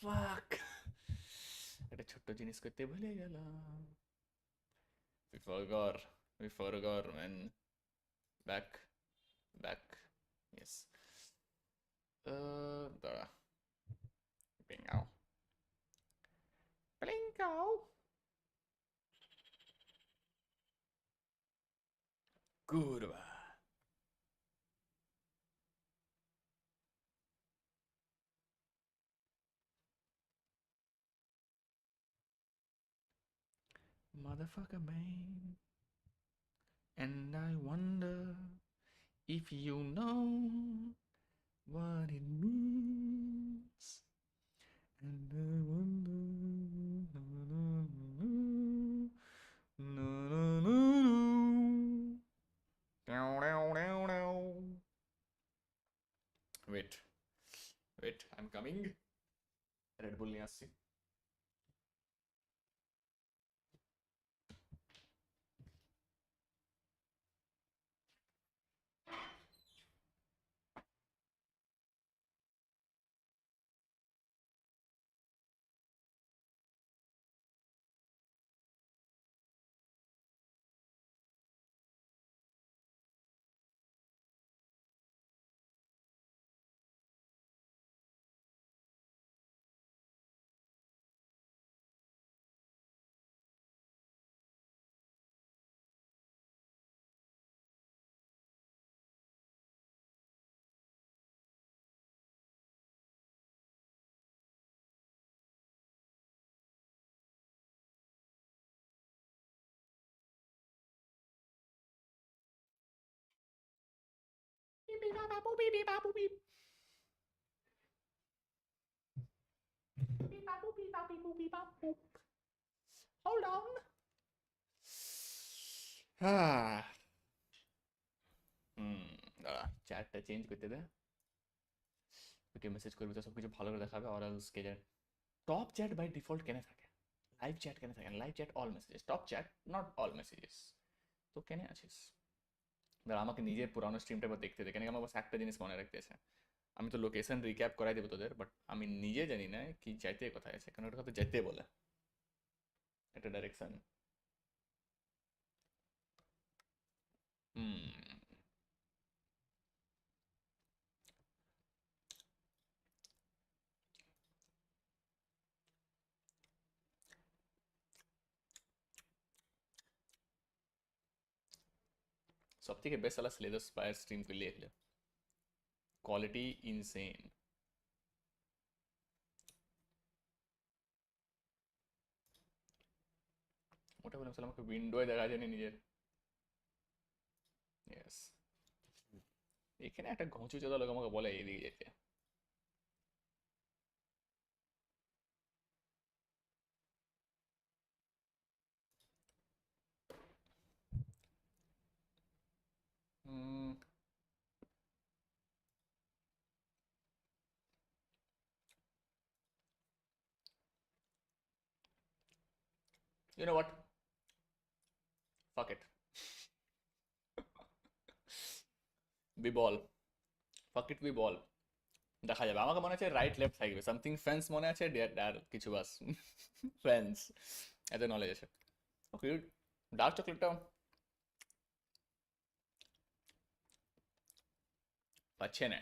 ফাক, একটা ছোট্ট জিনিস করতে ভুলে গেলাম। We forgot. We forgot, man. Back. Back. Yes. দাঁড়া। Bingo. Blingo. Kurva. Motherfucker, man. And I wonder if you know what it means. And I wonder. No, no, no, no. Down, down, down, down. Wait, wait, I'm coming. Red Bull নিয়ে আসছি। Beep, beep, bop, bop, beep, beep, bop, boop, beep. Beep, bop, boop, beep, bop, beep, boop, beep, bop, boop. Hold on. দাঁড়া, চ্যাটটা change করতে দে। ওকে message করবি তো সব কিছু ভালো করে দেখাবে, আর এলস কে যায়। টপ চ্যাট বাই ডিফল্ট কেনে থাকে? লাইভ চ্যাট কেনে থাকে? Live chat all messages, top chat not all messages. তো কেনে আছিস? দাঁড়া, আমাকে নিজের পুরানো স্ট্রিমটা একবার দেখতে দে, কেন কি আমার বাস একটা জিনিস মনে রাখতে আছে। আমি তো লোকেশন রিক্যাপ করাই দেবো তোদের, বাট আমি নিজে জানি না কি যাইতে কোথায় আছে, কারণ ওটা হয়তো যেতে বলে একটা ডাইরেকশন। হুম, সব থেকে বেস্ট সালা স্লেজার স্পায়ার স্ট্রিম করলে এগুলো কোয়ালিটি ইনসেন। ওটা বললাম সালা আমাকে উইন্ডোয় দেখা যায়নি নিজের। ইয়েস, এখানে একটা ঘুঁচু চোদা লোক আমাকে বলে এদিকে যেতে। ইউ নো হোয়াট, ফাক ইট, বি বল, ফাক ইট, বি বল। দেখা যাবে, আমাকে মনে হচ্ছে রাইট লেফট থাকবে, সামথিং ফেন্স মনে আছে, আর কিছু বাস ফেন্স, এত নলেজ আছে। ওকে, ডার্ক চকলেটটা পাচ্ছে না।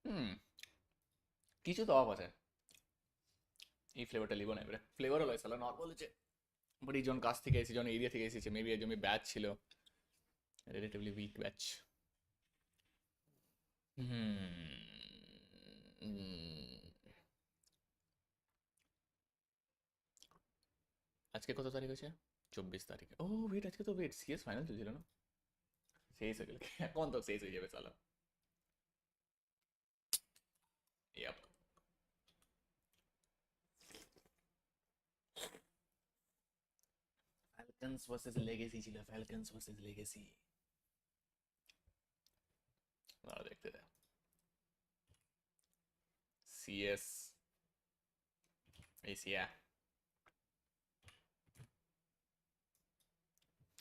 হুম, কিছু তো অফ আছে। এই ফ্লেভারটা লিবো না এবারে, ফ্লেভারও লয় সালা, নর্মাল হচ্ছে। বাট এই জন কাছ থেকে এসেছে, জন এরিয়া থেকে এসেছে, মেবি এই জমি ব্যাচ ছিল, রিলেটিভলি উইক ব্যাচ। আজকে কত তারিখ আছে? 24 তারিখ। ও ওয়েট, আজকে তো ওয়েট সিএস ফাইনাল চলছিল না? শেষ হয়ে গেল, এখন তো শেষ হয়ে যাবে সালা। ইয়াপ, ফ্যালকনস ভার্সেস লেগেসি ছিল, ফ্যালকনস ভার্সেস লেগেসি। দেখতে দে। সিএস এশিয়া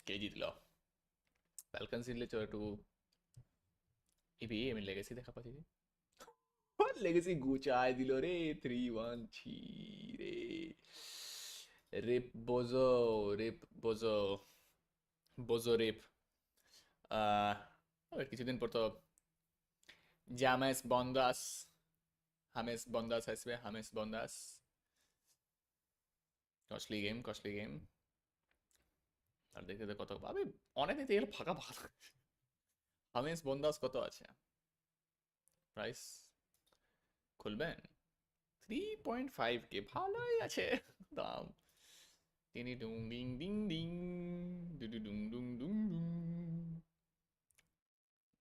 কে জিতলো? ফ্যালকনস জিতলে, চলো একটু ইভি আমি লেগেসি দেখা পাচ্ছি। লেগেসি গুচায় দিল রে 3-1 ছি রে রিপ বোজো রিপ বোজো বোজো রিপ আবার কিছুদিন পর তো জামেস বন্দাস হামেস বন্দাস আসবে হামেস বন্দাস কস্টলি গেম আর দেখতে কত আমি অনেক দিতে গেলে ফাঁকা ফাঁকা হামেস বন্দাস কত আছে প্রাইস খুলবেন 3.5K ভালোই আছে দাম টিনি ডুং ডিং ডিং ডিং ডুডু ডুং ডুং ডুং ডুং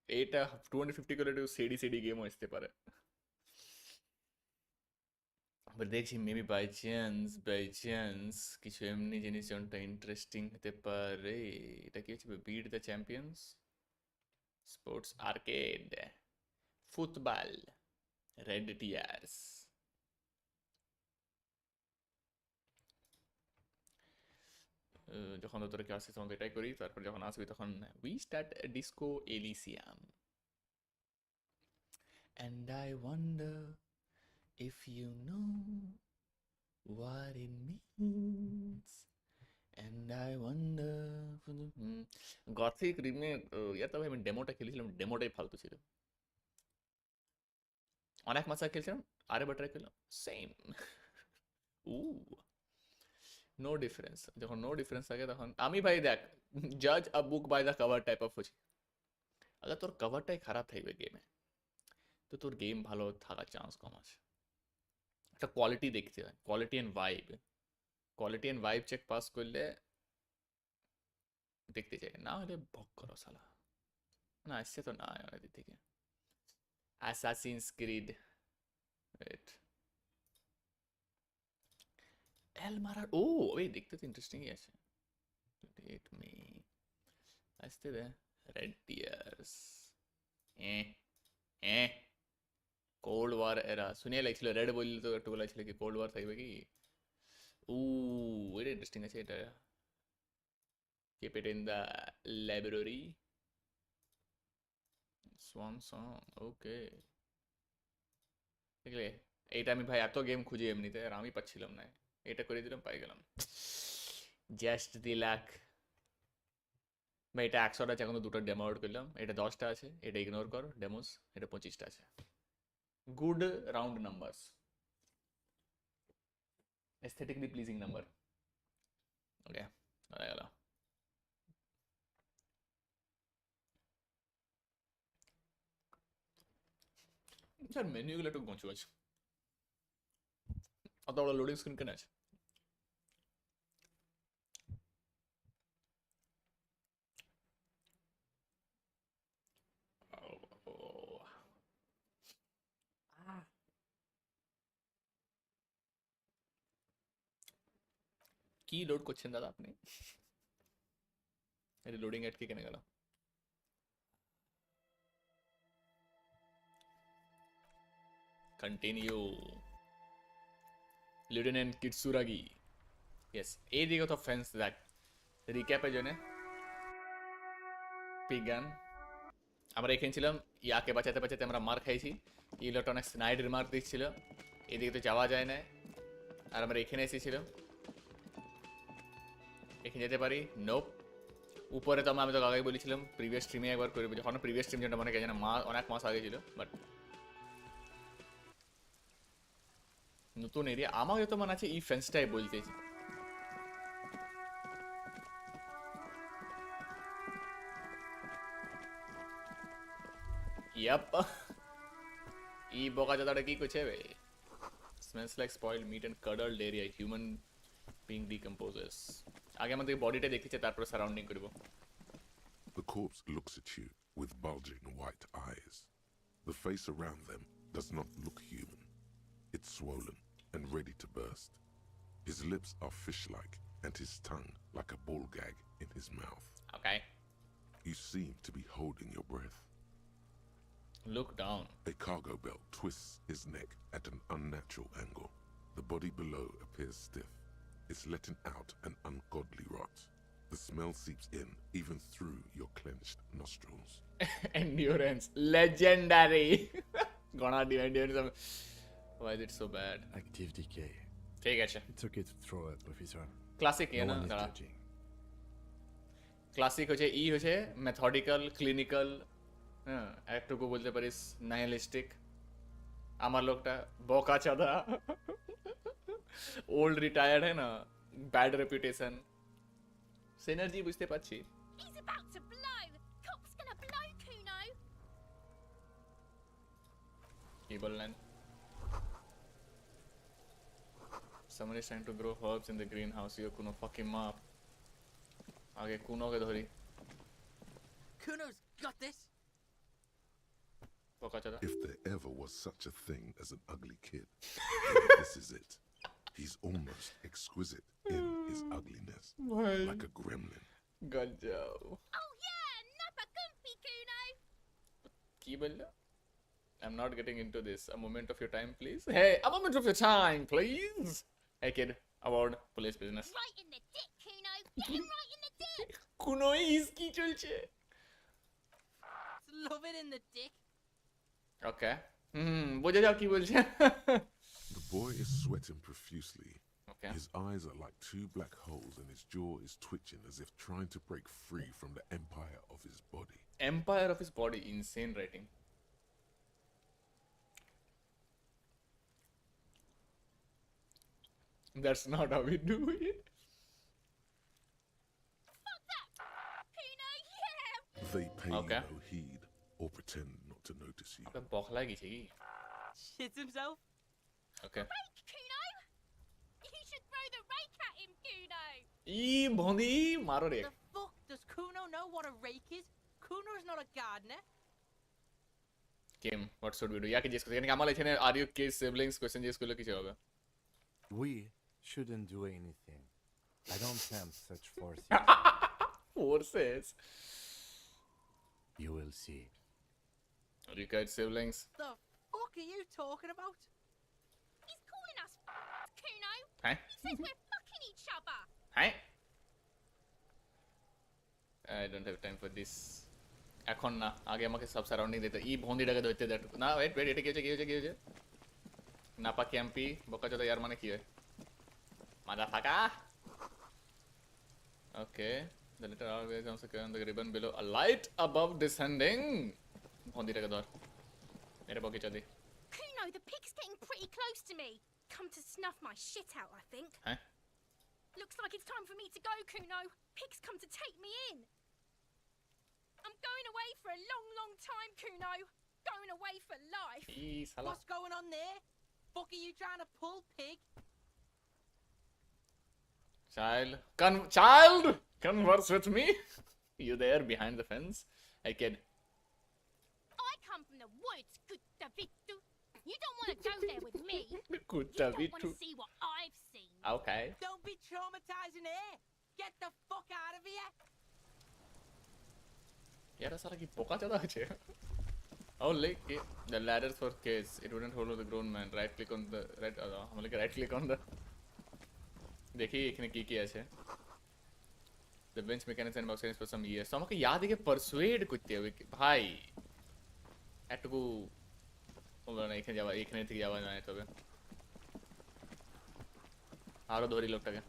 এটা 250 করে একটু সেডি সেডি গেমও আসতে পারে আবার দেখছি মেবি বাই চান্স কিছু এমনি জিনিস যেমনটা ইন্টারেস্টিং হতে পারে এটা কি হচ্ছে beat the champions sports arcade football red tears যখন তোরা আসছিস তখন তো এটাই করি তারপর যখন আসবি তখন we start Disco Elysium and I wonder if you know what it means and I wonder Gothic remake ইয়াতে ভাই আমি ডেমোটা খেলেছিলাম ডেমোটাই ফালতু ছিল অনেক মাসা খেলছিলাম আরেকবার ট্রাই করলাম সেম উ নো ডিফারেন্স যখন নো ডিফারেন্স থাকে তখন আমি ভাই দেখ জাজ a book by the cover type of হচ্ছি আগে তোর কভারটাই খারাপ থাকবে গেমে তো তোর গেম ভালো থাকার চান্স কম আছে একটা কোয়ালিটি দেখতে হয় quality and vibe check pass করলে দেখতে চাই না হলে ভক করো সালা না আসছে তো না অনেক দিক থেকে অ্যাসাসিনস ক্রিড ওয়েট এল মারার ও ওই দেখতে তো ইন্টারেস্টিংই আছে ডেট মি আসতে দে রেড টিয়ার্স এ এ কোল্ড ওয়ার এরা শুনিয়ে লাগছিল রেড বললে তো একটু বলা ছিল কি কোল্ড ওয়ার থাকবে কি ও এটা ইন্টারেস্টিং আছে এটা keep it in the library swan song okay দেখলে এইটা আমি ভাই এত গেম খুঁজি এমনিতে আর আমি পাচ্ছিলাম না এটা করে দিলাম পাই গেলাম জাস্ট দি লাক ভাই এটা 100টা আছে এখন তো দুটো ডেমো আউট করলাম এটা 10টা আছে এটা ইগনোর কর ডেমোস এটা 25টা আছে good round numbers aesthetically pleasing number okay হয়ে গেল স্যার মেনুগুলো একটু গোঁচু আছে অত বড় লোডিং স্ক্রিন কেন আছে কি লোড করছেন দাদা আপনি এটা লোডিং আটকে কেন গেল কন্টিনিউ লিউটেন্যান্ট কিটসুরাগি ইয়েস এইদিকে তো ফেন্স দেখ রিক্যাপের জন্য পিগান আমরা এখানে ছিলাম ইয়াকে বাঁচাতে বাঁচাতে আমরা মার খাইছি ইলেকট্রনিক্স স্নাইডের মার দিচ্ছিল এদিকে তো যাওয়া যায় না আর আমরা এখানে এসেছিলাম এখানে যেতে পারি নোপ উপরে তো আমি তো আগে বলেছিলাম প্রিভিয়াস স্ট্রিমে একবার করে যখন প্রিভিয়াস স্ট্রিম যেটা মনে হয় যেন অনেক মাস আগে ছিল বাট নতুন এরিয়া আমার যত মনে আছে এই ফেন্সটাই বলতেছি ইয়াপ এই বকা জাদাটা কি করছে বে smells like spoiled meat and curdled area human being decomposes আগে আমাদের বডিটা দেখতেছে তারপর সারাউন্ডিং করব The corpse looks at you with bulging white eyes. The face around them does not look human. It's swollen and ready to burst. His lips are fish-like and his tongue like a ball gag in his mouth. Okay. You seem to be holding your breath. Look down. A cargo belt twists his neck at an unnatural angle. The body below appears stiff. It's letting out an ungodly rot. The smell seeps in even through your clenched nostrils. Endurance. Legendary. গণা divine why is it so bad? Active decay. ঠিক আছে It's okay to throw it, Professor. Classic No না one is দাঁড়া judging. Classic হচ্ছে ই হচ্ছে methodical clinical হ্যাঁ একটুকু বলতে পারিস নাইহিলিস্টিক আমার লোকটা বকা চাঁদা ওল্ড রিটায়ার্ড হ্যাঁ না ব্যাড রেপুটেশন সিনার্জি বুঝতে পারছি He's about to blow. Cop's gonna blow, Kuno. কি বললেন someone is trying to grow herbs in the greenhouse you kuno fuck him up আগে কুনোকে ধরি Kuno's got this. বকা চাঁদা If there ever was such a thing as an ugly kid, then this is it. He's almost exquisite in his ugliness, like a gremlin. গজ্জাও Oh yeah, nappa gumpy, Kuno. কি বললো I'm not getting into this. A moment of your time, please. Hey, a moment of your time, please. Hey, kid. Award. Police business. Right in the dick, Kuno. Get him right in the dick. Kuno is কি চলছে? Love it in the dick. Okay. বোঝা যাও কি বলছে? The boy is sweating profusely. Okay. His eyes are like two black holes and his jaw is twitching as if trying to break free from the empire of his body. Empire of his body. Insane writing. That's not how we do it. Fuck that. Kuno, yeah. They pay Okay. no heed or pretend not to notice you. আবে বখলা গেছে কি? Shits himself. Okay. Rake, Kuno. You should throw the rake at him, Kuno. ই ভন্দি মারো রে। The fuck does Kuno know what a rake is? Kuno's not a gardener. Kim, what should we do? ইয়াকে জিজ্ঞেস করছি। আমার এখানে are you kids siblings question জিজ্ঞেস করলে কিছু হবে? We shouldn't do anything. I don't sense such forces. Forces. You will see. Are you guys siblings? The fuck are you talking about? He's calling us Kuno. Huh? He says we're fucking each other. Huh? I don't have time for this. এখন না আগে আমাকে সব surrounding দিতে ই ভন্দিটাকে ধরতে দে না wait wait এটা কি হয়েছে নাপা ক্যাম্পি বকাচোদা ইয়ার মানে কি হয় মাদা ফাকা ওকে the letter always comes on the ribbon below a light above descending ভন্দিটাকে ধর এটা বকিচোদি Kuno, the pig's getting pretty close to me. Come to snuff my shit out, I think. হ্যাঁ Looks like it's time for me to go, Kuno. Pig's come to take me in. I'm going away for a long, long time, Kuno. Going away for life. ই শালা What's going on there? Fuck are you trying to pull, pig? child converse with me you there behind the fence hey kid I come from the woods, Guttavitu. You don't want to go there with me. You good don't want to see what I've seen. okay Don't be traumatizing here. Get the fuck out of here. यार सारा की पोका ज़्यादा है oh like the ladders for kids it wouldn't hold the grown man right click on the right हम लोग right click on the देखिए এখানে কি কি আছে the bench mechanism box for some years so আমাকে याद है कि persuade করতে হবে ভাই একটু ওরা না এখানে যাওয়া এখানে থেকে যাওয়া না তবে আরো ধরি লোকটাকে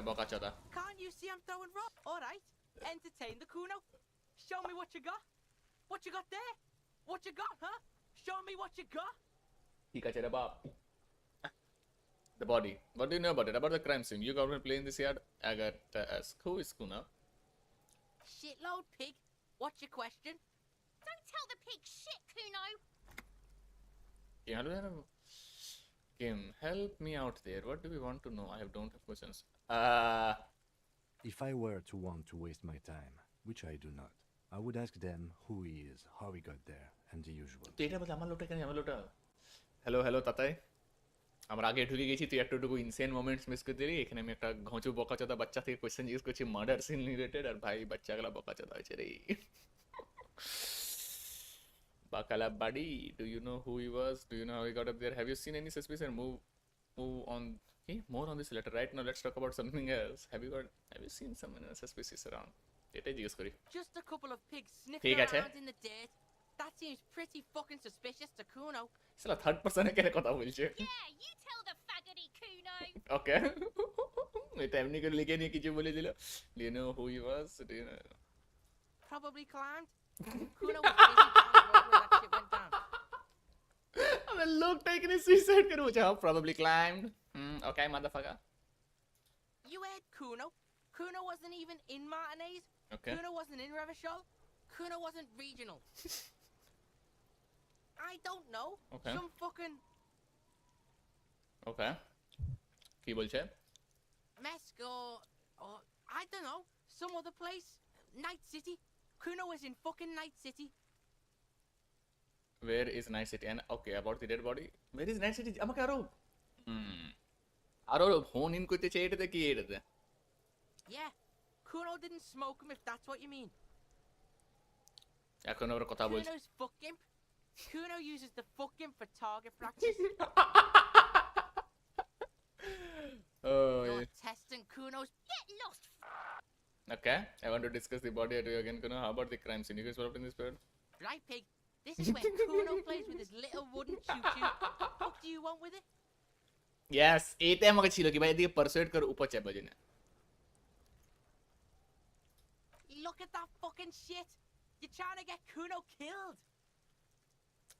বকা চোদা Can't you see I'm throwing rock? Alright. Entertain the Kuno. Show me what you got. What you got there? What you got, huh? Show me what you got. ঠিক আছে রে বাপ the body what do you know about it about the crime scene you got to play in this yard I got ask who is Kuna Shitload, pig. What's your question? Don't tell the pig shit, Kuno. Kim help me out there what do we want to know I don't have questions If I were to want to waste my time, which I do not, I would ask them who he is, how he got there, and the usual. তো এটা বলে আমার লোকটা কেন আমার লোকটা hello hello Tatai আমরা আগে ঢুকে গেছি তুই একটুটুকু ইনসেন মোমেন্টস মিস করে দিলি এখানে আমি একটা ঘঁচু বকাচোদা বাচ্চা থেকে কোয়েশ্চেন জিজ্ঞেস করছি মার্ডার সিন রিলেটেড আর ভাই বাচ্চাগুলা বকাচোদা হয়েছে রে Bakala buddy, do you know who he was? Do you know how he got up there? Have you seen any suspicious move on? Hey, more on this letter, right? Now let's talk about something else. Have you seen someone suspicious around? এটাই জিজ্ঞেস করি Just a couple of pigs ঠিক sniffing আছে। around in the dirt. That seems pretty fucking suspicious to Kuno. শালা third পারসনে কেন কথা বলছে? Yeah, you tell the faggoty Kuno. ওকে। এটা এমনি করে লিখে নিয়ে কিছু বলে দিল। Do you know who he was? Do you know? Probably climbed. Kuno was busy down the road when that shit went down. अबे लोग टेकने सुसाइड करो मुझे हाँ probably climbed. Okay motherfucker. You heard Kuno. Kuno wasn't even in Martinez. Okay. Kuno wasn't in Revachol. Kuno wasn't regional. I don't know. Okay. Some fucking Okay. কি বলছে? Mesco or I don't know. Some other place. Night City. Kuno was in fucking Night City. Where is Night City? And okay, about the dead body. Where is Night City? আমাকে আরো আরো phone in করতে চাই এটাতে কি এটাতে? Yeah. Kuno didn't smoke him if that's what you mean. এখন আমরা কথা বলছি। Kuno's fuck imp. Kuno uses the fuck imp for target practice. Oh, You're testing Kuno's. Get lost. okay. I want to discuss the body area again. Kuno, how about the crime scene? You guys involved in this period? Right, pig. This is where Kuno plays with his little wooden choo-choo. What do you want with it? Yes, এইটা আমাকে ছিল কি ভাই এদিকে pursuit করে উপর চাপা জন্য। Look at that fucking shit. You're trying to get Kuno killed.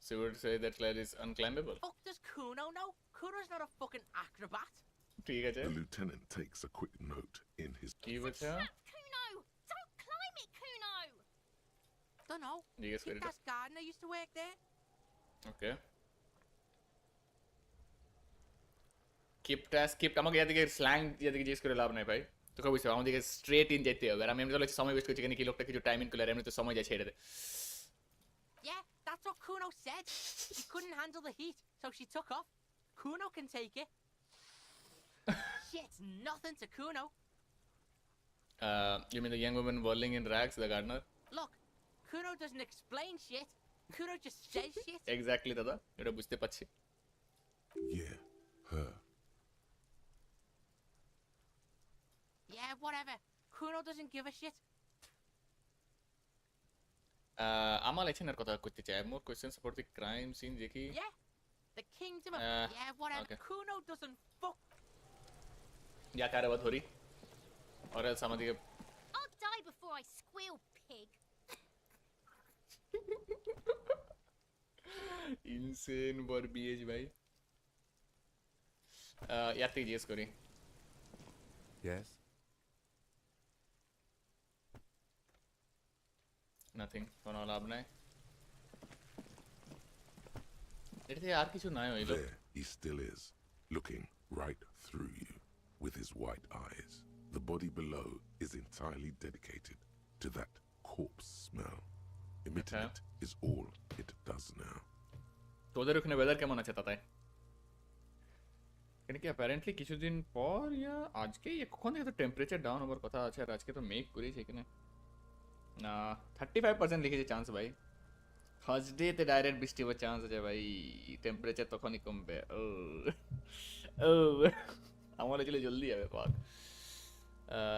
So you would say that ladder is unclimbable? Fuck does Kuno know? Kuno's not a fucking acrobat. ঠিক আছে। The lieutenant takes a quick note in his. কি বলছে? Trap, Kuno. Don't climb it, Kuno. Don't know. জিজ্ঞেস করি Think that gardener used to work there? ওকে। স্কিপ্ট আমাকে এদিকে slang এদিকে জিজ্ঞেস করে লাভ নাই ভাই। তোকে বুঝতে হবে আমাদেরকে স্ট্রেট ইন যেতে হবে। আর আমি এমনি তো সময় ওয়েস্ট করছি কেন কি লোকটা কিছু টাইম ইন করলে আর এমনি তো সময় যায় ছেড়ে দে। Yeah, that's what Kuno said. She couldn't handle the heat, so she took off. Kuno can take it. Shit's nothing to Kuno. You mean the young woman whirling in rags, the gardener? Look, Kuno doesn't explain shit. Kuno just says shit. Exactly দাদা, এটা বুঝতে পারছি। Yeah, her. Yeah, whatever. Kuno doesn't give a shit. আমার লেখেনের কথা করতে চাই। More questions about the crime scene যে কি? Yeah, the kingdom of. Yeah, whatever. okay. Kuno doesn't fuck. या কারে বা ধরি? Or else আমাদেরকে I'll die before I squeal, pig. Insane বরবিএজ ভাই। ইয়ার থেকে জিজ্ঞেস করি। Yes? নাথিং, কোনো লাভ নাই। এটা থেকে আর কিছু নাই হইলো। There he still is, looking right through you with his white eyes. The body below is entirely dedicated to that corpse smell. Emitting Okay. it is all it does now. তোদের ওখানে weather কেমন আছে তাতাই? এখানে কি apparently কিছুদিন পর ইয়া আজকেই কখন থেকে তো টেম্পারেচার ডাউন হওয়ার কথা আছে আর আজকে তো মেক করেছে এখানে না 35% লিখেছে চান্স ভাই ফার্স্ট ডে তে ডাইরেক্ট বৃষ্টি হওয়ার চান্স আছে ভাই টেম্পারেচার তখনই কমবে ও ও আমার ছিল জলদি যাবে পাক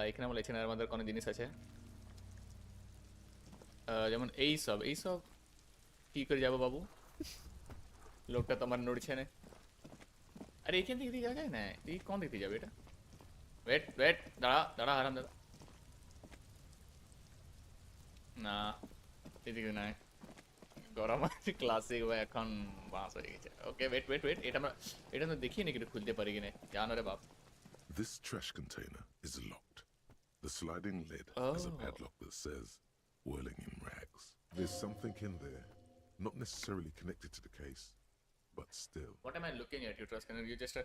এখানে আমার লেখেন আর আমাদের কোনো জিনিস আছে যেমন এইসব কি করে যাবো বাবু লোকটা তোমার নড়ছে না আরে এখান থেকে যাওয়া যায় না তুই কোন দিক থেকে যাবে এটা ওয়েট দাঁড়া আরাম দাদা না এদিকে নাই গরম আছে ক্লাসিক ভাই এখন বাস হয়ে গেছে ওকে ওয়েট এটা তো দেখিয়ে নাকি খুলতে পারি কিনা জানো রে বাপ This trash container is locked. The sliding lid has a padlock that says whirling in rags. There's something in there, not necessarily connected to the case, but still. What am I looking at? You trust? Can you just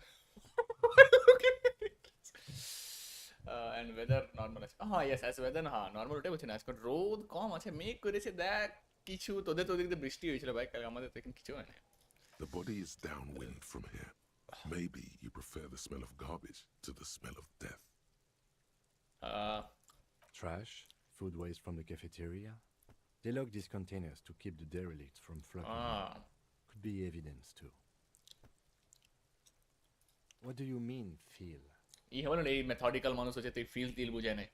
and weather normal আছে yes as weather না normal ওটাই বলছি না আজকে রোদ কম আছে মেঘ করেছে দেখ কিছু তোদের বৃষ্টি হয়েছিল ভাই কাল আমাদের তো এখন কিছু হয় না The body is downwind from here. Maybe you prefer the smell of garbage to the smell of death. Trash, food waste from the cafeteria. They lock these containers to keep the derelicts from floating. Could be evidence too. What do you mean, feel? এই হলো এই methodical মানুষ হচ্ছে তুই feel বুঝে না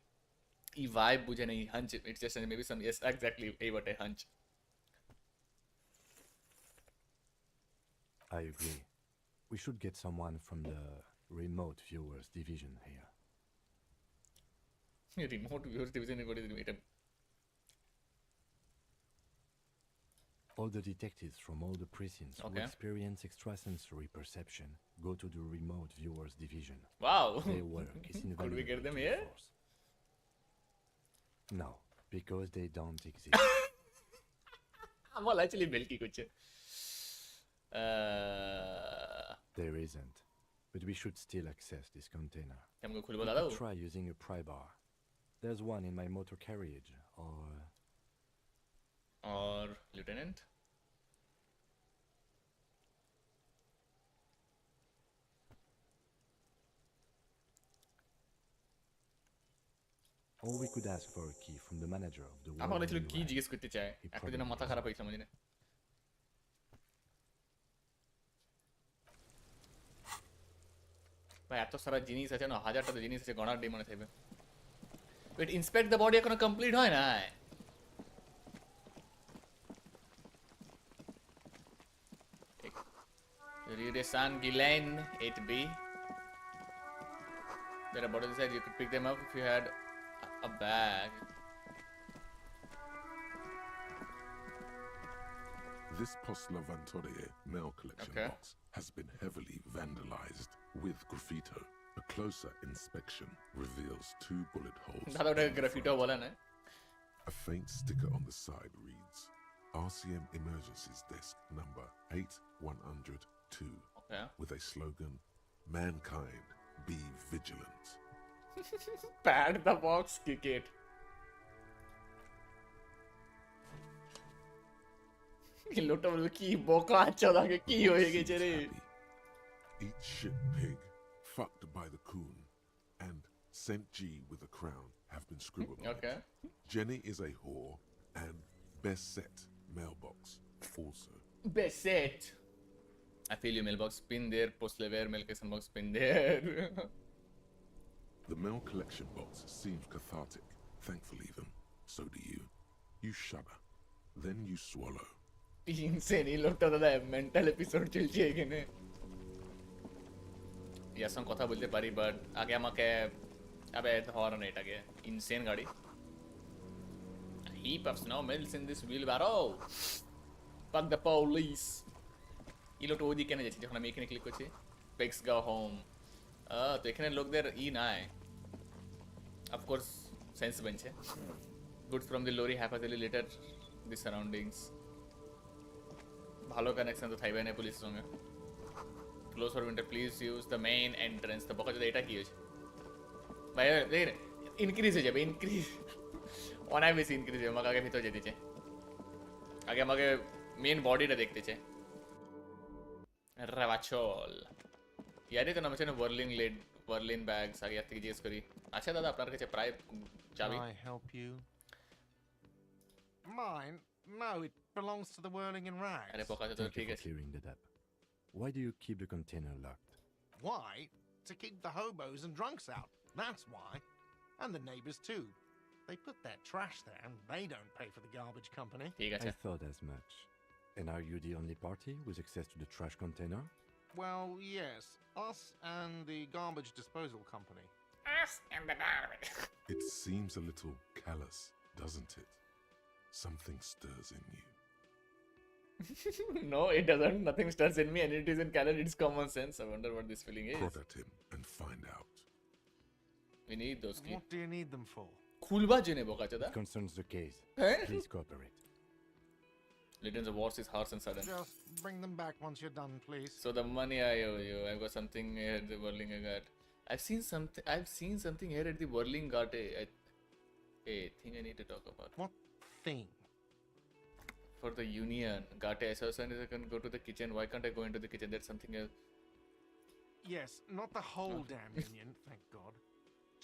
এই vibe বুঝে না এই hunch it's just maybe some yes exactly এই বটে hunch I agree. We should get someone from the remote viewers division here. Remote viewers ডিভিশনে করে দিবি এটা All the detectives from all the precincts who Okay. experience extrasensory perception go to the remote viewers division. Wow Their work is Could we invaluable get them to the here? force. No, because they don't exist. আমার actually bell কি করছে There isn't. But we should still access this container. আমাকে খুলবো We দাদা could try using a pry bar. There's one in my motor carriage, or lieutenant or we could ask for a key from the manager of the আমার World ছিল কি Railway. জিজ্ঞেস করতে চায় He একটা দিন probably মাথা is. খারাপ হয়েছে আমার দিনে ভাই এত সারা জিনিস আছে না হাজারটা তো জিনিস আছে গণার ডে মনে থাকবে ওয়েট ইন্সপেক্ট দ্য বডি এখনো কমপ্লিট হয় না San Ghislaine 8B. There are bottles inside. You could pick them up if you had a bag. This Post Lavantorie mail collection Okay. box has been heavily vandalized with graffito. A closer inspection reveals 2 bullet holes. দাদা ওটা in the গ্রাফিটো front. বলে না A faint sticker on the side reads, RCM Emergencies Desk number 8102, okay with a slogan, Mankind, be vigilant. Pad the box, kick it. এই লোকটা বলবে কি বোকা আচ্ছা তাকে কি হয়ে Seems গেছে রে happy. Eat shit pig, fucked by the coon, and Saint G with a crown have been scribbled on okay it. Jenny is a whore, and best set mailbox also. Beset. I feel you mailbox pin there, post lever mailcation box pin there. The mail collection box seems cathartic. Thankfully, then, so do you. You shudder, then you swallow. Insane এই লোকটা দাদা mental episode চলছে এখানে ইয়ার সঙ্গে কথা বলতে পারি but আগে আমাকে আবে ধর না এটাকে ইনসেন গাড়ি heap of snow melts in this wheelbarrow fuck the police এই লোকটা ওইদিকে কেন যাচ্ছে যখন আমি এখানে ক্লিক করছি pigs go home তো এখানে লোকদের নাই অফকোর্স সেন্স বনছে goods from the lorry happily later the surroundings ভালো কানেকশন তো থাকবে না পুলিশের সঙ্গে close for winter please use the main entrance তো বকা যদি এটা কি হয়েছে ভাই দেখ ইনক্রিজ হয়ে যাবে ইনক্রিজ অনেক বেশি ইনক্রিজ হবে আমাকে আগে ভিতরে যেতে চাই আগে আমাকে মেন বডিটা দেখতে চাই রাবাচল ইয়ারই তো নাম হচ্ছে না বার্লিন ব্যাগস আগে ইয়ার থেকে জিজ্ঞেস করি আচ্ছা দাদা আপনার কাছে প্রায় চাবি Can I help you? Mine? No, it belongs to the whirling in rags. আরে পোকা তো Thank you ঠিক for আছে clearing that up. Why do you keep the container locked? Why? To keep the hobos and drunks out. That's why. And the neighbors too. They put their trash there and they don't pay for the garbage company. ঠিক আছে I thought as much. And are you the only party with access to the trash container? Well, yes. Us and the garbage disposal company. It seems a little callous, doesn't it? Something stirs in you. No, it doesn't. Nothing stirs in me, and it isn't canon. It's common sense. I wonder what this feeling is. Prod at him and find out. We need those keys. What do you need them for? খুলবার জন্য বোকা চোদা It concerns the case. হ্যাঁ Please cooperate. Legends of Wars is harsh and sudden. Just bring them back once you're done, please. So the money I owe you, I've got something here at the Whirling Guard. I've seen something here at the Whirling Guard. Thing I need to talk about. What thing? For the union, Gate assassin is I can go to the kitchen. Why can't I go into the kitchen? There's something else. Yes, not the whole damn union, thank God.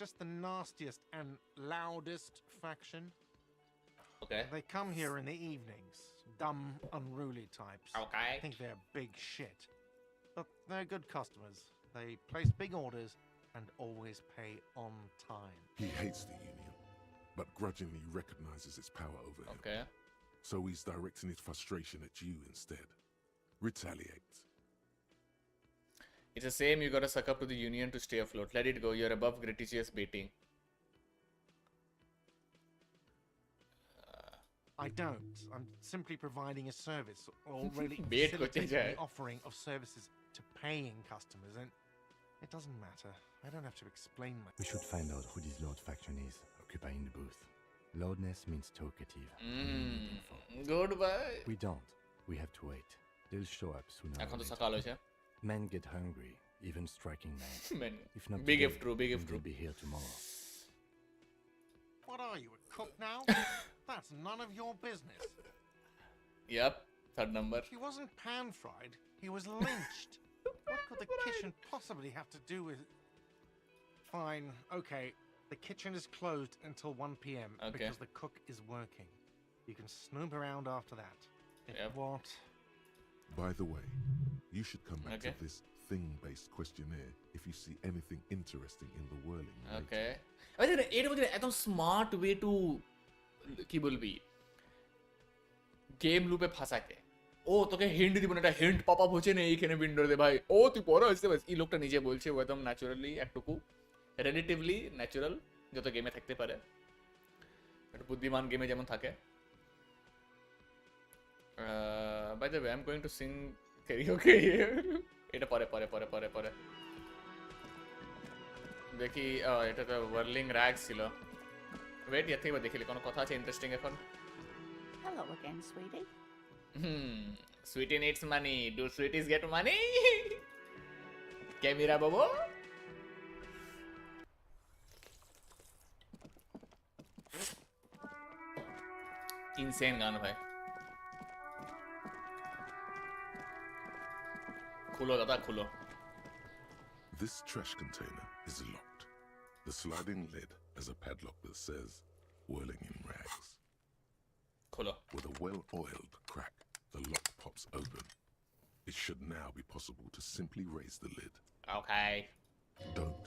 Just the nastiest and loudest faction. Okay. They come here in the evenings. Dumb, unruly types. Okay. Think they're big shit. But they're good customers. They place big orders and always pay on time. He hates the Union, but grudgingly recognizes its power over him. Okay. So he's directing his frustration at you instead. Retaliate. It's the same, you gotta suck up to the union to stay afloat. Let it go, you're above gratuitous baiting. I don't. I'm simply providing a service, or really Bait facilitating koche jai. the offering of services to paying customers, and it doesn't matter. I don't have to explain my... We should find out who this Lord faction is, occupying the booth. Loudness means talkative. and we need info. Goodbye. We don't. We have to wait. They'll show up sooner or এখন তো later. সকাল হয়েছে Men get hungry, even striking men. Man, If not big today, if true, big if then true. they'll be here tomorrow. What are you, a cook now? That's none of your business. Yep, third number. He wasn't pan-fried. He was lynched. What could the kitchen possibly have to do with... Fine, okay. The kitchen is closed until 1 p.m. Okay. because the cook is working. You can snoop around after that. If Yep. what? By the way, you should come back Okay. to this thing-based questionnaire if you see anything interesting in the whirling. later. ওকে এটা বলতে একদম smart way to কি বলবি game লুপে ফাঁসাকে ও তোকে hint দিব না, এটা হিন্ট পপ আপ হচ্ছে না এইখানে উইন্ডোতে ভাই, ও তুই পড়ো আসতে পারিস। এই লোকটা নিজে বলছে ও একদম ন্যাচারালি একটুকু রিলেটিভলি ন্যাচারাল যত গেমে থাকতে পারে, একটু বুদ্ধিমান গেমে যেমন থাকে। By the way I am going to sing karaoke এটা পরে পরে পরে পরে পরে দেখি। এটা তো ওয়ার্লিং র্যাগস ছিল। ওয়েট ইয়ার থেকে দেখিলি কোনো কথা আছে ইন্টারেস্টিং এখন? Hello again, sweetie. Sweetie needs money, do sweeties get money? Camera বাবু ইনসেন গান ভাই। খুলো দাদা খুলো। This trash container is locked. The sliding lid has a padlock that says, whirling in rags. খুলো। With a well-oiled crack, the lock pops open. It should now be possible to simply raise the lid. Okay Don't.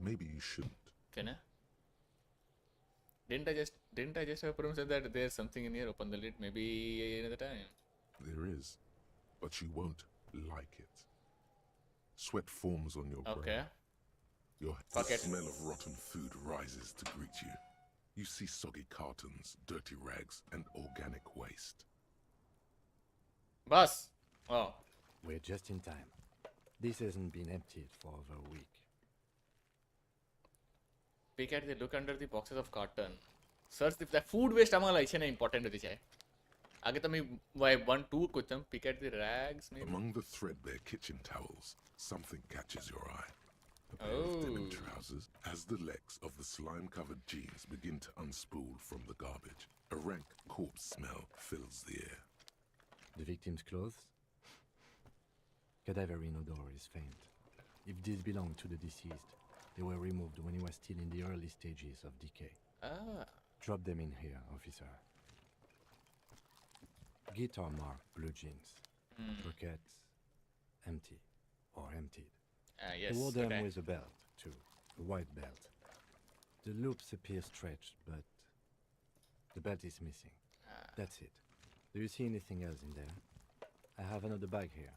Maybe you shouldn't. কেন? Didn't I just have a say that there's something in here? Open the lid, maybe another time. There is, but you won't like it. Sweat forms on your Okay. brow. The Fuck it. smell of rotten food rises to greet you. You see soggy cartons, dirty rags, and organic waste. Bus. Oh. We're just in time. This hasn't been emptied for over a week. Peek at the look under the boxes of carton. Search the food waste among like important হতে চায়। আগে তো আমি 1-2 করতাম। Peek at the rags maybe. Among the threadbare kitchen towels, something catches your eye. A pair of denim trousers. As the legs of the slime-covered jeans begin to unspool from the garbage, a rank corpse smell fills the air. The victim's clothes? Cadaverine odor is faint. If these belong to the deceased, they were removed when he was still in the early stages of decay. Ah. Drop them in here, officer. Guitar marked blue jeans. Pockets empty or emptied. Yes. He wore them Okay. with a belt, too. A white belt. The loops appear stretched, but the belt is missing. That's it. Do you see anything else in there? I have another bag here.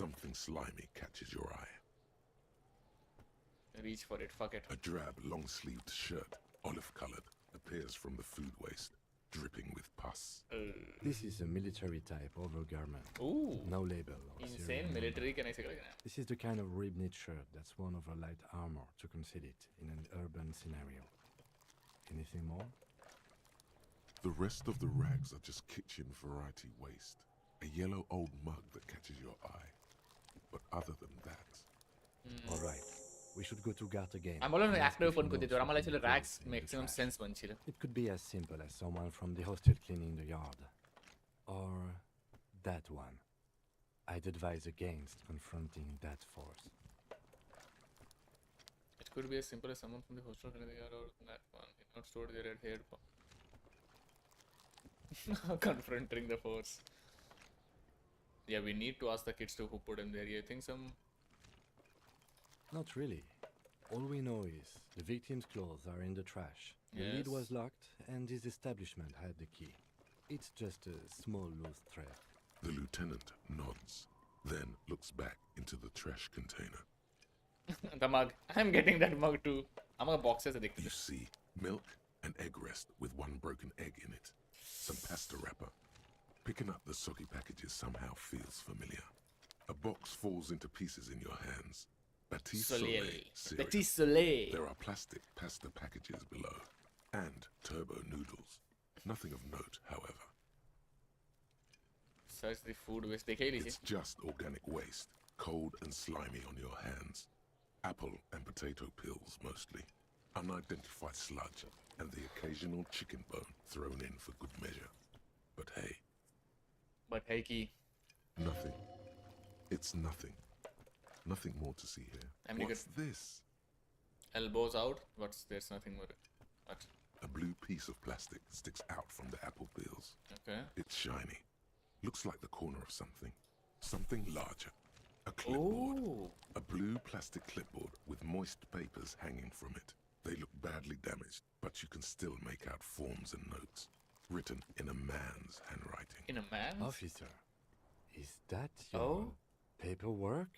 Something slimy catches your eye. Reach for it. Fuck it. A drab, long-sleeved shirt, olive-colored, appears from the food waste, dripping with pus. This is a military type overgarment. Ooh. No label or serial Insane number. military can I say? This is the kind of rib-knit shirt that's worn over light armor to conceal it in an urban scenario. Anything more? The rest of the rags are just kitchen variety waste. A yellow old mug that catches your eye. But other than that, All right. We should go to Gart again. আমি বললাম and ask একটা if he open করে knows দিতে আমার what লাগছিল he rags throws in the maximum trash. Sense বানছিল। It could be as simple as someone from the hostel cleaning the yard. Or that one. I'd advise against confronting that force. It could be as simple as someone from the hostel or that one. He not stored their red haired confronting the force. Yeah, we need to ask the kids to who put him there. You think some Not really. All we know is the victim's clothes are in the trash. The lid Yes. was locked and his establishment had the key. It's just a small loose thread. the lieutenant nods. then looks back into the trash container. The mug. I'm getting that mug too. I'm a boxes addicted. You see milk and egg rest with one broken egg in it, some pasta wrapper. Picking up the soggy packages somehow feels familiar. A box falls into pieces in your hands. Batiste Soleil cereal. Petit Soleil. There are plastic pasta packages below, and turbo noodles. Nothing of note, however. Search the food waste. देखिए लीजिए. It's just organic waste, cold and slimy on your hands. Apple and potato peels mostly. Unidentified sludge, and the occasional chicken bone thrown in for good measure. But hey, कि nothing. It's nothing. Nothing more to see here. I mean, What's this? elbows out. There's nothing more. What? A blue piece of plastic sticks out from the apple peels. Okay. It's shiny. Looks like the corner of something. Something larger. A clipboard. Oh. A blue plastic clipboard with moist papers hanging from it. They look badly damaged, but you can still make out forms and notes, written in a man's handwriting. In a man? Officer, is that your Oh? paperwork?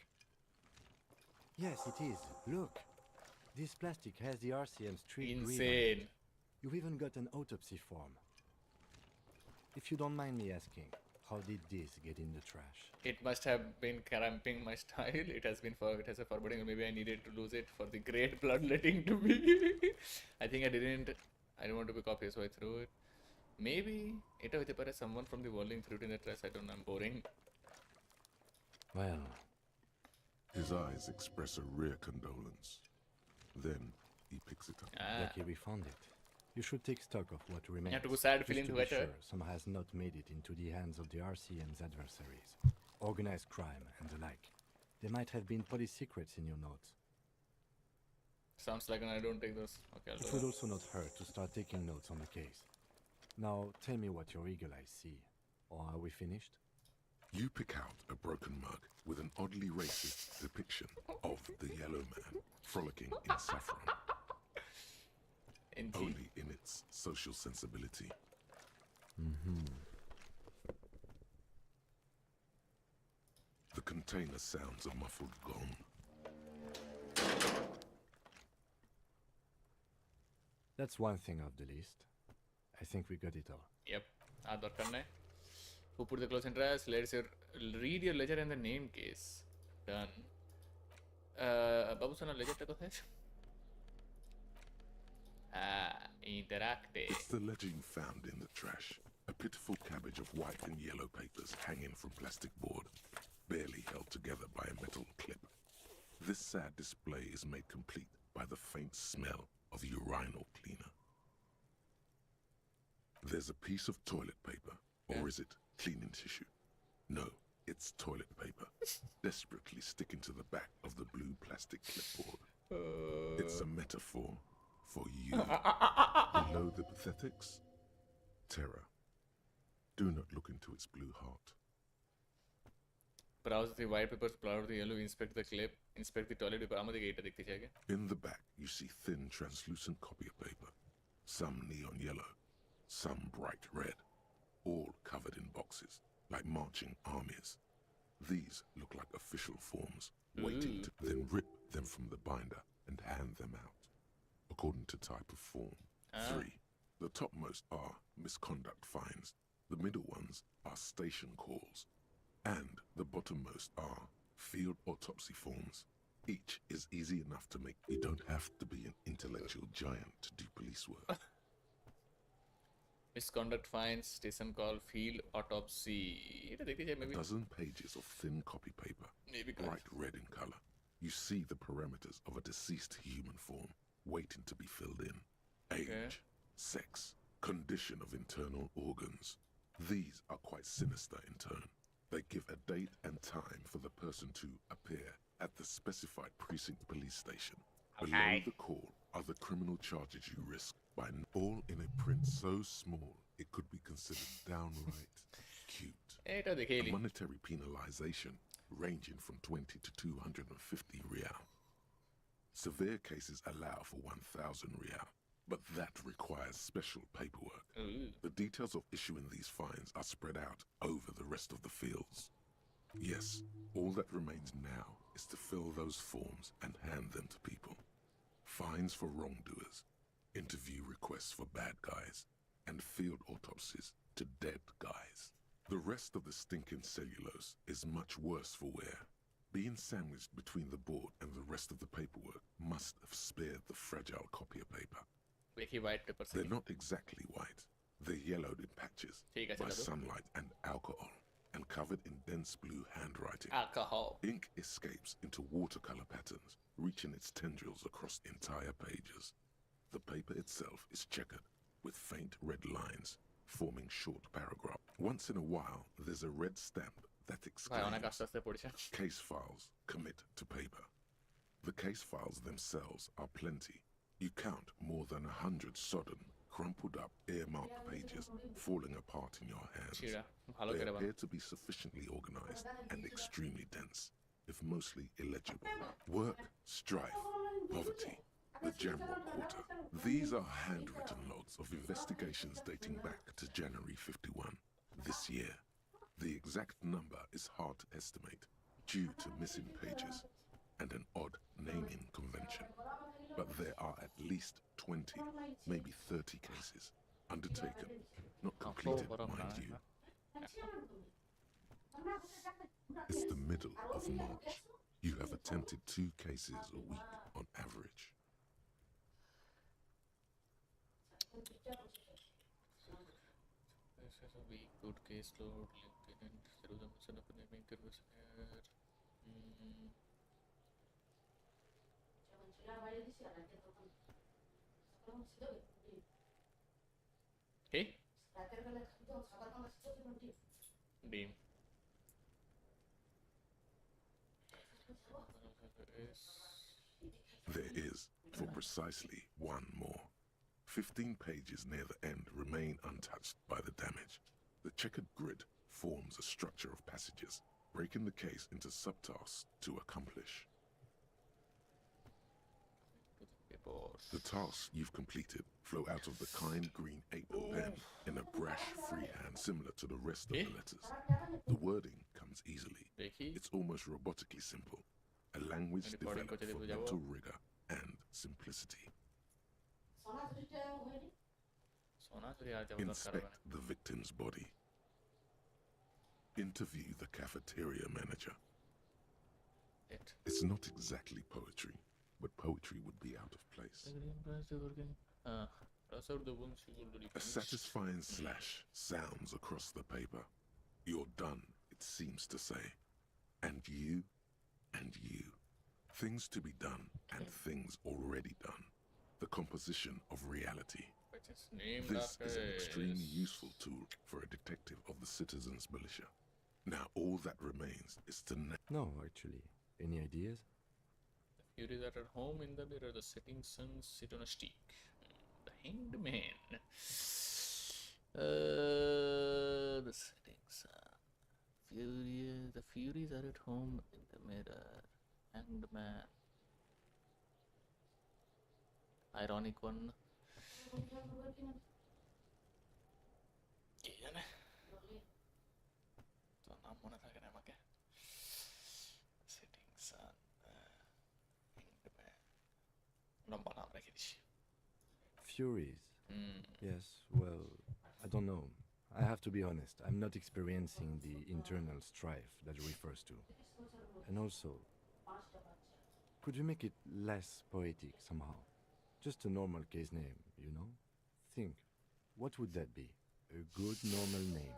Yes, it is. Look. This plastic has the RCM street grid on it. Insane. You've even got an autopsy form. If you don't mind me asking, how did this get in the trash? It must have been cramping my style. It has a forwarding, or maybe I needed to lose it for the great bloodletting to be. I think I didn't want to be copied, so I threw it. Maybe someone from the Whirling threw it in the trash. I don't know. I'm boring. Well, His eyes express a rare condolence. Then he picks it up. lucky we found it. You should take stock of what remains. have to go sad just feeling to be better. sure some has not made it into the hands of the RCM's adversaries. Organized crime and the like. There might have been police secrets in your notes. Sounds like I don't take those. Okay, I'll It do would that. also not hurt to start taking notes on the case. Now, tell me what your eagle eyes see. Or are we finished? You pick out a broken mug with an oddly racist depiction of the yellow man frolicking in saffron, NG. only in its social sensibility. The container sounds a muffled gong. That's one thing off the list. I think we got it all. Yep. दरकार नहीं. Who put the close interest? Read your ledger and the name case. Done. Babu sana ledger ta kothay? Interactive. It's the ledger you found in the trash. A pitiful cabbage of white and yellow papers hanging from plastic board, barely held together by a metal clip. This sad display is made complete by the faint smell of urinal cleaner. There's a piece of toilet paper, or is it cleaning tissue? No, it's toilet paper, desperately sticking to the back of the blue plastic clipboard. It's a metaphor for you. Below the pathetics, terror. Do not look into its blue heart. Browse the white papers, browse the yellow, inspect the clip, inspect the toilet paper. आमदे gate देखते जाएंगे. In the back, you see thin, translucent copy of paper. Some neon yellow, some bright red, all covered in boxes, like marching armies. These look like official forms, waiting to then rip them from the binder and hand them out, according to type of form. 3. The topmost are misconduct fines, the middle ones are station calls, and the bottommost are field autopsy forms. Each is easy enough to make. You don't have to be an intellectual giant to do police work. Misconduct fines, station call, field autopsy. এটা দেখতে চাই maybe. Dozen pages of thin copy paper, Maybe bright red in color. You see the parameters of a deceased human form waiting to be filled in. Age, sex, condition of internal organs. These are quite sinister in turn. They give a date and time for the person to appear at the specified precinct police station. Below the call are the criminal charges you risk by all in a print so small it could be considered downright cute. এটা দেখে A এলি. monetary penalization ranging from 20 to 250 real. Severe cases allow for 1,000 real, but that requires special paperwork. Ooh. The details of issuing these fines are spread out over the rest of the fields. Yes, all that remains now is to fill those forms and hand them to people. Fines for wrongdoers, interview requests for bad guys, and field autopsies to dead guys. The rest of the stinking cellulose is much worse for wear. Being sandwiched between the board and the rest of the paperwork must have spared the fragile copier paper. देखिए white paper They're not exactly white. They're yellowed in patches ठीक है by चलो sunlight and alcohol, and covered in dense blue handwriting. alcohol Ink escapes into watercolor patterns, reaching its tendrils across entire pages. The paper itself is checkered, with faint red lines, forming short paragraphs. Once in a while, there's a red stamp that ভাই অনেক exclaims, আস্তে আস্তে পড়ছে Case files, commit to paper. The case files themselves are plenty. You count more than 100 sodden, crumpled up, earmarked pages falling apart in your hands. ছিড়া ভালো They করে বানাও appear to be sufficiently organized and extremely dense, if mostly illegible. Work, strife, poverty, the general quarter. These are handwritten logs of investigations dating back to January 51, this year. The exact number is hard to estimate due to missing pages and an odd naming convention. But there are at least 20, maybe 30 cases undertaken, not completed, mind you. It's the middle of March. You have attempted 2 cases a week on average. This is a weak good case load lieutenant Jerusalem son of naming was here okay Beam There is, for precisely one more. 15 pages near the end remain untouched by the damage. The checkered grid forms a structure of passages, breaking the case into subtasks to accomplish. The tasks you've completed flow out of the kind green apron pen in a brash freehand similar to the rest of the letters. The wording comes easily. দেখি It's almost robotically simple, a language Recording developed করতে for দেবো, যাবো। mental rigor and simplicity. সোনা চুরি আর যাওয়ার দরকার হবে Inspect না the victim's body. Interview the cafeteria manager. It. It's not exactly poetry, but poetry would be out of place. A satisfying slash sounds across the paper. You're done, it seems to say. And you, and you. Things to be done, and things already done. The composition of reality. This is an extremely useful tool for a detective of the citizens' militia. Now all that remains is to No, actually. Any ideas? Furies are at home in the mirror. The setting sun sit on a stick. The hanged man. The setting sun. The Furies are at home in the mirror. Hanged man. Ironic one. কে জানে তো নাম মনে থাকে না আমাকে setting সান লম্বা নাম রেখে দিছি Furies. Yes, well, I don't know. I have to be honest. I'm not experiencing the internal strife that it refers to. And also, could you make it less poetic somehow? Just a normal case name, you know? Think, what would that be? A good normal name.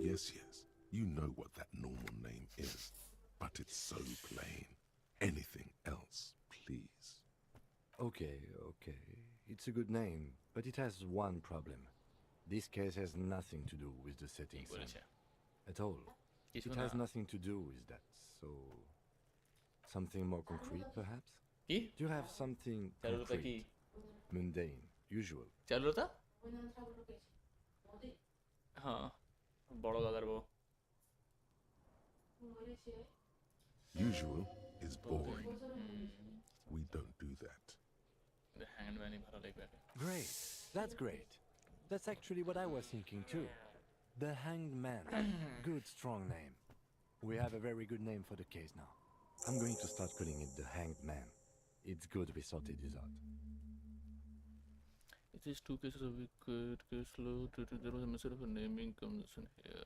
Yes, you know what that normal name is, but it's so plain. Anything else, please. Okay. It's a good name, but it has one problem. This case has nothing to do with the setting ঠিক sun. বলেছে At all. কিছু It না has nothing to do with that, so... Something more concrete, perhaps? কি Do you have something Charulata কি concrete, mundane, usual? Charulata হ্যাঁ বড় দাদার বউ Usual is boring. We don't do that. হ্যান্ডম্যানই ভালো লাগবে Great. That's great. That's actually what I was thinking too. The Hanged Man. Good, strong name. We have a very good name for the case now. I'm going to start calling it the Hanged Man. It's good we sorted this out. It is 2 cases a week. Case load. There was a method of a naming convention here.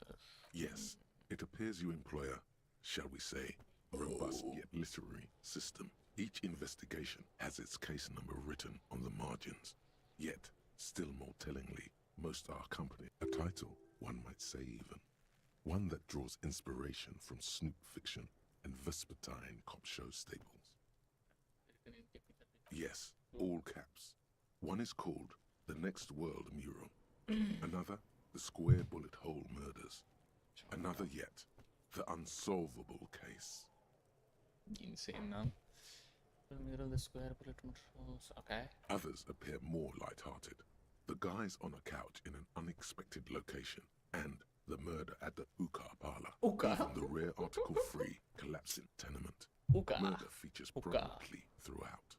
Yes, it appears you employ a, shall we say, robust yet literary system. Each investigation has its case number written on the margins. Yet, still more tellingly, most are accompanied a title, one might say even. One that draws inspiration from snoop fiction and vespertine cop show staples. Yes, all caps. One is called The Next World Mural. Another, The Square Bullet Hole Murders. Another yet, The Unsolvable Case. Insane name. Mural, the square bullet murders. Okay. Others appear more light-hearted. The guys on a couch in an unexpected location, and the murder at the Uka Parlor. Uka? Even the rare article-free collapsing tenement. Uka. Murder features Uka. prominently throughout.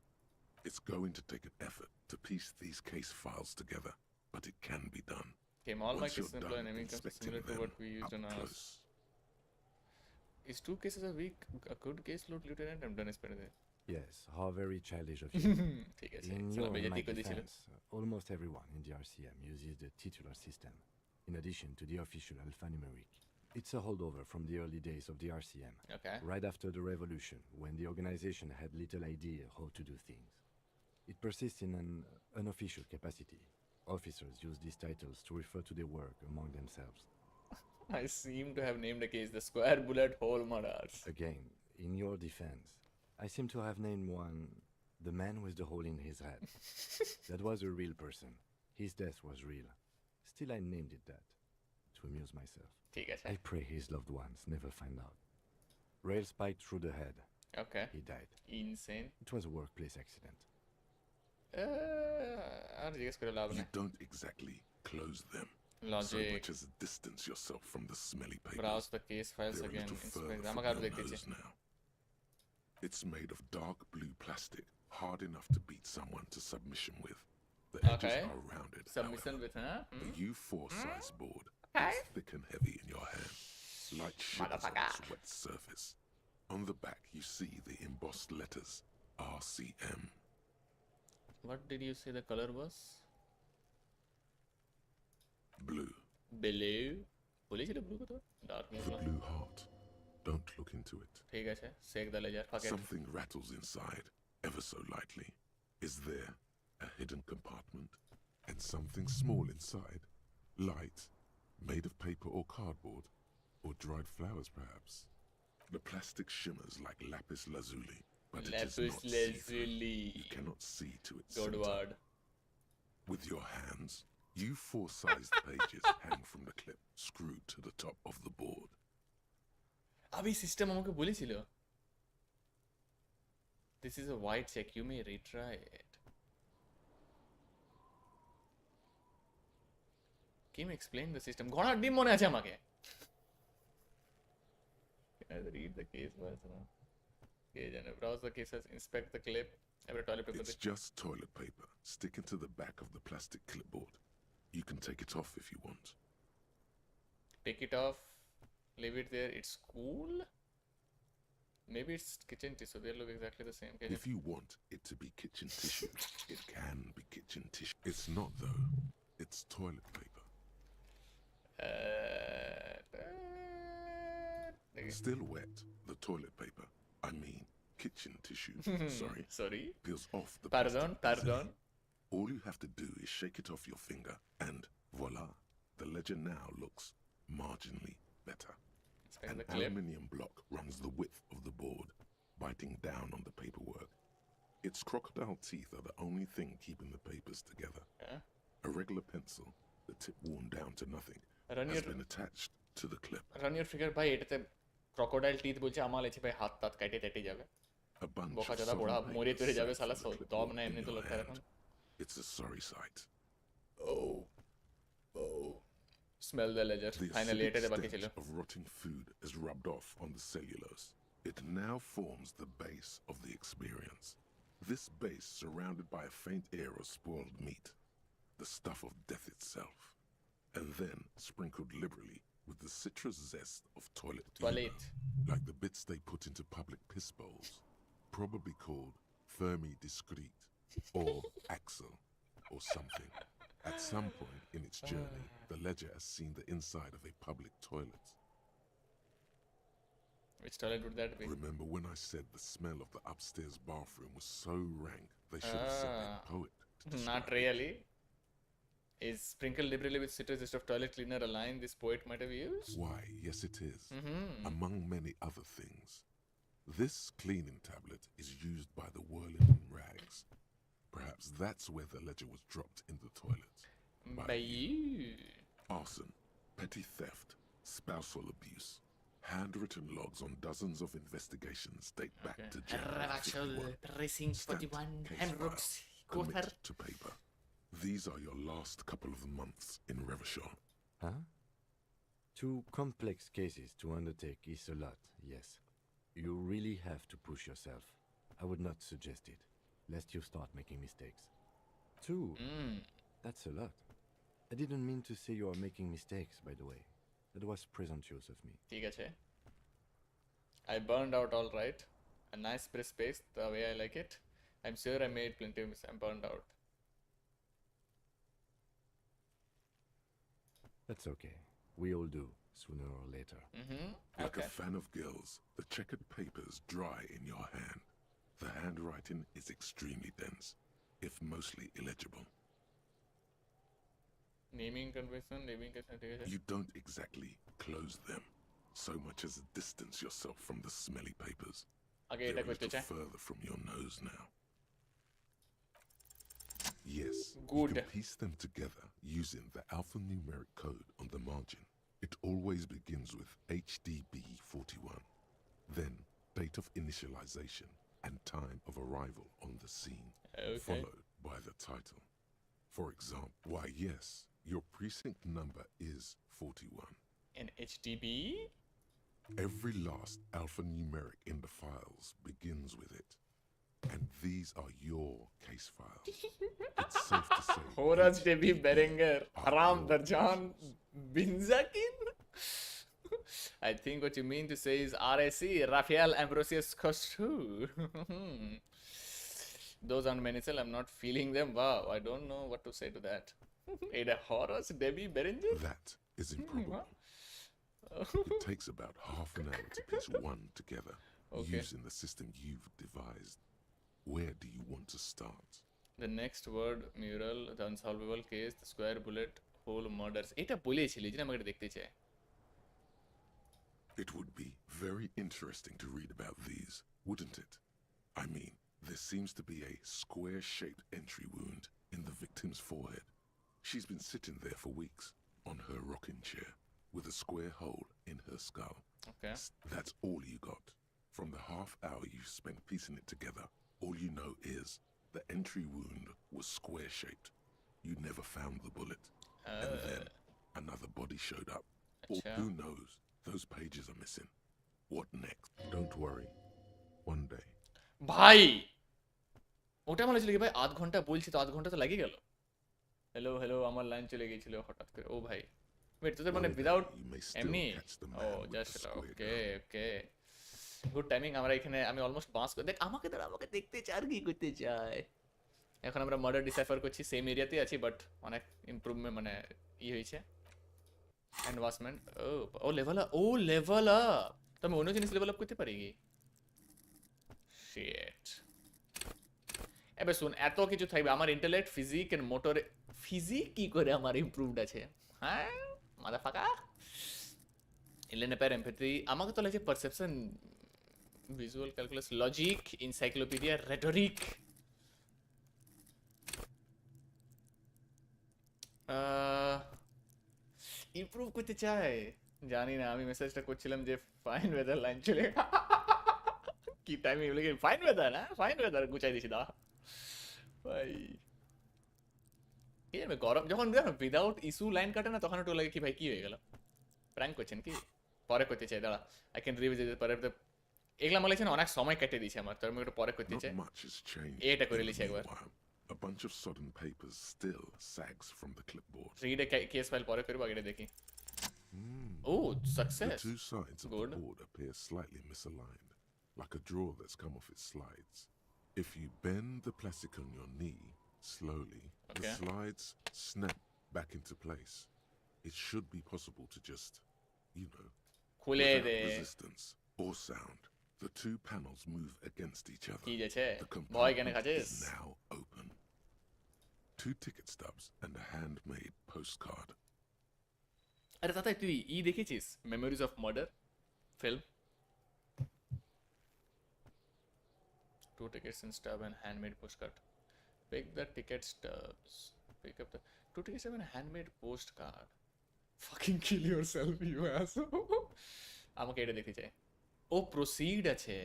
It's going to take an effort to piece these case files together, but it can be done. Okay, all my Once you're cases employ done naming convention inspecting similar to them what we used up in ours. close. Is 2 cases a week a good case load, Lieutenant? I'm done spending it. Yes, how very childish of you. ठीक है In चलो your बेइज्जती my को दी चलो. defense, almost everyone in the RCM uses the titular system, in addition to the official alphanumeric. It's a holdover from the early days of the RCM, Okay. right after the revolution, when the organization had little idea how to do things. It persists in an unofficial capacity. Officers use these titles to refer to their work among themselves. I seem to have named a case the square bullet hole murders. Again, in your defense, I seem to have named one the man with the hole in his head. That was a real person. His death was real. Still, I named it that, to amuse myself. ठीक है I pray his loved ones never find out. Rail spiked through the head. Okay. He died. Insane. It was a workplace accident. और जिज्ञेस करो लाभ You ने. don't exactly close them. So Logic. much as distance yourself from the smelly papers. Browse the case files They're a again. little further Inspect. from I'm going your to देख nose लीजिए. now. It's made of dark blue plastic, hard enough to beat someone to submission with. The edges Okay. are rounded. Submission however. with huh? The U4 size board Okay. is thick and heavy in your hand. Light shivers on Motherfucker. its wet surface. On the back, you see the embossed letters RCM. What did you say the color was? Blue. Blue. বলেছিল blue কত? Dark The blue. blue heart. Don't look into it. ठीक আছে. Shake the ledger. Fuck it. Something rattles inside, ever so lightly. Is there a hidden compartment? And something small inside? Light? Made of paper or cardboard? Or dried flowers, perhaps? The plastic shimmers like lapis lazuli, but it is Lapis not see-through. lazuli. You cannot see to its Good center. word. With your hands, you four-sized pages hang from the clip, screwed to the top of the board. अभी system আমাকে বলেছিল. This is a white check. You may retry it. Can you explain the system? ঘোড়ার ডিম মনে আছে আমাকে. Can I read the case files now? Okay, জানো. Browse the cases. Inspect the clip. Every toilet paper. It's just toilet paper sticking to the back of the plastic clipboard. You can take it off if you want. Take it off. Leave it there. It's cool. Maybe it's kitchen tissue. They look exactly the same. Can you If you want it to be kitchen tissue, it can be kitchen tissue. It's not, though. It's toilet paper. Still wet, the toilet paper, I mean kitchen tissue, Sorry. peels off the Pardon, plastic easily. pardon. All you have to do is shake it off your finger, and voila, the ledger now looks marginally better. Inspect An the clip. aluminium block runs the width of the board, biting down on the paperwork. Its crocodile teeth are the only thing keeping the papers together. Yeah. A regular pencil, the tip worn down to nothing, Run has your been attached to the clip. run your figure ভাই এটাতে crocodile teeth বলছে আমার লেছে ভাই হাত টাত কেটে তেটে যাবে. A bunch বোকা of চোদা sodden বড়া papers মরে তরে যাবে sat শালা from the দম clipboard না in এমনি তো your লোকটা hand. এখন. It's a sorry sight. Smell the ledger. The Finally acidic এটাতে বাকি ছিল. stench of rotting food is rubbed off on the cellulose. It now forms the base of the experience. This base surrounded by a faint air of spoiled meat, the stuff of death itself. and then sprinkled liberally with the citrus zest of toilet Toilet. humor, like the bits they put into public piss bowls, probably called Fermi Discrete or Axel or something. At some point in its journey, the ledger has seen the inside of a public toilet. Which toilet would that be? Remember when I said the smell of the upstairs bathroom was so rank they should have sent a poet to describe Not it? really. Is sprinkled liberally with citrus zest of toilet cleaner a line this poet might have used? Why, yes it is. Mm-hmm. Among many other things. This cleaning tablet is used by the whirling rags. Perhaps that's where the ledger was dropped in the toilet. By you. Arson, petty theft, spousal abuse. Handwritten logs on dozens of investigations date back to January 51. Precinct Stamped 41, case Henrooks, file, Kothar. commit to paper. These are your last couple of months in Revachol. Huh? 2 complex cases to undertake is a lot, yes. You really have to push yourself. I would not suggest it, lest you start making mistakes. 2? That's a lot. I didn't mean to say you are making mistakes, by the way. That was presumptuous of me. ঠিক আছে. I burned out all right. A nice brisk pace, the way I like it. I'm sure I made plenty of mistakes. I'm burned out. That's okay. We all do, sooner or later. Like Okay. a fan of girls, the checkered papers dry in your hand. The handwriting is extremely dense, if mostly illegible. Naming convention, naming convention. You don't exactly close them, so much as distance yourself from the smelly papers. আগে They're এটা a করতে little চাই. further from your nose now. Yes, Good. you can piece them together using the alphanumeric code on the margin. It always begins with HDB41, then date of initialization and time of arrival on the scene, Okay. followed by the title. For example, why yes, your precinct number is 41. An HDB? Every last alphanumeric in the files begins with it. And these are your case files. It's safe to say. Horace Debbie HDB Berenger, are Haram your Darjan files. Binzakin? I think what you mean to say is RAC, Raphael Ambrosius Costu. Those aren't Menicel, I'm not feeling them. Wow, I don't know what to say to that. Ada Horace Debbie Berenger? That is improbable. It takes about half an hour to piece one together Okay. using the system you've devised. Where do you want to start? The next word, mural, the unsolvable case, the square bullet, whole murders. এটা বলেছিলি যে আমাকে এটা দেখতে চাই. It would be very interesting to read about these, wouldn't it? I mean, there seems to be a square-shaped entry wound in the victim's forehead. She's been sitting there for weeks on her rocking chair with a square hole in her skull. Okay. That's all you got. From the half hour you spent piecing it together, all you know is the entry wound was square-shaped. You never found the bullet. And then another body showed up. Or Acha. who knows? Those pages are missing. What next? Don't worry. One day. ভাই ওটা মনে ছিল কি ভাই আধ ঘন্টা বলছি তো আধ ঘন্টা তো লেগে গেল হ্যালো হ্যালো আমার লাইন চলে গিয়েছিল হঠাৎ করে ও ভাই ওয়েট তোদের মানে One day without you may still এমনি catch the ও man with the just square okay gun. Okay good timing আমরা এখানে আমি অলমোস্ট বাস করে দেখ আমাকে দাঁড়া আমাকে দেখতে চাই আর কি করতে চাই এখন আমরা মার্ডার ডিসাইফার করছি সেম এরিয়াতেই আছি বাট অনেক ইমপ্রুভমেন্ট মানে হয়েছে অ্যাডভান্সমেন্ট ও লেভেল আপ তো আমি অন্য জিনিস লেভেল আপ করতে পারি কি শিট এবার শুন এত কিছু থাকবে আমার intellect physique and motor physique কি করে আমার ইমপ্রুভড আছে হ্যাঁ মাদারফাকা এলএনএপের এমপ্যাথি আমাকে তো লাগছে perception visual calculus logic encyclopedia rhetoric improve করতে চাই জানি না আমি মেসেজটা করছিলাম যে ফাইন ওয়েদার লাইন চলে কি টাইমে বলে ফাইন ওয়েদার না ফাইন ওয়েদার গুছাই দিছি দা ভাই কি জানি গরম যখন উইদাউট ইস্যু লাইন কাটে না তখন একটু লাগে কি ভাই কি হয়ে গেল প্র্যাঙ্ক করছেন কি পরে করতে চাই দাঁড়া আই ক্যান রিভিজিট পরে এগুলা মনে হচ্ছে না অনেক সময় কেটে দিয়েছে আমার তো আমি একটু পরে করতে চাই Not much has changed. এটা করে in the লিছি একবার meanwhile. A bunch of sodden papers still sags from the clipboard. Read a case file পরে করব আগে এটা দেখি ও The success two sides of Good. the board appear slightly misaligned, like a drawer that's come off its slides. If you bend the plastic on your knee slowly, the Okay. slides snap back into place. It should be possible to just, you know, খুলে without the resistance or sound. The two panels move against each other. কি যাচ্ছে The ভয় কেন compartment খাচ্ছিস is now open. Two ticket stubs and a handmade postcard. আরে তাতে তুই দেখেছিস memories of murder film two tickets in stub and handmade postcard pick the ticket stubs pick up the two tickets and handmade postcard fucking kill yourself you asshole আমাকে এটা দেখতে চাই ও proceed আছে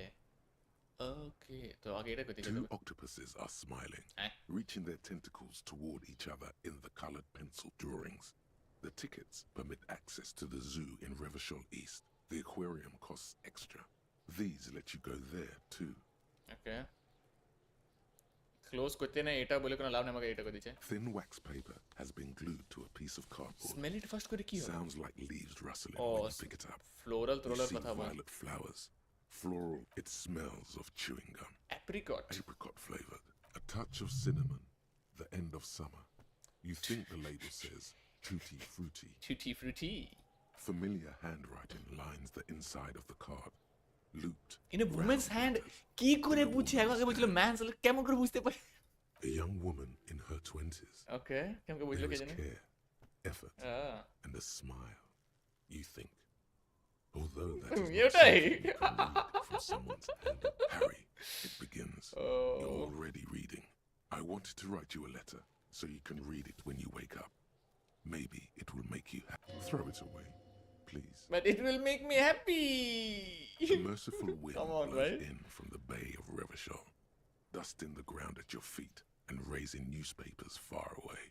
ওকে তো আগে এটা করতে চাই Two octopuses are smiling, Eh? reaching their tentacles toward each other in the colored pencil drawings. The tickets permit access to the zoo in Revachol East. The aquarium costs extra. These let you go there too. Okay close করতে না এটা বলে কোনো লাভ নেই আমাকে এটা করে দিচ্ছে Thin wax paper has been glued to a piece of cardboard. Smell it first করে কি হবে Sounds like leaves rustling Oh, when you pick it up. Floral You ত্রোলার see কথা বল violet flowers. Floral, it smells of chewing gum. Apricot Apricot flavored. A touch of cinnamon. The end of summer. You think the label says tutti frutti. টুটি Frooti Familiar handwriting lines the inside of the card. Looped. In a women's round hand letters. কি করে বুঝছে আগে বলছিল man's কেমন করে বুঝতে পারে A young woman in her 20s. ওকে কেমন করে বুঝলো There কে is জানে care, effort, and a smile. You think. Although that is not ওটাই something you can read from someone's hand. Harry, it begins. You're already reading. I wanted to write you a letter so you can read it when you wake up. Maybe it will make you happy. Throw it away, please. But it will make me happy The merciful wind Come on, blows right? in from the bay of Revachol, dusting the ground at your feet and raising newspapers far away.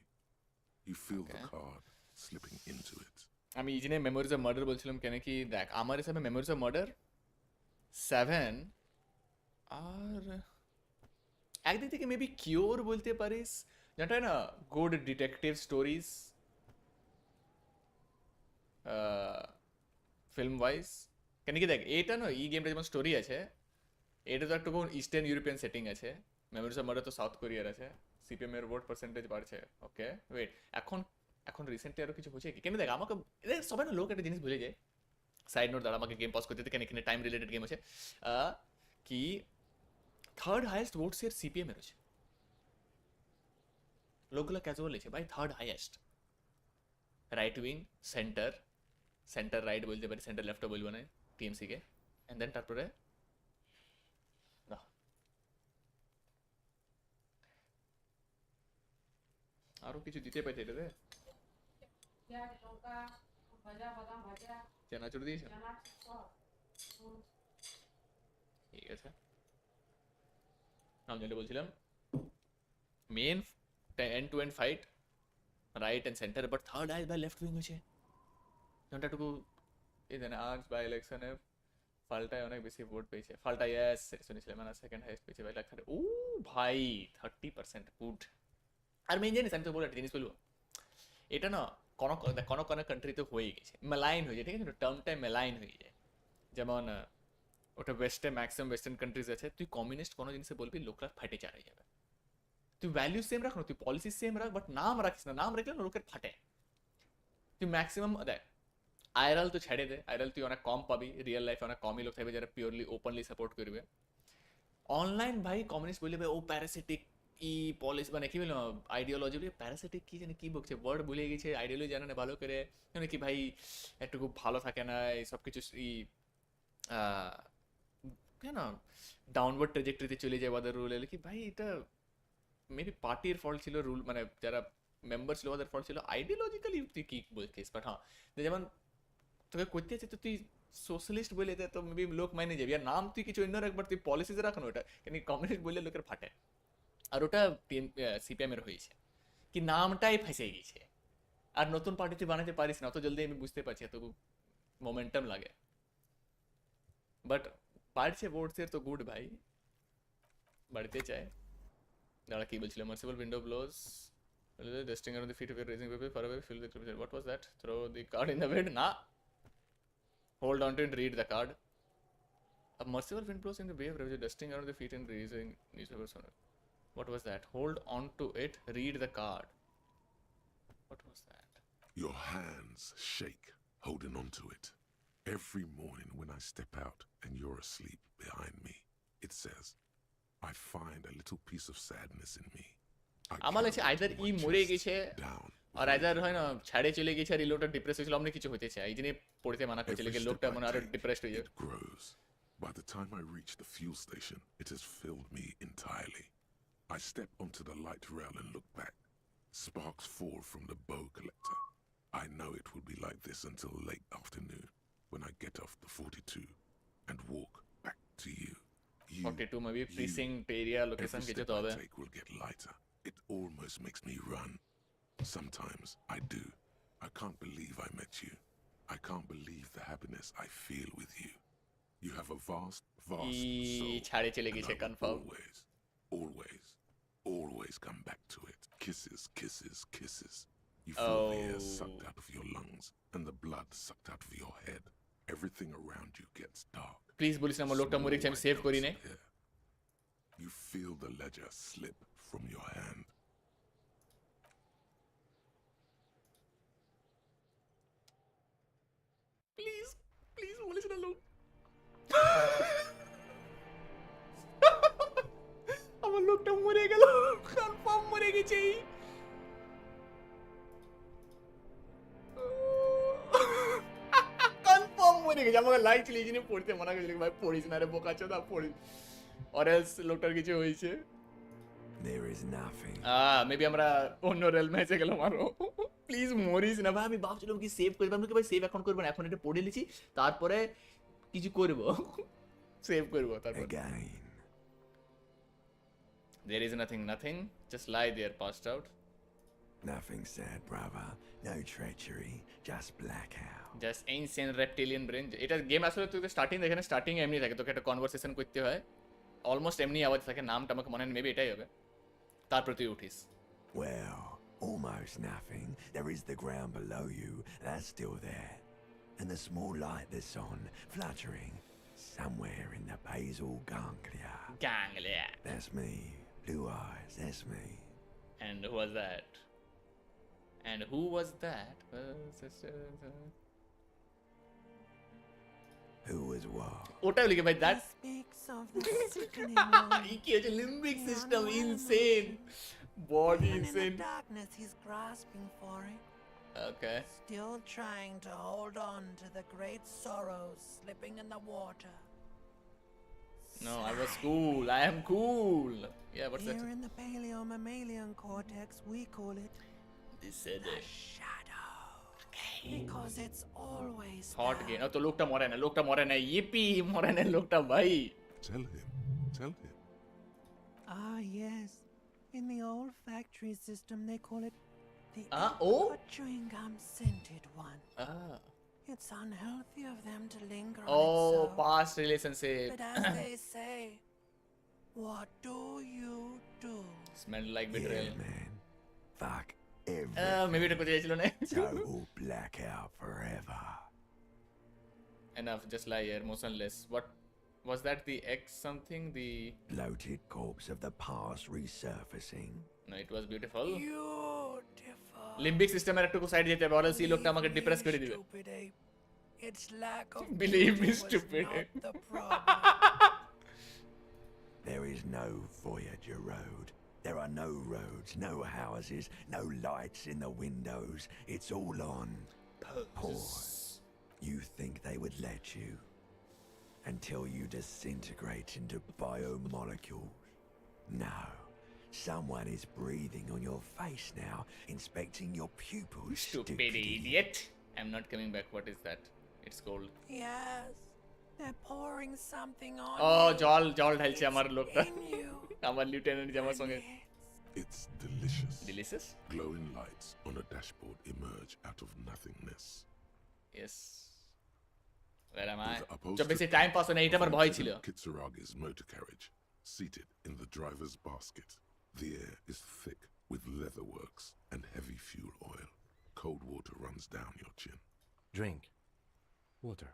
You feel the Okay. card slipping into it. আমি এই জন্য memories of murder বলছিলাম কেন কি দেখ আমার হিসাবে memories of murder 7 আর একদিক থেকে মেবি কিওর বলতে পারিস যেটা না good detective stories film wise কেন কি দেখ এটা না এই গেমটা যেমন স্টোরি আছে এটা তো একটু ইস্টার্ন ইউরোপিয়ান সেটিং আছে মেমোরিজ অফ মার্ডার তো সাউথ কোরিয়ার আছে সিপিএম এর ভোট পার্সেন্টেজ বাড়ছে ওকে ওয়েট এখন এখন রিসেন্টলি আরো কিছু হচ্ছে কি কেন দেখ আমাকে দেখ সবাই না লোক একটা জিনিস ভুলে যায় সাইড নোট দ্বারা আমাকে গেম পজ করতে কেন এখানে টাইম রিলেটেড গেম আছে কি থার্ড হাইয়েস্ট ভোটস এর সিপিএম এর আছে লোকগুলো ক্যাজুয়াল আছে ভাই third highest right wing centre centre right বলতে পারি সেন্টার লেফটও বলবো না টিএমসি কে এন্ড দেন তারপরে আরো কিছু দিতে পাইতে এটাতে চানাচুর দিয়েছে ঠিক আছে আমি যেটা বলছিলাম main end to end fight right and centre but third I by left wing হয়েছে ঘন্টাটুকু এই জানে আজ বাই ইলেকশনে ফাল্টায় অনেক বেশি ভোট পেয়েছে ফাল্টা ইয়েস শুনেছিলাম মানে সেকেন্ড হাইয়েস্ট পেয়েছে বাই লাখ ও ভাই 30% গুড আর মেন জানিস আমি তো বলে একটা জিনিস বলবো এটা না কোনো কোনো কোনো কান্ট্রিতে হয়ে গেছে মেলাইন হয়ে যায় ঠিক আছে টার্মটাই মেলাইন হয়ে যায় যেমন ওটা ওয়েস্টে ম্যাক্সিমাম ওয়েস্টার্ন কান্ট্রিজ আছে তুই কমিউনিস্ট কোনো জিনিসে বলবি লোকরা ফাটে চার হয়ে যাবে তুই ভ্যালু সেম রাখ না তুই পলিসি সেম রাখ বাট নাম রাখিস না নাম রাখলে না লোকের ফাটে তুই ম্যাক্সিমাম দেখ আইরাল তো ছেড়ে দে আইরাল তুই অনেক কম পাবি রিয়েল লাইফে অনেক কমই লোক থাকবে যারা পিওরলি ওপেনলি সাপোর্ট করবে অনলাইন ভাই কমিউনিস্ট বলবে ও প্যারাসিটিক ই পলিসি মানে কি বললাম আইডিওলজি বলে প্যারাসিটিক কি জানি কি বলছে ওয়ার্ড ভুলে গেছে আইডিওলজি জানে না ভালো করে মানে কি ভাই একটু খুব ভালো থাকে না এই সব কিছু ই কেন ডাউনওয়ার্ড ট্রেজেক্টরিতে চলে যায় ওদের রুল এলে কি ভাই এটা মেবি পার্টির ফল্ট ছিল রুল মানে যারা মেম্বার ছিল ওদের ফল্ট ছিল আইডিওলজিক্যালি তুই কি বলছিস বাট হ্যাঁ যেমন তোকে করতে আছে তো তুই সোশ্যালিস্ট বলে দে তো মেবি লোক মাইনে যাবি আর নাম তুই কিছু অন্য একবার তুই পলিসিতে রাখানো ওটা কেন কমিউনিস্ট বললে লোকের ফাটে আর ওটা সিপিএম এর হয়েছে কি নামটাই ফেসে গেছে আর নতুন পার্টি তুই বানাতে পারিস না অত জলদি আমি বুঝতে পারছি এত মোমেন্টাম লাগে বাট বাড়ছে ভোটসের তো গুড ভাই বাড়িতে চায় দাঁড়া কি বলছিল, মার্সিবল window blows dusting around the feet of your raising baby far away fill the crevice. What was that? Throw the card in the wind. Nah, hold on to it, read the card. A merciful wind blows in the bay of refuge, dusting around the feet and raising newspapers on it. What was that? Hold on to it, read the card. What was that? Your hands shake, holding on to it. Every morning when I step out and you're asleep behind me, it says, I find a little piece of sadness in me. আমার লাগছে either ই মরে গেছে are either হয় না ছাড়ে চলে গেছে আর এই লোকটা ডিপ্রেস হয়েছিল, অমনি কিছু হইতেছে, এই জন্য পড়তে মানা করেছিল যে লোকটা মনে আরো ডিপ্রেসড হয়ে যাবে। It grows. By the time I reach the fuel station, it has filled me entirely. I step onto the light rail and look back. Sparks fall from the bow collector. I know it will be like this until late afternoon when I get off the 42 and walk back to you. 42 maybe precinct area location Every কিছু step তো I হবে। take will get lighter. It almost makes me run. Sometimes I do. I can't believe I met you. I can't believe the happiness I feel with you. You have a vast soul. ছাড়ে চলে and গেছে I will confirm. always come back to it. Kisses, kisses, kisses. You feel the air sucked out of your lungs and the blood sucked out of your head. Everything around you gets dark. Please বলিস না আমার লোকটা মরে গেছে, আমি save করি নাই। You feel the ledger slip from your hand. Please please বলিস না লোক আমার লোকটা মরে গেল, কনফার্ম মরে গেছে। কনফার্ম মরে গেছে, আমাকে লাইক ছিল এই জন্য পড়তে মানা করেছিল, ভাই পড়িস না রে বোকাচোদা, পড়িস অর এলস লোকটার কিছু হয়েছে। There is nothing. মেবি আমরা অন্য রেল ম্যাচে গেলাম আরো। প্লিজ মরিস না ভাই, আমি ভাবছিলাম কি সেভ করবো, আমি ভাই সেভ এখন করবো না, এখন এটা পড়ে নিয়েছি তারপরে কিছু করবো, সেভ করবো তারপর। Again. There is nothing, just lie there passed out. Nothing sad, brother. No treachery. Just blackout. Just ancient reptilian brain. এটা গেম আসলে তুই স্টার্টিং দেখে না, স্টার্টিং এমনি থাকে, তোকে একটা কনভারসেশন করতে হয়, অলমোস্ট এমনি আওয়াজ থাকে, নামটা আমাকে মনে হয় মেবি এটাই হবে, তারপর তুই উঠিস। Well, almost nothing. There is the ground below you. That's still there. And the small light that's on, fluttering, somewhere in the basal ganglia. Ganglia. That's me. Blue eyes, that's me. And who was that? Who was what? ওটাও লিখে ভাই, that Speaks of the sickening one. কি হচ্ছে limbic system insane, body Even in insane. the darkness, he's grasping for it. Okay, Still trying to hold on to the great sorrows slipping in the water. no, I was cool, I am cool. Yeah, what's that? Here in the paleo-mammalian cortex, we call it This said the shadow. Because it's always hot there. game. তো লোকটা মরে না, E P মরে না লোকটা ভাই। Tell him. Ah, yes. In the old factory system, they call it the oh? chewing gum scented one. Ah. It's unhealthy of them to linger on it Oh, so. past relationship. But as they say, what do you do? Smelled like betrayal. Yeah, man. Fuck everything. Maybe এটা করতে চাইছিল না। Total blackout forever. Enough, just lie here, motionless. What was that? The X something? The Bloated corpse of the past resurfacing. no, it was beautiful. Beautiful. লিম্বিক সিস্টেমের একটু side যেতে হবে, অরেলস এই লোকটা আমাকে ডিপ্রেস করে দিবে। Stupid ape. Its lack of Believe me, beauty was stupid not ape. the problem. There is no Voyager Road. There are no roads, no houses, no lights in the windows. It's all on pause. You think they would let you until you disintegrate into biomolecules. No. Someone is breathing on your face now, inspecting your pupils. Stupid idiot. I'm not coming back. What is that? It's cold. Yes. They're pouring something on Oh, you. জল ঢালছে আমার লোকটা, In you. আমার lieutenant যে আমার সঙ্গে। It's delicious. Delicious? Glowing lights on a dashboard emerge out of nothingness. Yes. Where am I? With the upholstered যা বেশি time pass হয় না, এটা আমার ভয় ছিল। Kitsuragi's motor carriage, seated in the driver's basket. The air is thick with leatherworks and heavy fuel oil. Cold water runs down your chin. Drink. Water.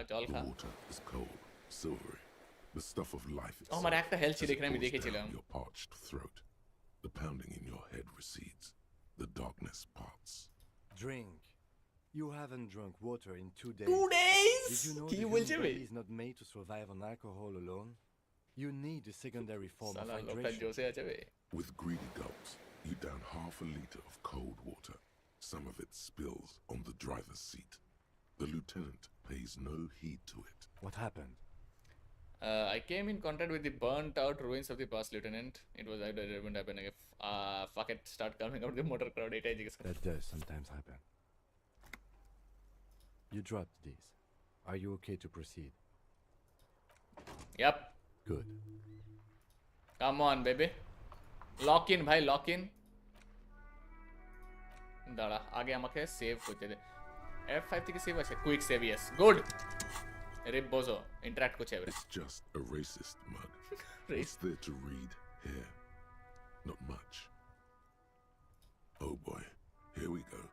জল The খা water is cold, silvery. The stuff of life O itself আমার একটা health as ছিল it এখানে আমি pours দেখেছিলাম down your parched throat. The pounding in your head recedes. The darkness parts. Drink. You haven't drunk water in 2 days. 2 days Did you know কি the human বলছে বে body is not made to survive on alcohol alone? You need a secondary form of সালা লোকটা hydration. Jose আছে বে With greedy gulps, you down half a liter of cold water. Some of it spills on the driver's seat. The lieutenant pays no heed to it. What happened? I came in contact with the burnt out ruins of the past, Lieutenant. It was I wouldn't happen if fuck it, start coming out the motor crowd. এটাই জিজ্ঞেস করে That does sometimes happen. You dropped these. Are you okay to proceed? Yep. Good. Come on, baby. Lock in, ভাই, lock in. দাঁড়া, আগে আমাকে save করতে দে। F5 থেকে save আছে, কুইক সেভ, yes. Good. রে বোঝো, ইন্টারঅ্যাক্ট করছে এবারে। It's just a racist mug. What's Race- there to read here? Not much. Oh boy, here we go.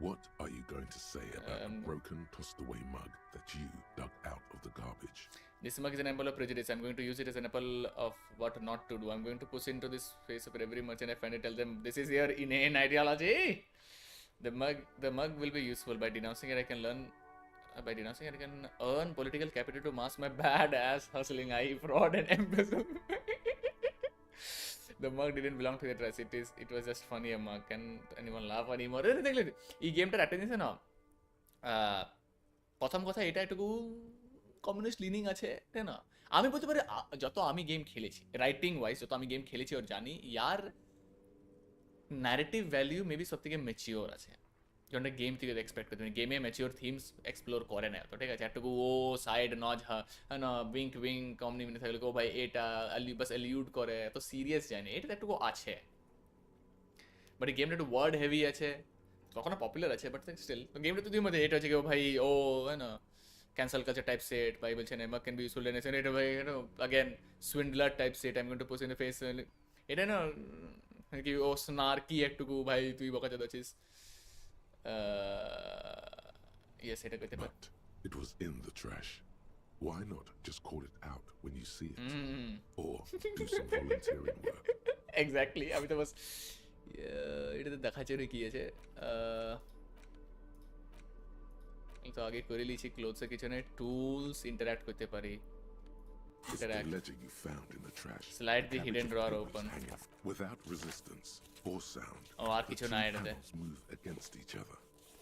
What are you going to say about a broken, tossed away mug that you dug out of the garbage? This mug is an emblem of prejudice. I'm going to use it as an apple of what not to do. I'm going to push into this face of every merchant I find and tell them this is your inane ideology. The mug will be useful. By denouncing it, I can learn. By denouncing it, I can earn political capital to mask my bad ass hustling, i.e., fraud and embezzlement. The mug didn't belong to the dress. It was just funny a mug. Can anyone laugh anymore? এই গেমটার একটা জিনিস না, প্রথম কথা এটা একটু communist lining আছে, তাই না? আমি বলতে পারি যত আমি গেম খেলেছি রাইটিং ওয়াইজ, যত আমি গেম খেলেছি ওর জানি ইয়ার ন্যারেটিভ ভ্যালিউ মেবি সব থেকে ম্যাচিওর আছে, যেটা গেম থেকে এক্সপেক্ট করতে গেমে ম্যাচিওর থিমস এক্সপ্লোর করে না তো, ঠিক আছে? একটু ও সাইড নজ না উইঙ্ক উইঙ্ক কমনি মিনে থাকলে ও ভাই এটা বাস অ্যালিউড করে, এত সিরিয়াস যায়নি, এটা একটু আছে। বাট এই গেমটা একটু ওয়ার্ড হেভি আছে, তখনও পপুলার আছে, বাট স্টিল গেমটা তো দুই মধ্যে এটা হচ্ছে কি ও ভাই ও হ্যাঁ না ক্যান্সেল কালচার টাইপ সেট ভাই বলছেন এমা ক্যান বি ইউজফুল এন এটা ভাই again swindler type set I am going to push in the face, এটা না কি ও স্নার্কি একটুকু ভাই তুই বকা চাদ আছিস, ইয়েস এটা করতে পার। But it was in the trash. Why not just call it out when you see it? Or do some volunteering work? Exactly, আমি তো বাস এটাতে দেখাচ্ছে না কি আছে, তো আগে করে লিছি ক্লোথসের কিচেনে টুলস ইন্টারঅ্যাক্ট করতে পারি, It's the interact. ledger you found in the trash. Slide the hidden Cabbage drawer papers open. hanging without resistance or sound. O R The কিছু two নাই এটাতে। panels move against each other.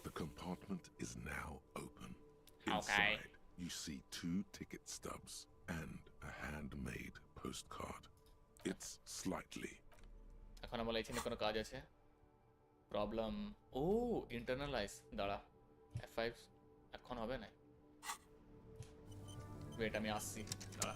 The compartment is now open. Okay. Inside, you see 2 ticket stubs and a handmade postcard. It's slightly. এখন আমার এখানে কোনো কাজ আছে, problem ও internalise, দাঁড়া F5 এখন হবে না, ওয়েট আমি আসছি, দাঁড়া।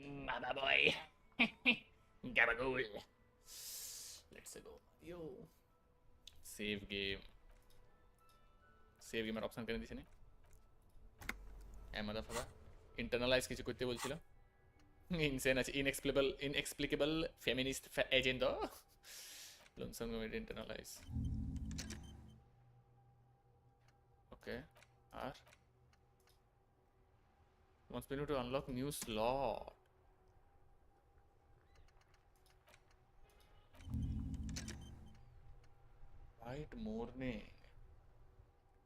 Mama boy. Gabagool. Let's go. Yo. Save game. Save game option করে দিছে নি motherfucker internalize কিছু করতে বলছিল insane আছে inexplicable feminist agenda lonesome comedy internalize okay R wants me to unlock new slot white morning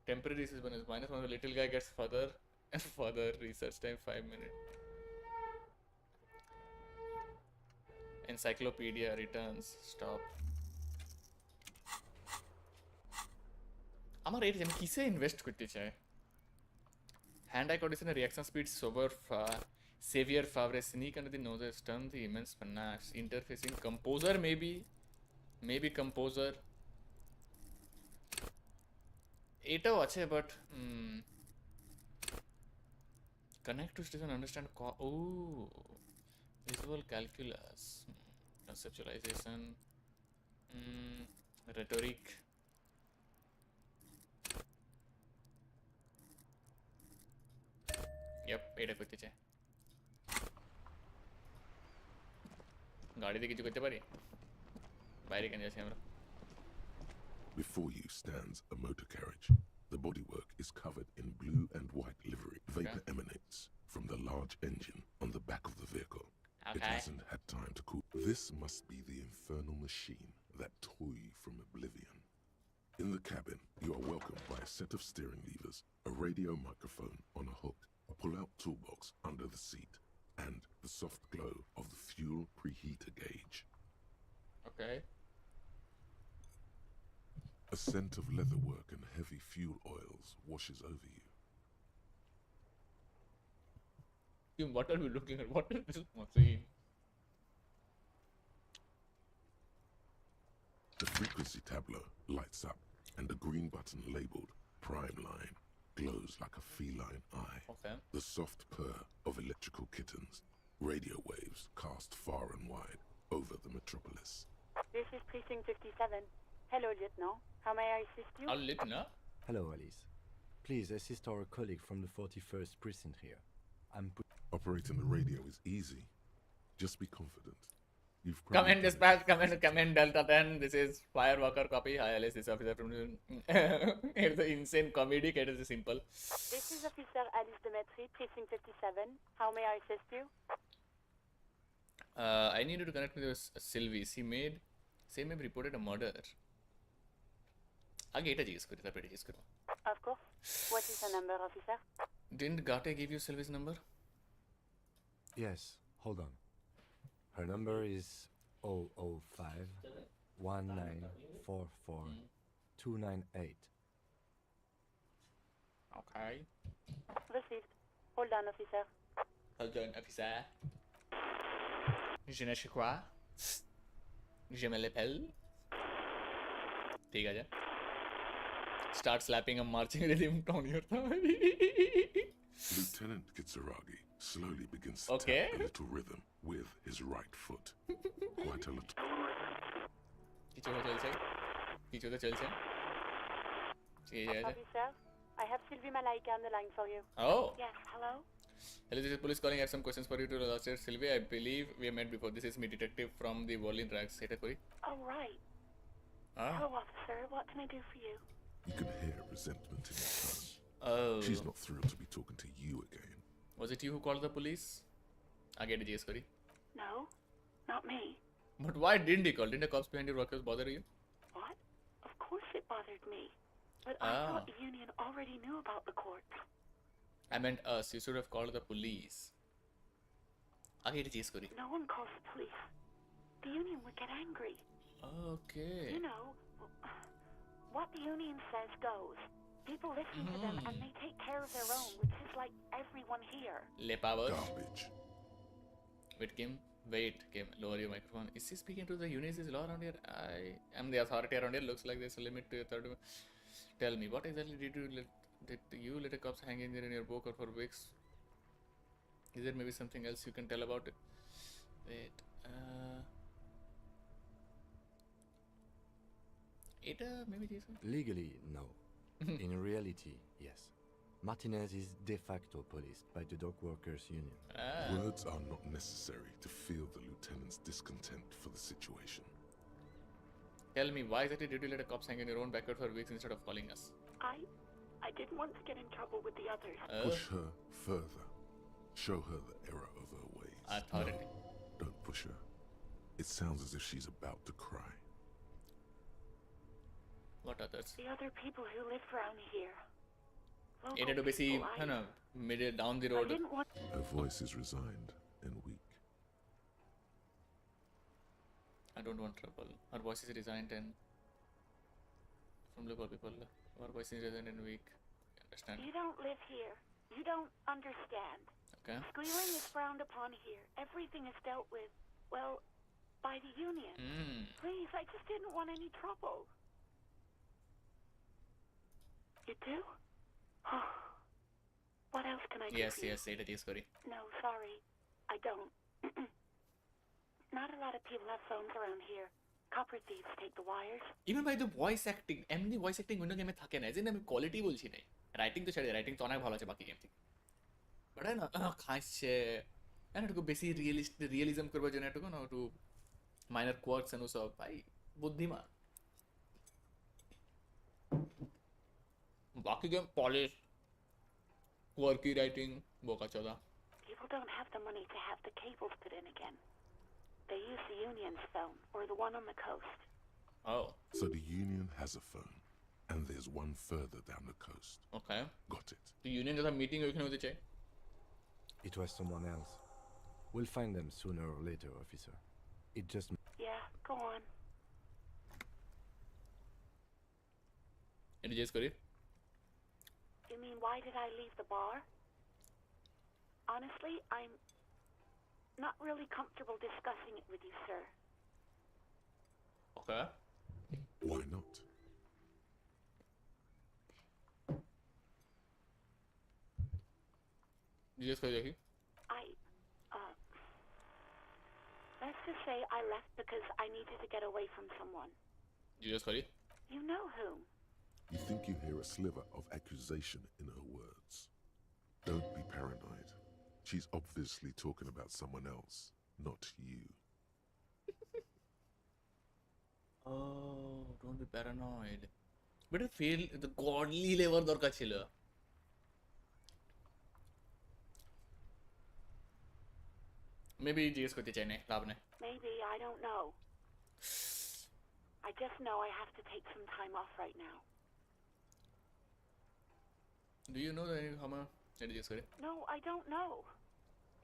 temporary research bonus minus one. The little guy gets further and further research time 5 minutes. Encyclopedia returns. Stop. আমার এই আমি কিসে invest করতে চাই hand eye coordination reaction speed savior favre sneak under the nose stun the immense panache interfacing composer maybe composer এটাও আছে but connect to station understand visual calculus conceptualization rhetoric yep এটা করতে চাই গাড়িতে কিছু করতে পারি বাইরে কেন যাচ্ছি আমরা Before you stands a motor carriage. The bodywork is covered in blue and white livery. Vapor emanates from the large engine on the back of the vehicle. It hasn't had time to cool. This must be the infernal machine that tore you from oblivion. In the cabin, you are welcomed by a set of steering levers, a radio microphone on a hook, a pull-out toolbox under the seat, and the soft glow of the fuel preheater gauge. Okay. A scent of leatherwork and heavy fuel oils washes over you. What are we looking at? What is this machine? The frequency tableau lights up, and the green button labeled Prime Line glows like a feline eye. Okay. The soft purr of electrical kittens, radio waves cast far and wide over the metropolis. This is Precinct 57. Hello, Lieutenant. How may I assist you? I'll let now. Hello, Alice. Please assist our colleague from the 41st precinct here. Operating the radio is easy. Just be confident. You've Command dispatch, command Delta 10. This is Firewalker copy. Hi, Alice. This is officer from. It's the insane comedic. It is simple. This is Officer Alice Demetri, Precinct 57. How may I assist you? I needed to connect with Sylvie. She may have reported a murder. আগে এটা জিজ্ঞেস করি তারপরে জিজ্ঞেস করবো Of course. What is the number, officer? Didn't Gate give you Sylvie's number? Yes, hold on. Her number is 005 1944 298. Okay. Received. Hold on, officer. Hold on, officer. Je ne sais quoi. Je me l'appelle. ঠিক আছে. Start slapping a marching rhythm on your thigh. Lieutenant Kitsuragi slowly begins to Okay. tap a little rhythm with his right foot. Quite a little. কিছু তো চলছে ঠিক আছে Officer, I have Sylvie Malaika on the line for you. oh Yes, hello? hello this is police calling. I have some questions for you to answer. Sylvie, I believe we have met before. This is me, detective from the Berlin Rags. এটা করি Oh, right. ah Hello, officer. What can I do for you? You can hear resentment in her tone. oh She's not thrilled to be talking to you again. was it you who called the police? আগে এটা জিজ্ঞেস করি No, not me. but why didn't he call? Didn't the cops behind your workers bother you? What? Of course it bothered me. But I Ah. thought the union already knew about the court. I meant us. You should have called the police. আগে এটা জিজ্ঞেস করি No one calls the police. The union would get angry. okay You know, what the union says goes. People listen to them and they take care of their own, which is like everyone here. le powers Garbage. Wait, Kim, lower your microphone. Is he speaking to the units? Is law around here? I am the authority around here. Looks like there's a limit to your third. Tell me, what exactly did you let a cops hang in there in your book or for weeks? Is there maybe something else you can tell about it? Wait. Maybe this one? Legally, no. In reality, yes. Martinez is de facto policed by the dock workers union. Words are not necessary to feel the lieutenant's discontent for the situation. Tell me, why exactly did you let a cops hang in your own backyard for weeks instead of calling us? I didn't want to get in trouble with the others. Push her further. Show her the error of her ways. Authority. No, don't push her. It sounds as if she's about to cry. What others? The other people who live around here. Local It had to be see, people, mid down the I road. didn't want. Her voice is resigned and weak. I don't want trouble. Her voice is resigned and from local people. Her voice is resigned and weak. I understand. You don't live here. You don't understand. Okay. Squealing is frowned upon here. Everything is dealt with, well, by the union. Please, I just didn't want any trouble. You do? What else can I do Yes, for you? yes, say it is sorry. No, sorry. I don't. Not a lot of people have phones around here. Copper thieves take the wires. Even by the voice acting, এমনি voice acting অন্য গেমে থাকে না, যে আমি quality বলছি না, writing তো ছেড়ে রাইটিং তো অনেক ভালো আছে বাকি গেম থেকে, বাট না খাইছে একটু বেশি রিয়েলিজম করবার জন্য একটু না একটু মাইনর কোয়ার্কস এন্ড সব ভাই বুদ্ধিমান, বাকি গেম পলিশ কোয়ার্কি রাইটিং বোকাচোদা. People don't have the money to have the cables put in again. They use the union's phone, or the one on the coast. Oh, So the union has a phone, and there's one further down the coast. okay. Got it. তো union যখন meeting ওইখানে হতে চাই. It was someone else. We'll find them sooner or later, officer. It just... Yeah, go on. এটা জিজ্ঞেস করি. You mean, why did I leave the bar? Honestly, I'm not really comfortable discussing it with you, sir. Okay. Why not? জিজ্ঞেস করে দেখি. Let's just say I left because I needed to get away from someone. জিজ্ঞেস করি. You know whom? You think you hear a sliver of accusation in her words. Don't be paranoid. She's obviously talking about someone else, not you. Oh, don't be paranoid. But it feel the godly level দরকার ছিল. Maybe জিজ্ঞেস করতে চাই না, লাভ নেই. Maybe, I don't know. I just know I have to take some time off right now. Do you know the hammer? এটা জিজ্ঞেস করি. No, I don't know.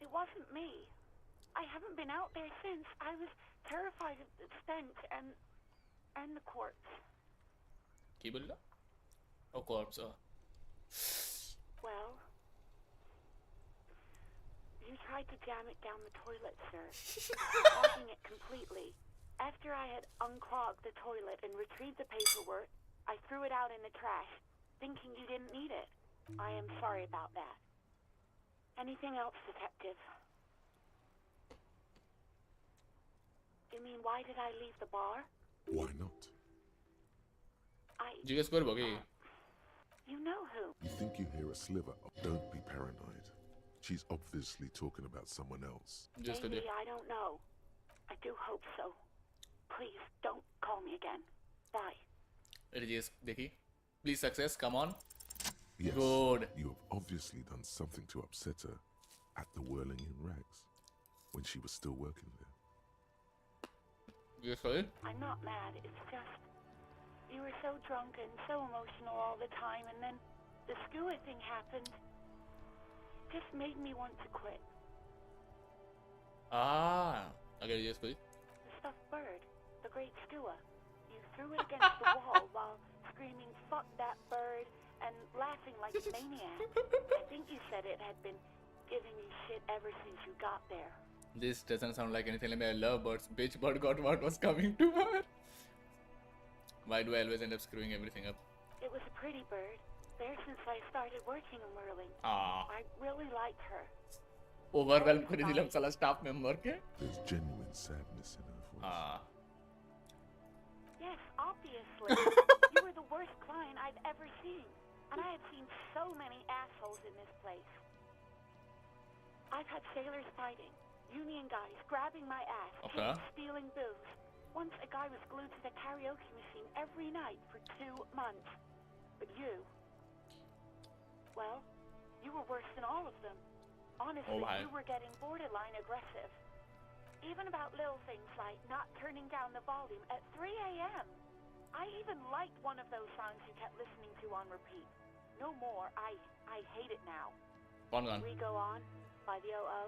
It wasn't me. I haven't been out there since. I was terrified of the stench and the corpse. কি বললো? Oh, corpse. Oh. Well, you tried to jam it down the toilet, sir, clogging it completely. After I had unclogged the toilet and retrieved the paperwork, I threw it out in the trash, thinking you didn't need it. I am sorry about that. Anything else, detective? You mean, why did I leave the bar? Why not? জিজ্ঞেস করবো কি? You know who? You think you hear a sliver of... Don't be paranoid. She's obviously talking about someone else. জিজ্ঞেস করে. Maybe, I don't know. I do hope so. Please, don't call me again. Bye. এটা জিজ্ঞেস দেখি. Please success, come on. Yes, Good. you have obviously done something to upset her at the Whirling in Rags when she was still working there. জিজ্ঞেস করে. I'm not mad. It's just you were so drunk and so emotional all the time, and then the skua thing happened. Just made me want to quit. আগে জিজ্ঞেস করি. The stuffed bird, the great skua. You threw it against the wall while screaming, "Fuck that bird," and laughing like a maniac. I think you said it had been giving you shit ever since you got there. This doesn't sound like anything like I love birds. Bitch bird got what was coming to her. Why do I always end up screwing everything up? It was a pretty bird. There since I started working in Whirling. Ah. I really liked her. Overwhelm করে দিলাম সালা staff মেম্বারকে। There's genuine sadness in her voice. Yes, obviously. You were the worst client I've ever seen. And I have seen so many assholes in this place. I've had sailors fighting, union guys grabbing my ass, Okay. kids stealing booze. Once a guy was glued to the karaoke machine every night for 2 months. But you, well, you were worse than all of them. Honestly, Oh, you were getting borderline aggressive. Even about little things like not turning down the volume at 3 a.m. I even liked one of those songs you kept listening to on repeat. No more. I hate it now. कौन गान? We Go On by the O.O.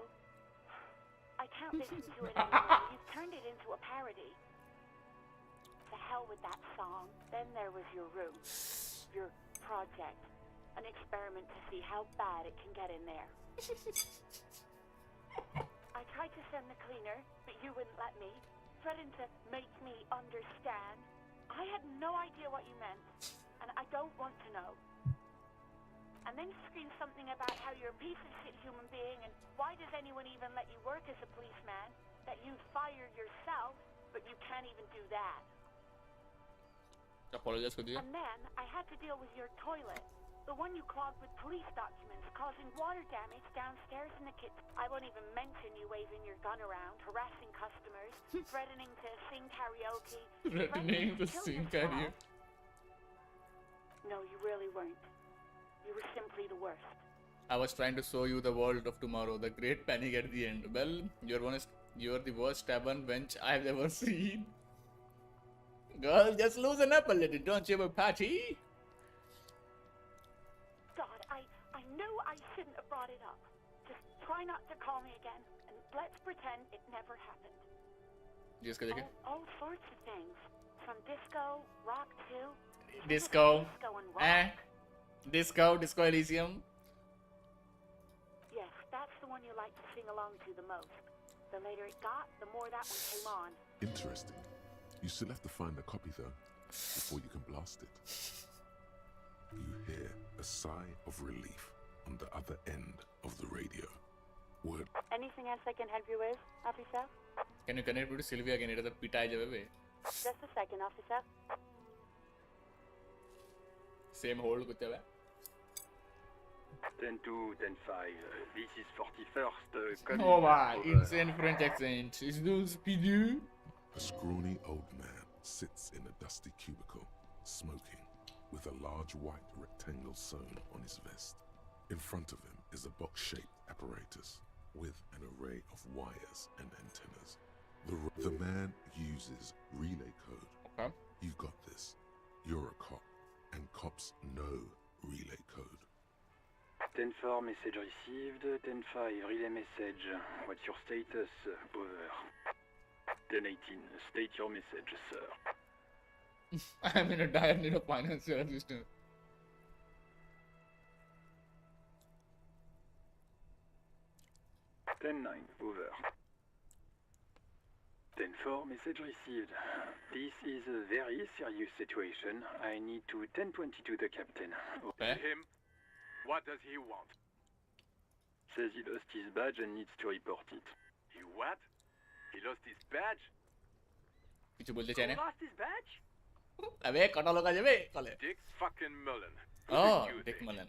I can't listen to it anymore. You've turned it into a parody. To hell with that song. Then there was your room. Your project. An experiment to see how bad it can get in there. I tried to send the cleaner, but you wouldn't let me. Threatened to make me understand. I had no idea what you meant, and I don't want to know. And then you screamed something about how you're a piece of shit human being, and why does anyone even let you work as a policeman? That you'd fire yourself, but you can't even do that. Apologize कर दिया। And then I had to deal with your toilet. The one you clogged with police documents, causing water damage downstairs in the kitchen. I won't even mention you waving your gun around, harassing customers, threatening to sing karaoke, Threatening to kill sing yourself. karaoke. No, you really weren't. You were simply the worst. I was trying to show you the world of tomorrow, the great panic at the end. Well, you're the worst tavern bench I've ever seen. Girl, just loosen up a little, don't you, a patty? God, I knew I shouldn't have brought it up. Just try not to call me again, and let's pretend it never happened. जिसको देखे? All sorts of things. From disco, rock too. Disco. Disco and rock. Disco Elysium. Yes, that's the one you like to sing along to the most. The later it got, the more that one came on. Interesting. You still have to find a copy though, before you can blast it. You hear a sigh of relief on the other end of the radio. Word. Anything else I can help you with, officer? Can you connect with Sylvia again? It is a pitai jabe be. Just a second, officer. Same hold kutte hai. 10-2, 10-5. This is 41st. Oh my, insane French accent. Is those Pidou? A scrawny old man sits in a dusty cubicle, smoking, with a large white rectangle sewn on his vest. In front of him is a box-shaped apparatus with an array of wires and antennas. The man uses relay code. Okay. You got this. You're a cop, and cops know relay code. 10-4, message received. 10-5, relay message. What's your status? Over. 10-18, state your message, sir. I'm in a dire need of financial assistance. Over. 10-4, message received. This is a very serious situation. I need to 10-22 the captain. Okay. Him? What does he want? Says he lost his badge and needs to report it. He what? He lost his badge? কিছু বলতে চাই না। Lost his badge? अबे कटा लोग आ जाबे कले। Dick fucking Mullen. Oh, Dick Mullen.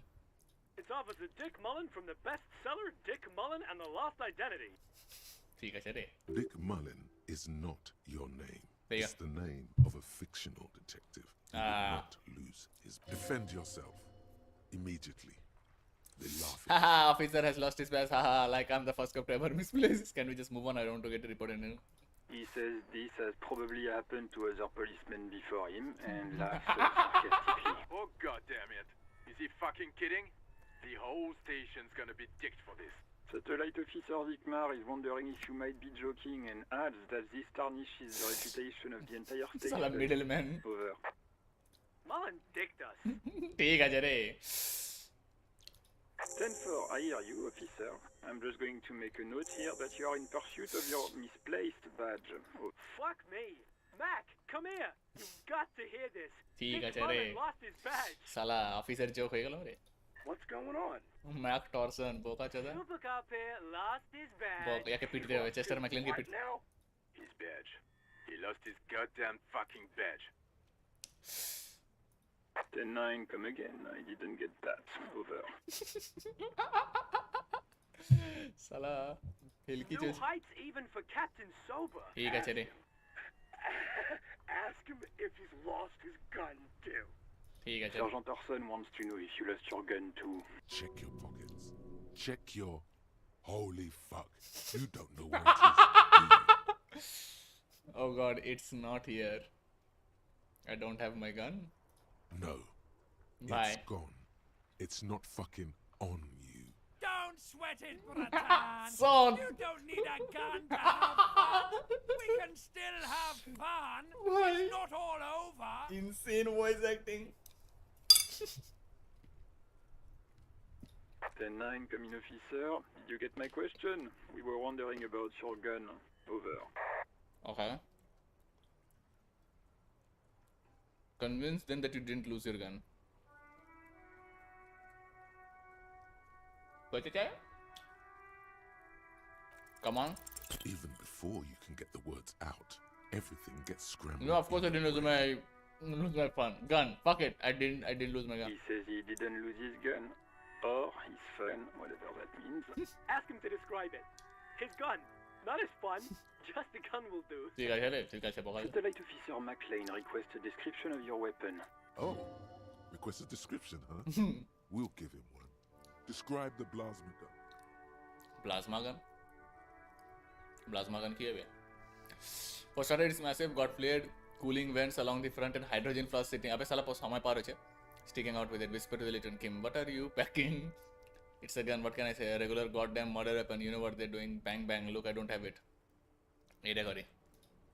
It's Officer Dick Mullen from the bestseller Dick Mullen and the Lost Identity. ठीक है चले। Dick Mullen is not your name. There you It's the name of a fictional detective. He Ah. will not lose his. Defend yourself immediately. They laugh. at Haha, officer has lost his badge. Haha, like I'm the first cop to ever misplace. Can we just move on? I don't want to get reported now. He says this has probably happened to other policemen before him and laughs sarcastically. Oh god damn it. Is he fucking kidding? The whole station's gonna be dicked for this. Satellite Officer Vikmar is wondering if you might be joking and adds that this tarnishes the reputation of the entire Sala station. middleman. Over. Mullen dicked us. ठीक है चले। 10-4, I hear you, officer. I'm just going to make a note here that you are in pursuit of your misplaced badge. Oh. Fuck me. Mac, come here. You've got to hear this. ठीक है Dick चले। Mullen lost his badge. साला officer joke हो गया रे। What's going on? Mac Torson बोका चला Super Cop here lost his badge. बोका या के पीट रहे हो चेस्टर मैकलिन के What पीट now? His badge. He lost his goddamn fucking badge. 10-9, come again. I didn't get that. Over. साला हिल की No चीज heights even for Captain Sober. ठीक है चले Ask him if he's lost his gun too. ठीक है चले Sergeant Orson wants to know if you lost your gun too. Check your pockets. Check your... Holy fuck. You don't know where it is. do you? oh god it's not here I don't have my gun No. Bye. It's gone. It's not fucking on you. Don't sweat it, Bratan. son You don't need a gun to have fun. We can still have fun. Why? It's not all over. insane voice acting 10-9, come in, officer. Did you get my question? We were wondering about your gun. Over. okay convince them that you didn't lose your gun come on Even before you can get the words out, everything gets scrambled. no of course I didn't lose my gun fuck it I didn't lose my gun He says he didn't lose his gun. Or his fun, whatever that means. Ask him to describe it. His gun, not his fun. Just the gun will do. ठीक है चले ठीक है बोका Satellite Officer McLean requests a description of your weapon. Oh, request a description, huh? We'll give him one. Describe the plasma gun. plasma gun की है बे for starter it's massive got flared cooling vents along the front and hydrogen flask sitting अबे साला पोस हमारे पार है sticking out with it whisper to the little Kim what are you packing it's a gun what can I say a regular goddamn murder weapon you know what they're doing bang bang look I don't have it ये देखो रे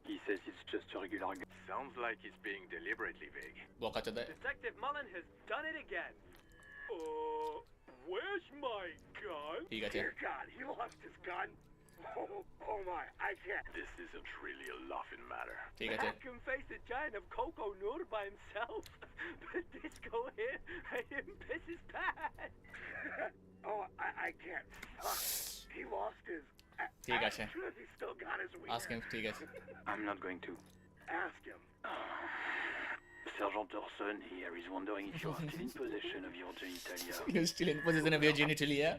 He says it's just a regular gun. Sounds like he's being deliberately vague. बोका चदा है Detective Mullen has done it again. Where's my gun? ठीक है Dear God, he lost his gun. Oh my, I can't. This isn't really a laughing matter. ठीक है Make him face a giant of Coco Noor by himself. But Disco here made him piss his pants. Oh, I can't. He lost his... ठीक है I'm sure he's still got his wiener. ask him ठीक है I'm not going to. Ask him. Sergeant Orson here is wondering if you are still in possession of your genitalia. you're still in possession of your genitalia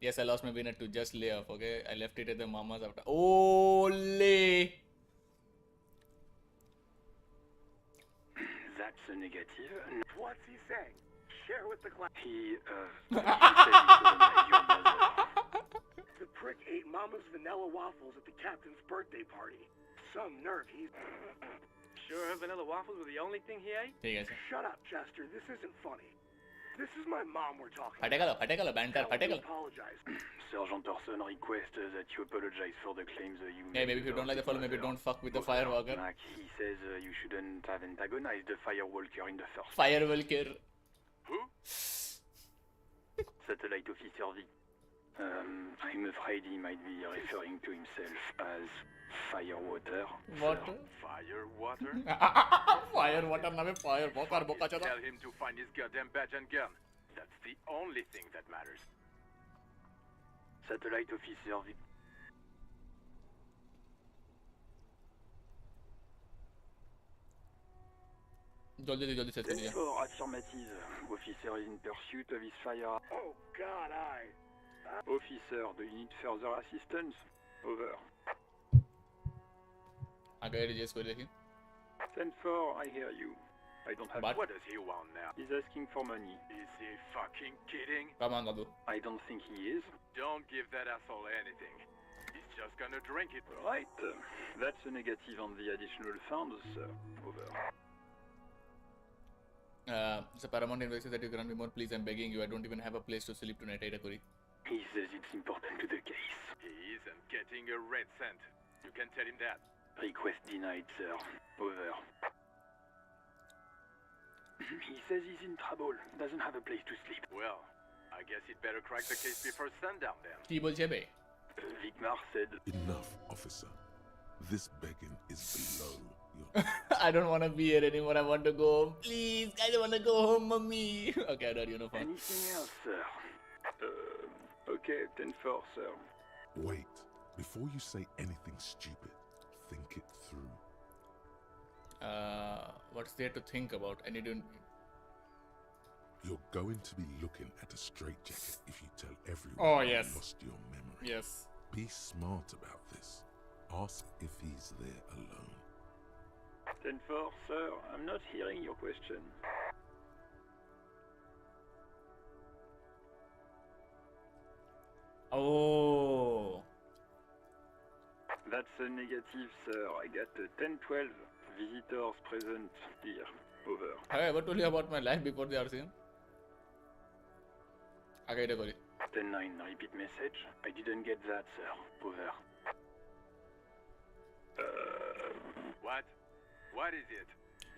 yes I lost my winner to just lay off okay I left it at the mama's after ole That's a negative. What's he saying? Share with the class. He says he couldn't have your mother. The prick ate Mama's vanilla waffles at the captain's birthday party. Some nerve, he's... Sure vanilla waffles were the only thing he ate? ठीक है Shut up, Chester. This isn't funny. This is my mom we're talking फटेगा low banter Tell her to फटेगा low apologize. Sergeant Orson requests that you apologize for the claims you made. yeah maybe if you don't like the follow maybe don't fuck with the firewalker Mac, he says you shouldn't have antagonized the firewalker in the first firewalker Who? Satellite Officer V. I'm afraid he might be referring to himself as Firewater. what Fire water? firewater name fire बोका चदा Tell him to find his goddamn badge and gun. That's the only thing that matters. Satellite Officer V. जल्दी set कर दिया For affirmative, officer is in pursuit of his fire. Oh, God, Officer, do you need further assistance? Over. आगे ridges को देखिए 10-4, I hear you. I don't have... But- What does he want now? He's asking for money. Is he fucking kidding? come on Gadu I don't think he is. Don't give that asshole anything. He's just gonna drink it. Right. That's a negative on the additional funds, sir. Over. so Paramount invoices that you grant me more please I'm begging you I don't even have a place to sleep tonight Kuri He says it's important to the case. He isn't getting a red cent. You can tell him that. Request denied, sir. Over. He says he's in trouble. Doesn't have a place to sleep. Well, I guess he'd better crack the case before sundown then. কি বলছে বে Vigmar said, Enough, officer. This begging is below. You're I don't want to be here anymore. I want to go home. Please, I want to go home, mommy. Okay, I don't, fine. Anything else, sir? Okay, 10-4, sir. Wait. Before you say anything stupid, think it through. What's there to think about? I need to... You're going to be looking at a straitjacket if you tell everyone Oh, you yes. lost your memory. Yes. Be smart about this. Ask if he's there alone. 10-4, sir. I'm not hearing your question. Oh. That's a negative, sir. I got 10-12 visitors present here. Over. Have I ever told you about my life before the RCM? Okay, don't worry. 10-9, repeat message. I didn't get that, sir. Over. What? What is it?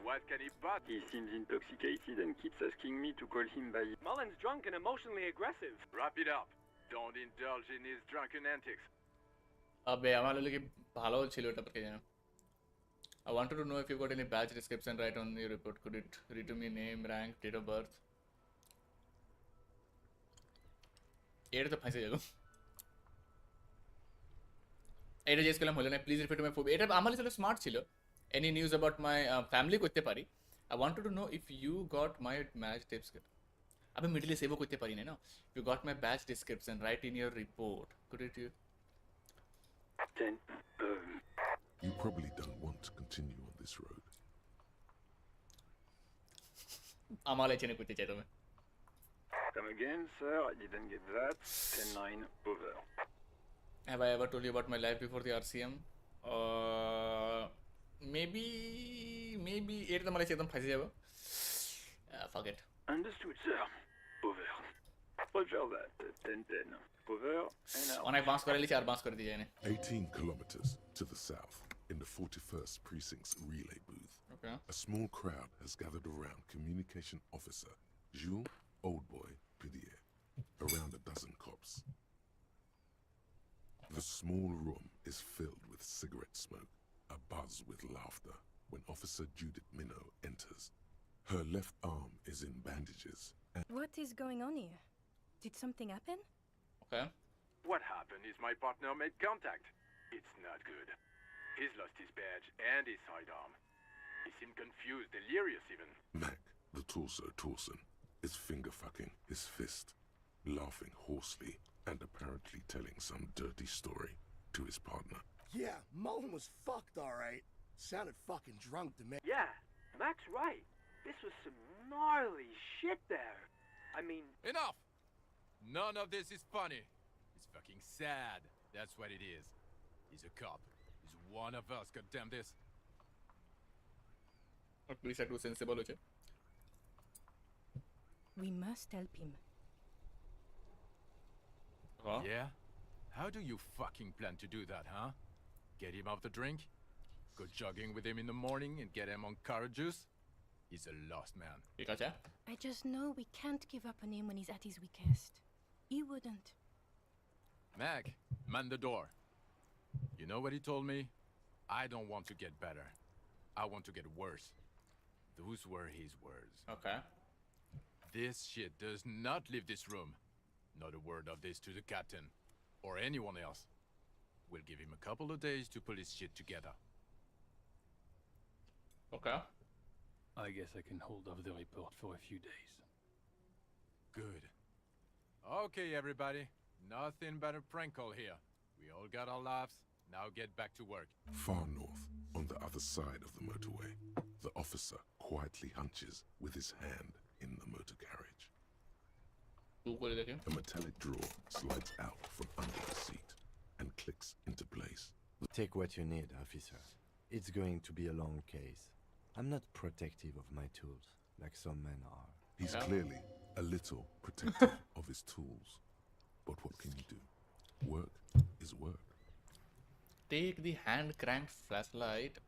What can he but? He seems intoxicated and keeps asking me to call him by... Mullen's drunk and emotionally aggressive. Wrap it up. Don't indulge in his drunken antics. अबे हमारे लिए भालो चिलो टप के जाना. I wanted to know if you got any badge description right on your report. Could it read to me name, rank, date of birth? এটা তো ফাঁসে যাবো. এটা জিজ্ঞেস করলাম হলো না. Please repeat my phone. এটা আমার ছিল স্মার্ট ছিল. Any news about my family করতে পারি. I wanted to know if you got my match tips. अबे मिडिल सेव করতে পারি না. You got my badge description right in your report. Could it you? 10. You probably don't want to continue on this road. আমালে চেনে করতে চাই তুমি. Come again, sir. I didn't get that. 10-9. Over. Have I ever told you about my life before the RCM? Maybe এটা তো মানে একদম ফাঁসে যাবো. Fuck it. Understood, sir. Over. Roger that. 10-10. Over and out. অনেক বাউন্স করে লিছি আর bounce করে দিয়ে যায় না. 18 kilometers to the south, in the 41st Precinct's relay booth, Okay. a small crowd has gathered around Communication Officer Jules Oldboy Pidier, around a dozen cops. The small room is filled with cigarette smoke, abuzz with laughter, when Officer Judith Minnow enters. Her left arm is in bandages, and What is going on here? Did something happen? Okay. What happened is my partner made contact. It's not good. He's lost his badge and his sidearm. He seemed confused, delirious even. Mac, the torso Torson, is finger-fucking his fist, laughing hoarsely and apparently telling some dirty story to his partner. Yeah, Mullen was fucked, all right. Sounded fucking drunk to me. Yeah, Mac's right. This was some gnarly shit there. I mean, Enough! None of this is funny. It's fucking sad. That's what it is. He's a cop. He's one of us, goddamn this. Police are too sensible হচ্ছে. We must help him. Huh? Yeah? How do you fucking plan to do that, huh? Get him off the drink? Go jogging with him in the morning and get him on carrot juice? He's a lost man. ঠিক আছে. I just know we can't give up on him when he's at his weakest. He wouldn't. Mac, man the door. You know what he told me? I don't want to get better. I want to get worse. Those were his words. Okay. This shit does not leave this room. Not a word of this to the captain. Or anyone else. We'll give him a couple of days to pull his shit together. Okay. I guess I can hold off the report for a few days. Good. Okay, everybody. Nothing but a prank call here. We all got our laughs. Now get back to work. Far north, on the other side of the motorway, the officer quietly hunches with his hand in the motor carriage. तू को देखे. A metallic drawer slides out from under the seat and clicks into place. Take what you need, officer. It's going to be a long case. I'm not protective of my tools, like some men are. He's Yeah. clearly a little protective of his tools. But what can you do? Work is work. Take the hand cranked flashlight.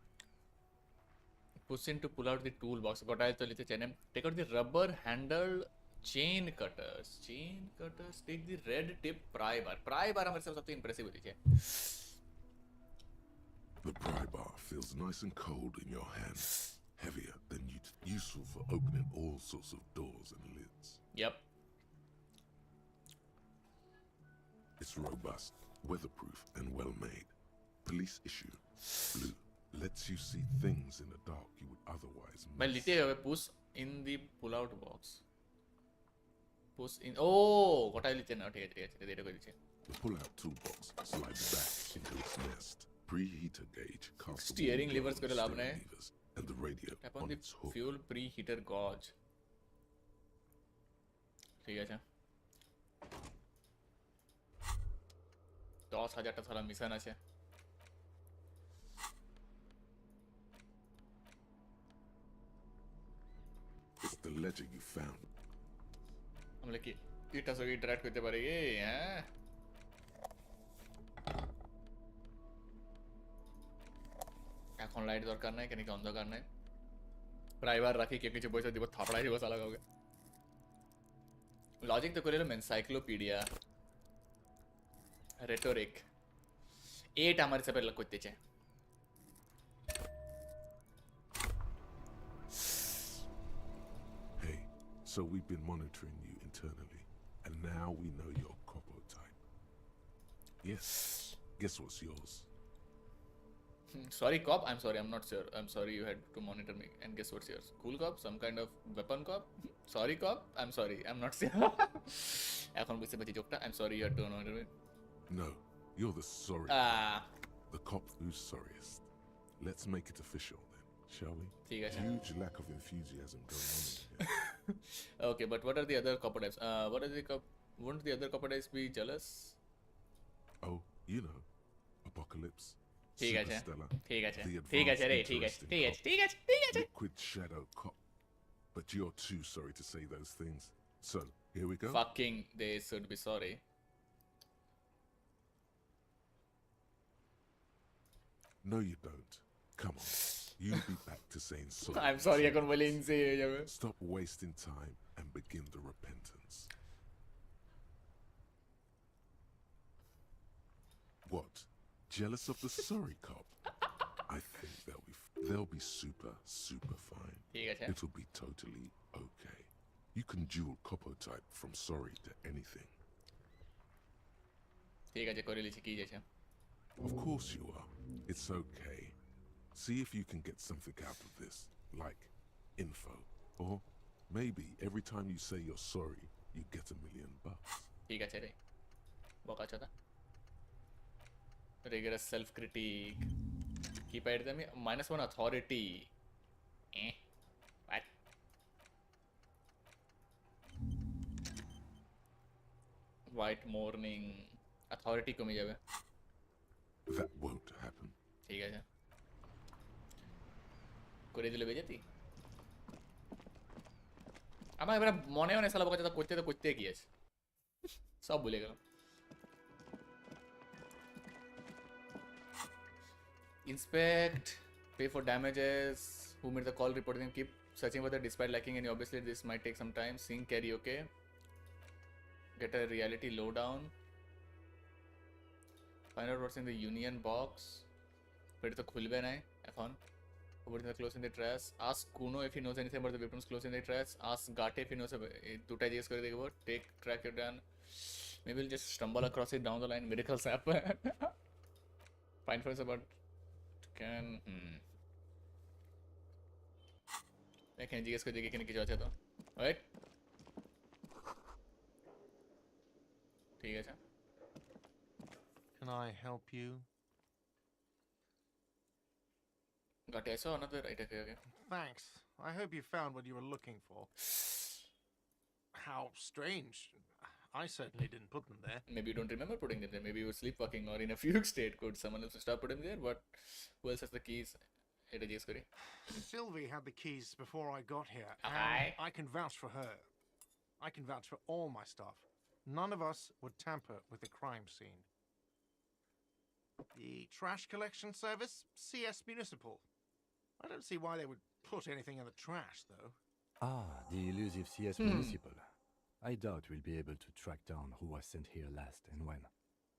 Push in to pull out the toolbox. गोटाइल तो लेते चेने. Take out the rubber handled chain cutters. Chain cutters. Take the red tip pry bar. Pry bar हमारे सबसे impressive होती है. The pry bar feels nice and cold in your hand, heavier than useful for opening all sorts of doors and lids. Yep. It's robust, weatherproof, and well made. Police issue. Blue lets you see things in the dark you would otherwise ভাই miss. লিতে হবে push in the pull out box push in ও গোটাই লিতে না ঠিক আছে এটা করে দিচ্ছি The pull-out toolbox slides back into its nest. Preheater gauge casts Steering levers করে লাভ নাই levers, and the radio tap on on the its hook. fuel preheater gauge ঠিক আছে 10,000টা থালা মিশন আছে It's the ledger you found. আমরা কি এটা সঙ্গে ইন্টারঅ্যাক্ট করতে পারি হ্যাঁ এখন লাইট দরকার নাই কেন কি অন্ধকার নাই প্রাইভার রাখি কে কিছু পয়সা দিব থাপড়াই দিব সালা কাউকে লজিক তো করে এলাম এনসাইক্লোপিডিয়া রেটোরিক এইটা আমার হিসাবে করতে চাই Hey, so we've been monitoring you internally, and now we know your copo type. Yes. Guess what's yours? Sorry, cop. I'm sorry. I'm not sure. I'm sorry you had to monitor me. And guess what's yours? Cool cop? Some kind of weapon cop? Sorry, cop. I'm sorry. I'm not sure. এখন বুঝতে পারছি জোকটা. I'm sorry you had to monitor me. No, you're the sorry. Ah. The cop who's sorriest. Let's make it official then, shall we? ঠিক আছে. Huge lack of enthusiasm going on in here. Okay, but what are the other copper types? What are the wouldn't the other copper types be jealous? Oh, you know, Apocalypse. ঠিক আছে. Superstellar, ঠিক আছে. the ঠিক আছে রে, advanced ঠিক আছে. interesting ঠিক cop, আছে. ঠিক আছে. ঠিক আছে. Liquid Shadow Cop. But you're too sorry to say those things. So, here we go. Fucking they should be sorry. No, you don't. Come on. You'll be back to saying sorry. I'm sorry এখন বলে ইনসে হয়ে যাবে. Stop wasting time and begin the repentance. What? Jealous of the sorry cop? I think they'll be super fine. ঠিক আছে. It'll be totally okay. You can dual copo type from sorry to anything. ঠিক আছে করে লিখি কি যাচ্ছে. Of course you are. It's okay. See if you can get something out of this, like info. Or maybe every time you say you're sorry, you get $1 million. ঠিক আছে রে. বকা চোদা. Rigorous self-critique. Keep it them -1 authority. What? White morning. Authority কমে যাবে. That won't happen. ঠিক আছে. করে দিলে বেজেতি. আমার এবারে মনে মনে সালা বকা চোদা করতে কি আছে. সব ভুলে গেলাম. Inspect, pay for damages, who made the call, reporting them, keep searching for the despite lacking any. Obviously this might take some time. Sing karaoke, get a reality lowdown, find out what's in the union box. But it's a khulbe nahi ekhon. Open the close in the trash. Ask Kuno if he knows anything about the weapons close in the trash. Ask Gate if he knows about duta jiges kore dekhbo. Take track your down. Maybe we'll just stumble across it down the line. Miracles happen. Find first about can এখানে জিজ্ঞেস করে দেখি এখানে কিছু আছে তো right ঠিক আছে Can I help you? got I saw another right okay Thanks. I hope you found what you were looking for. How strange. I certainly didn't put them there. maybe you don't remember putting them there, maybe you were sleepwalking or in a fugue state. Could someone else stop putting them there? But who else has the keys? এটা জিজ্ঞেস করি Sylvie had the keys before I got here. Okay. And I can vouch for her. I can vouch for all my staff. None of us would tamper with the crime scene. The trash collection service, CS Municipal. I don't see why they would put anything in the trash, though. Ah, the elusive CS Municipal. I doubt we'll be able to track down who was sent here last and when.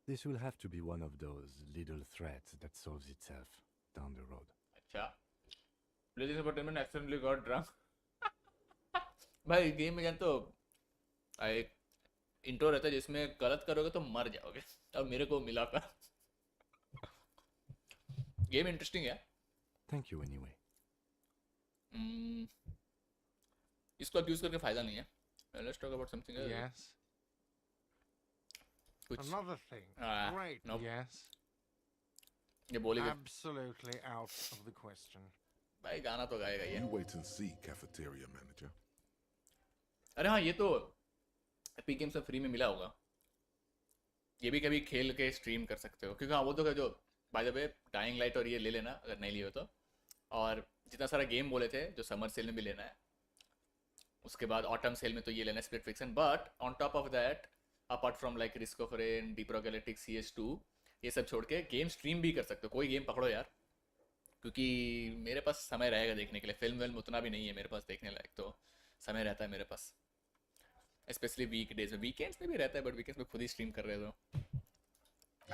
This will have to be one of those little threats that solves itself. down the road. अच्छा Ladies and gentlemen accidentally got drunk. भाई game में जान तो एक intro रहता है जिसमें गलत करोगे तो मर जाओगे अब मेरे को मिला था गेम इंटरेस्टिंग है Thank you anyway. इसको अक्यूज करके फायदा नहीं है let's talk about something else Yes. कुछ Another thing. Great. nope. Yes. ये बोलेगा Absolutely out of the question. भाई गाना तो गाएगा ये You wait and see, cafeteria manager. अरे हाँ ये तो एपिक गेम्स में फ्री में मिला होगा ये भी कभी खेल के स्ट्रीम कर सकते हो क्योंकि हाँ वो तो जो by the way dying light और ये ले लेना अगर नहीं लिए हो तो और जितना सारा गेम बोले थे जो समर सेल में भी लेना है उसके बाद ऑटम सेल में तो ये लेना है split fiction but on top of that apart from like risk of rain Deep Rock Galactic CS2 ये सब छोड़ के गेम स्ट्रीम भी कर सकते हो कोई गेम पकड़ो यार क्योंकि मेरे पास समय रहेगा देखने के लिए फिल्म विल्म उतना भी नहीं है मेरे पास देखने लायक तो समय रहता है मेरे पास स्पेशली वीकडेज में वीकेंड्स में भी रहता है बट वीकेंड्स में खुद ही स्ट्रीम कर रहे हो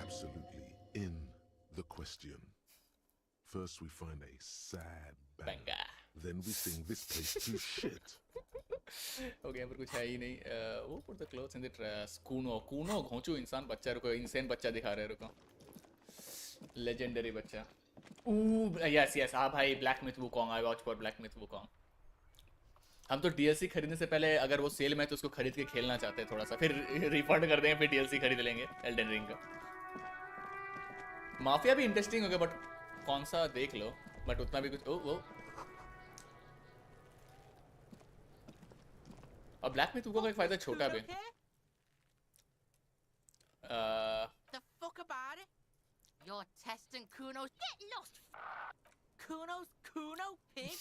Absolutely in the question. First we find a sad banger. Then we sing this place to shit. Okay यहाँ पर कुछ है ही नहीं वो put the clothes in the trash कूनो घोंचू इंसान बच्चा रुको इंसेन बच्चा दिखा रहे रुको लेजेंडरी बच्चा यस यस हाँ भाई black myth Wukong I watch for black myth Wukong हम तो DLC खरीदने से पहले अगर वो सेल में है तो उसको खरीद के खेलना चाहते हैं थोड़ा सा फिर रिफंड कर देंगे फिर DLC खरीद लेंगे एल्डन रिंग का माफिया भी इंटरेस्टिंग हो गया बट कौन सा देख लो बट उतना भी कुछ वो और ब्लैक मिथ वुकोंग का एक फायदा छोटा भी The fuck about it? You're testing Kuno's. Get lost. Kuno pig.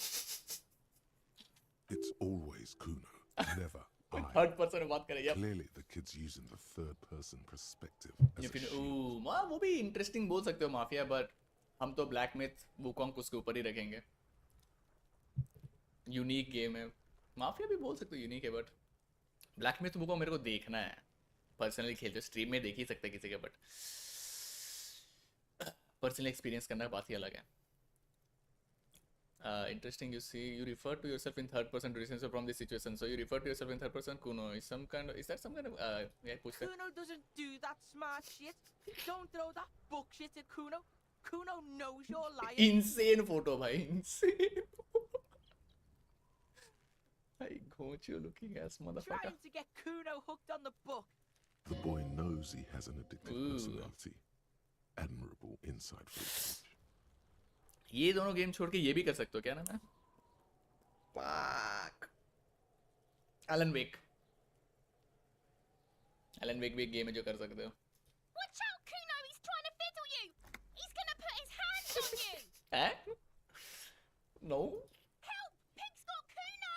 It's always Kuno, never I. Third person में बात करें यार Clearly the kid's using the third person perspective as या a फिर shield. वो भी इंटरेस्टिंग बोल सकते हो माफिया बट हम तो ब्लैक मिथ वुकोंग उसके ऊपर ही रखेंगे यूनिक गेम है माफिया भी बोल सकते हो यूनिक है बट ब्लैक मिथ वुकोंग मेरे को देखना है पर्सनली खेलते स्ट्रीम में देख ही सकते किसी का बट पर्सनली एक्सपीरियंस करना बात ही अलग है interesting you see you refer to yourself in third person to reason from this situation so you refer to yourself in third person Kuno is that some kind of yeah push that Kuno doesn't do that smart shit. Don't throw that book shit at Kuno. Kuno knows you're lying. insane photo bhai insane I got you looking ass motherfucker Trying to get Kuno hooked on the book. The boy knows he has an addictive Ooh. personality. Admirable inside footage. ये दोनों game छोड़ के ये भी कर सकते हो क्या नाम है Fuck. एलन वेक भी एक गेम है जो कर सकते हो Watch out, Kuno. He's trying to fiddle you. He's gonna put his hands on you. हैं no Help! Pig's got Kuno.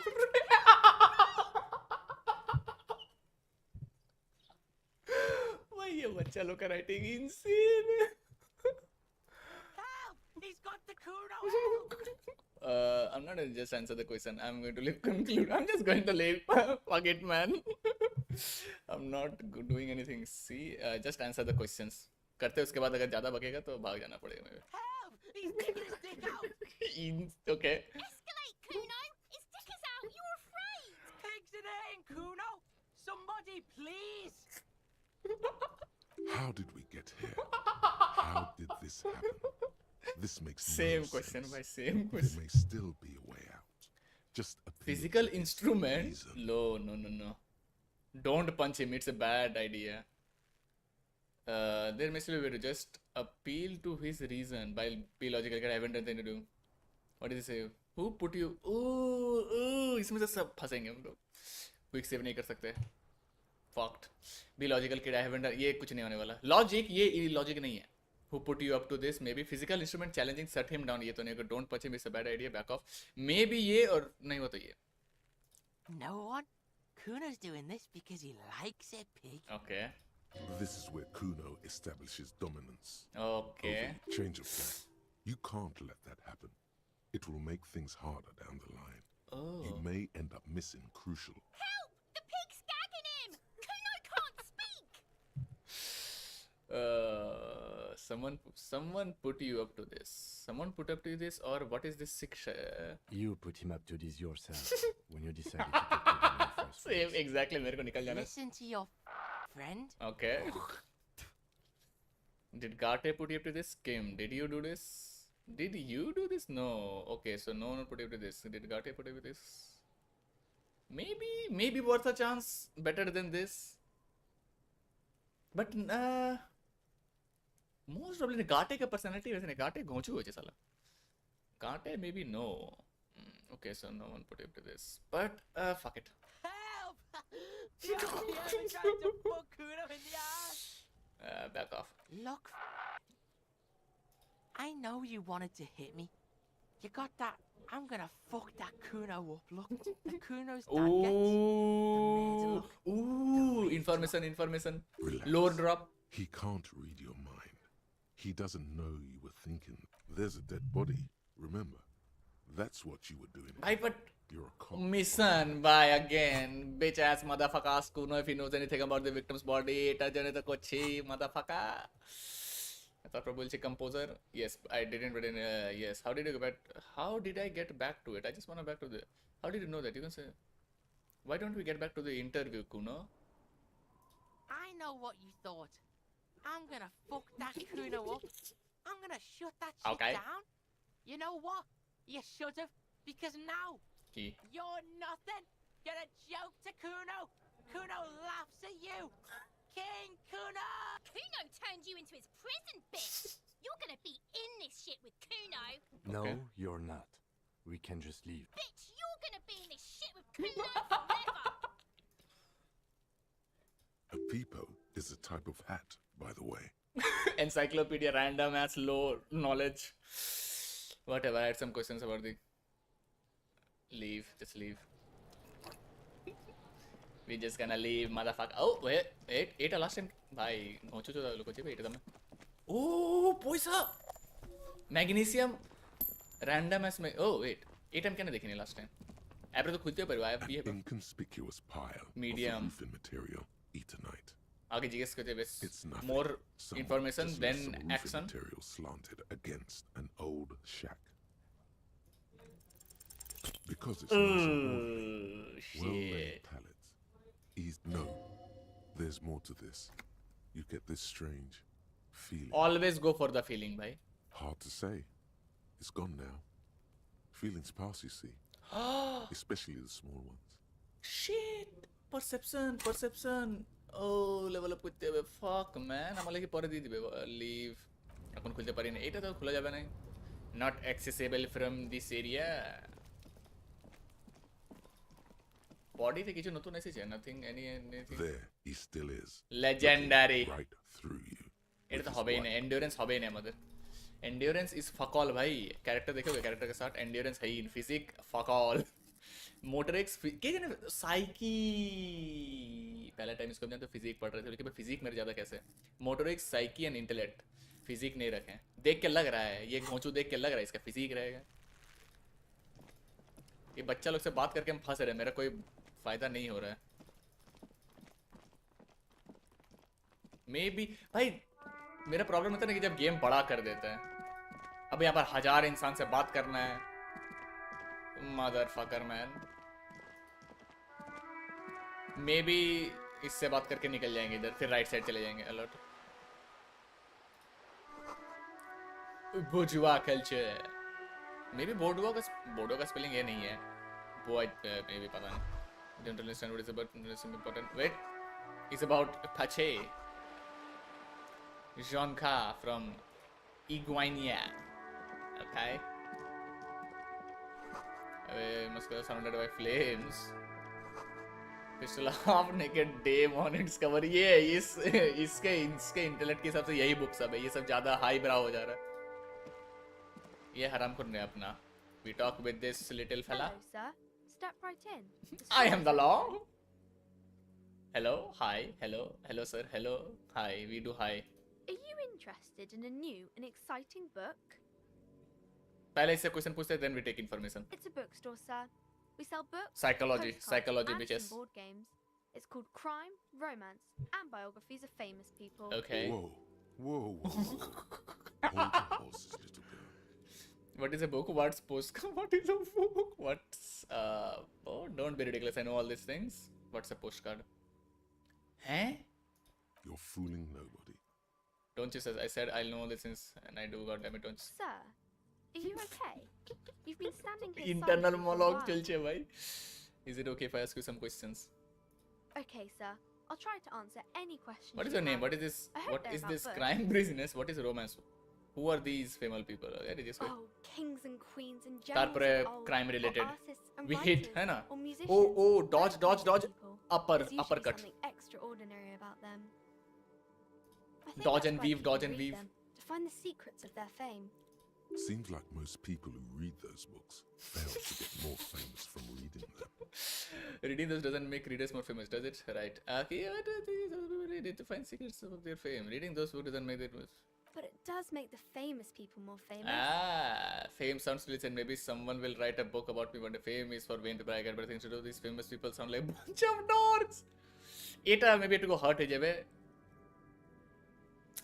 भाई ये बच्चा लोग का राइटिंग इंसेन है Help! He's got the Kuno. I'm not going to just answer the question. I'm going to leave conclude. I'm just going to leave. Fuck it, man. I'm not doing anything. See, just answer the questions. करते उसके बाद अगर ज़्यादा बकेगा तो भाग जाना पड़ेगा मेरे. Help! He's taking his dick out. Okay. Escalate, Kuno. His dick is out. You're afraid. Pigs in here, Kuno. Somebody, please. How did we get here? How did this happen? This makes Same no question, sense. by same There question. may still be a way out. Just appeal Physical to his instrument? reason. No. Don't punch him. It's a bad idea. There may still be a way to just appeal to his reason by be logical. I haven't done anything to do. What did he say? Who put you? Ooh, इसमें से सब फंसेंगे हम लोग. Quick save नहीं कर सकते. Fucked. Be logical kid. I haven't done. ये कुछ नहीं होने वाला. Logic ये logic नहीं है. Who put you up to this? Maybe physical instrument challenging. Shut him down. ये तो नहीं. Don't punch him. It's a bad idea. Back off. Maybe ये और नहीं हो तो ये. No one? Kuno's doing this because he likes it, pig. Okay. This is where Kuno establishes dominance. Okay. Over change of plan. You can't let that happen. It will make things harder down the line. Oh. You may end up missing crucial. Help! The pig's gagging him. Kuno can't speak. Someone put you up to this. Someone put up to this, or what is this sick You put him up to this yourself when you decided to talk to him in the first place. Same exactly. मेरे को निकल जाना. Listen to your friend. Okay. Did Garte put you up to this? Kim, did you do this? Did you do this? No. Okay, so no one put you up to this. Did Garte put you up to this? Maybe worth a chance. Better than this. But most probably Garte का personality वैसे नहीं. Garte घोंचू हो साला. Garte maybe no. Okay, so no one put you up to this. But fuck it. Help! You ever tried to fuck Kuno in the ass? Back off. Look, I know you wanted to hit me. You got that. I'm gonna fuck that Kuno up. Look, the Kuno's dad gets. Ooh, information. Relax. Lower drop. He can't read your mind. He doesn't know you were thinking. There's a dead body. Remember, that's what you were doing. Bye, but You're a cop. mission by again, bitch ass motherfucker. Kuno, if he knows anything about the victim's body, tajane to kochi motherfucker. I thought probably composer. Yes, I didn't. But yes, how did I get back to it? I just wanna back to the. How did you know that? You can say. Why don't we get back to the interview, Kuno? I know what you thought. I'm gonna fuck that Kuno up. I'm gonna shut that shit down. You know what? You should have, because now you're nothing. You're a joke to Kuno. Kuno laughs at you. King Kuno! Kuno turned you into his prison, bitch! You're gonna be in this shit with Kuno! No, you're not. We can just leave. Bitch, you're gonna be in this shit with Kuno forever! A peepo is a type of hat, by the way. Encyclopedia random ass low knowledge. Whatever, I had some questions about the. Leave, just leave. We just gonna leave, motherfucker. Oh, wait, eight last time. Bhai, घोंचू तो लोगों चाहिए eight तमने. Oh, poisa. Magnesium. Random as oh wait, 8 time क्या नहीं देखी नहीं last time. App तो खुलते पर वाया भी है. Inconspicuous pile Medium. of roofing material, eternite. आगे GS करते बस. It's nothing. More Someone information just then left some roofing action. material slanted against an old shack. Because it's nice and ordinary, well-laid Shit. pallets. No, there's more to this. You get this strange feeling. Always go for the feeling, bhai. Hard to say. It's gone now. Feelings pass, you see. Especially the small ones. Shit. Perception. Oh, level up করতে হবে. Fuck, man. আমার লাগি পরে দিয়ে দিবে. Leave. এখন খুলতে পারি না. এটা তো খোলা যাবে না. Not accessible from this area. Body তে কিছু নতুন এসেছে? Nothing, anything. There, he still is. Legendary. looking right through you. এটা with তো his হবেই না. white- Endurance হবেই না আমাদের. Endurance is fuck all भाई. कैरेक्टर देखोगे कैरेक्टर के साथ endurance है ही. Physique fuck all. मोटरिक्स क्या जाने साइकी पहला टाइम इसको हम तो फिजिक पढ़ रहे थे लेकिन फिजिक मेरे ज़्यादा कैसे मोटरिक्स साइकी एंड इंटेलेक्ट फिजिक नहीं रखे देख के लग रहा है ये घोंचू देख के लग रहा है इसका फिजिक रहेगा ये बच्चा लोग से बात करके हम फंस रहे हैं मेरा कोई फायदा नहीं हो रहा है मे बी भाई मेरा प्रॉब्लम होता है ना कि जब गेम बड़ा कर देता है अब यहाँ पर 1000 इंसान से बात करना है मदरफकर मैन मे बी इससे बात करके निकल जाएंगे इधर फिर राइट साइड चले जाएंगे अलर्ट बुजुआ कल्चर मे बी बोर्डुआ का स्पेलिंग ये नहीं है बोय मे बी पता नहीं don't understand what is about important wait it's about पचे Jonka from Iguania. Okay. Must be surrounded by flames. Pistol half naked Dame on its cover. ये इसके intellect के हिसाब से यही बुक सब है ये सब ज़्यादा हाई ब्राउ हो जा रहा है ये हराम खुद ने अपना We talk with this little fella. Hello, sir. Step right in. I am the law. Hello, hi, hello, sir, hello, hi. We do hi. Are you interested in a new and exciting book? पहले इससे question पूछते हैं then we take information. It's a bookstore, sir. We sell books, Psychology, postcards, and bitches. some board games. It's called Crime, Romance, and Biographies of Famous People. Okay. Whoa. What is a book? What's postcard? What is a book? What's oh, don't be ridiculous. I know all these things. What's a postcard? Huh? You're fooling nobody. Don't you say I said I'll know all these things and I do, goddammit, don't you? Sir, are you okay? You've been standing here Internal silently for a monologue while. चलचे भाई. Is it okay if I ask you some questions? Okay, sir. I'll try to answer any question. What is your name? What is this? I hope What they're is about this books. crime business? What is romance? Who are these female people? Where is this? Oh, kings and queens and generals तारपरे of old, crime or related. artists and We writers, hit, है ना? or musicians. Oh, dodge, Those dodge, kinds of dodge. people. Upper, There's usually uppercut. something extraordinary about them. I think Dodge that's and why weave, people dodge and read weave. them, to find the secrets of their fame. Seems like most people who read those books fail to get more famous from reading them. Reading those doesn't make readers more famous, does it? Right. Okay, read it to find secrets of their fame. Reading those books doesn't make it. But it does make the famous people more famous. Fame sounds rich and maybe someone will write a book about me one day. Fame is for vain to brag at, but instead of these famous people sound like a bunch of dorks. Eta maybe to go hurt jabe.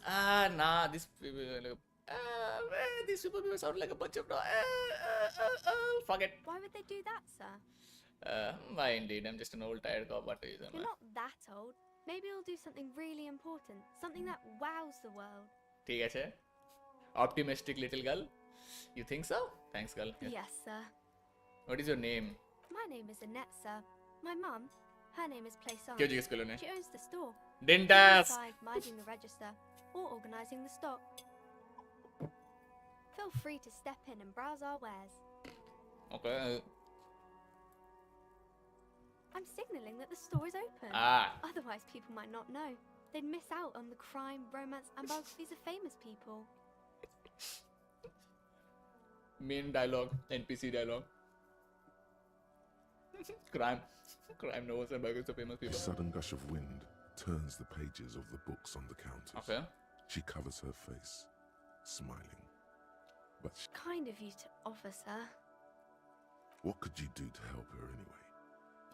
Nah, these people, these people sound like a bunch of dorks. Fuck it. Why would they do that, sir? Why indeed? I'm just an old tired cop. What is You're not that old. Maybe you'll do something really important. Something that wows the world. ठीक है Optimistic little girl. You think so? Thanks, girl. Yeah. Yes, sir. What is your name? My name is Annette, sir. My mum, her name is Plaisance. क्यों जिज्ञेस करो ने? She owns the store. Didn't She's ask. inside minding the register or organising the stock. Feel free to step in and browse our wares. Okay. I'm signalling that the store is open. Ah. Otherwise, people might not know. They'd miss out on the crime, romance, and biographies of famous people. Main dialogue, NPC dialogue. Crime novels and biographies of famous A people. sudden gush of wind turns the pages of the books on the counters. Okay. She covers her face, smiling. But Kind of you to offer, sir. what could you do to help her anyway?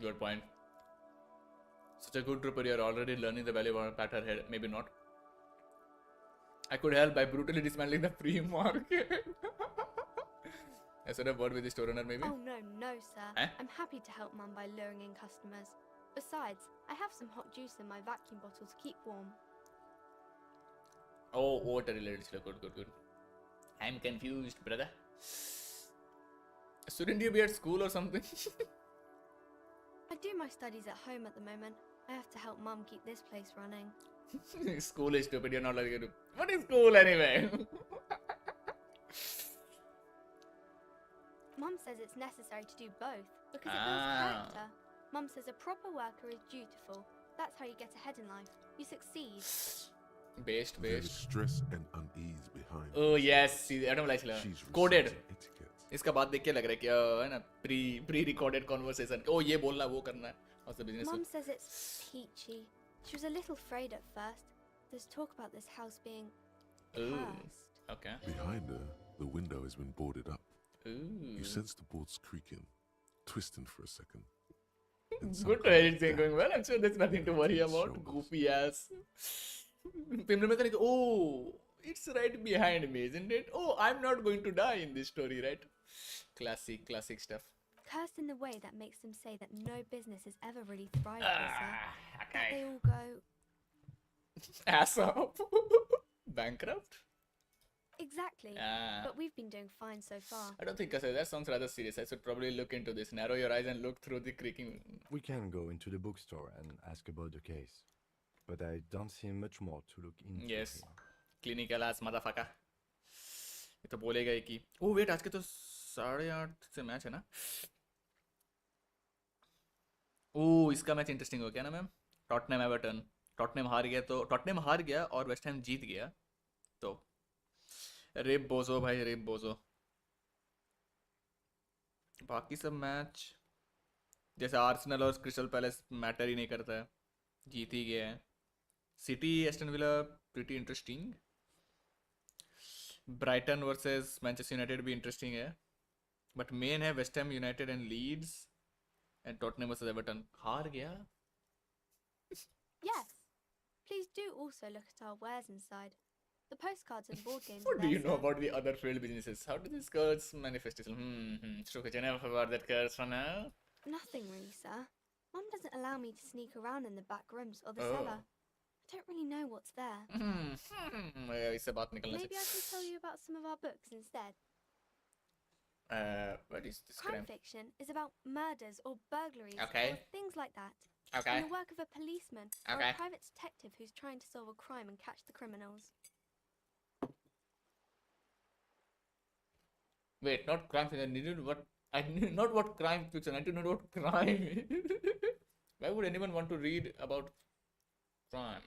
Good point. Such a good trooper, you're already learning the value of pat her head. Maybe not. I could help by brutally dismantling the free market. I should have word with the store owner, maybe. Oh, no, sir. Eh? I'm happy to help Mum by luring in customers. Besides, I have some hot juice in my vacuum bottle to keep warm. Oh, water related. Good. I'm confused, brother. Shouldn't you be at school or something? I do my studies at home at the moment. I have to help Mum keep this place running. School is stupid. You're not like to. What is school anyway? Mum says it's necessary to do both because it builds character. Mum says a proper worker is dutiful. That's how you get ahead in life. You succeed. Based. There is stress and unease behind. Oh yes, see, I don't like it. She's Coded. researching etiquette. इसका बात देख के लग रहा है कि है ना pre recorded conversation. Oh ये बोलना वो करना है. How's the business? Mum says it's peachy. She was a little afraid at first. There's talk about this house being cursed. Okay. Behind her, the window has been boarded up. Ooh. You sense the boards creaking, twisting for a second. And some Good to kind hear of it saying going well. I'm sure there's nothing to worry damage about. shoulders. Goofy ass. Pimple mechanic. Oh, it's right behind me, isn't it? Oh, I'm not going to die in this story, right? Classic stuff. Cursed in the way that makes them say that no business has ever really thrived here, sir. That Okay. they all go Ass up. Bankrupt? exactly. Ah. But we've been doing fine so far. I don't think I said that sounds rather serious. I should probably look into this. Narrow your eyes and look through the creaking. We can go into the bookstore and ask about the case. But I don't see much more to look into Yes. here. Clinical ass motherfucker. ये तो बोलेगा ही कि oh wait आज के तो 8:30 से match है ना. ओ इसका मैच इंटरेस्टिंग हो गया ना मैम. Tottenham Everton. टॉटनहम हार गया और वेस्ट हैम जीत गया. तो रेप बोझो भाई रेप बोझो. बाकी सब मैच जैसे आर्सेनल और क्रिस्टल पैलेस मैटर ही नहीं करता है. जीत ही गया है. City Aston Villa pretty interesting. Brighton versus Manchester United भी इंटरेस्टिंग है. बट मेन है West Ham United and Leeds and Tottenham versus Everton. हार गया. Yes. Please do also look at our wares inside. The postcards and board games. What are do you there, know sir. about the other failed businesses? How do these curse manifest itself? Stroke enough about that curse for now. Nothing really, sir. Mum doesn't allow me to sneak around in the back rooms or the Oh. cellar. I don't really know what's there. इससे बात निकलना Maybe I can tell you about some of our books instead. What is this Crime crime? fiction is about murders or burglaries Okay. or things like that. Okay. And the work of a policeman or Okay. a private detective who's trying to solve a crime and catch the criminals. Wait, not crime fiction. I needed what? I knew not what crime fiction. I didn't know what crime. Why would anyone want to read about crime?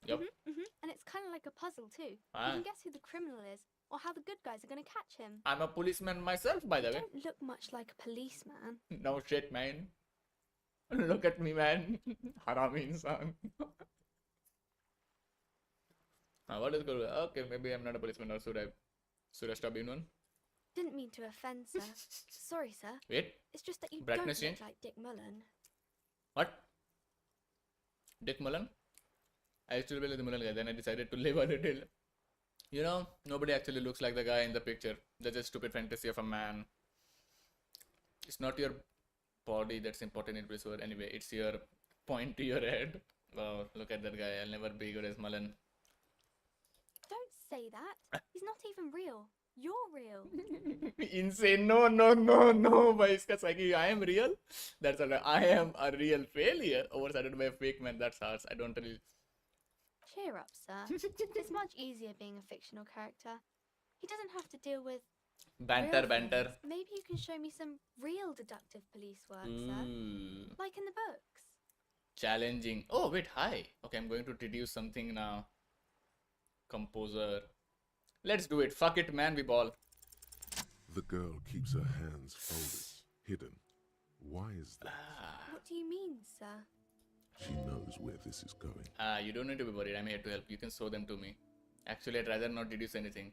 Yep. And it's kind of like a puzzle too. Ah. You can guess who the criminal is or how the good guys are going to catch him. I'm a policeman myself, by the You way. don't look much like a policeman. No shit, man. Look at me, man. Harami insan. What is good? Okay, maybe I'm not a policeman, or should I stop being one? Didn't mean to offend, sir. Sorry, sir. Wait. It's just that you Brightness don't change? look like Dick Mullen. What? Dick Mullen? I used to be like the Mullen guy, then I decided to live a little. You know, nobody actually looks like the guy in the picture. That's a stupid fantasy of a man. It's not your body that's important in this world. Anyway, it's your point to your head. Wow, look at that guy. I'll never be good as Mullen. Don't say that. He's not even real. You're real. Insane. No, by iska psyche. I am real. That's all right. I am a real failure overshadowed by a fake man. That's harsh. I don't really. Cheer up, sir. It's much easier being a fictional character. He doesn't have to deal with Banter, real banter. things. Maybe you can show me some real deductive police work, sir. Ooh. Like in the books. Challenging. Oh, wait, hi. Okay, I'm going to deduce something now. Composer. Let's do it. Fuck it, man, we ball. The girl keeps her hands folded, hidden. Why is that? What do you mean, sir? She knows where this is going. You don't need to be worried. I'm here to help. You can show them to me. Actually, I'd rather not deduce anything.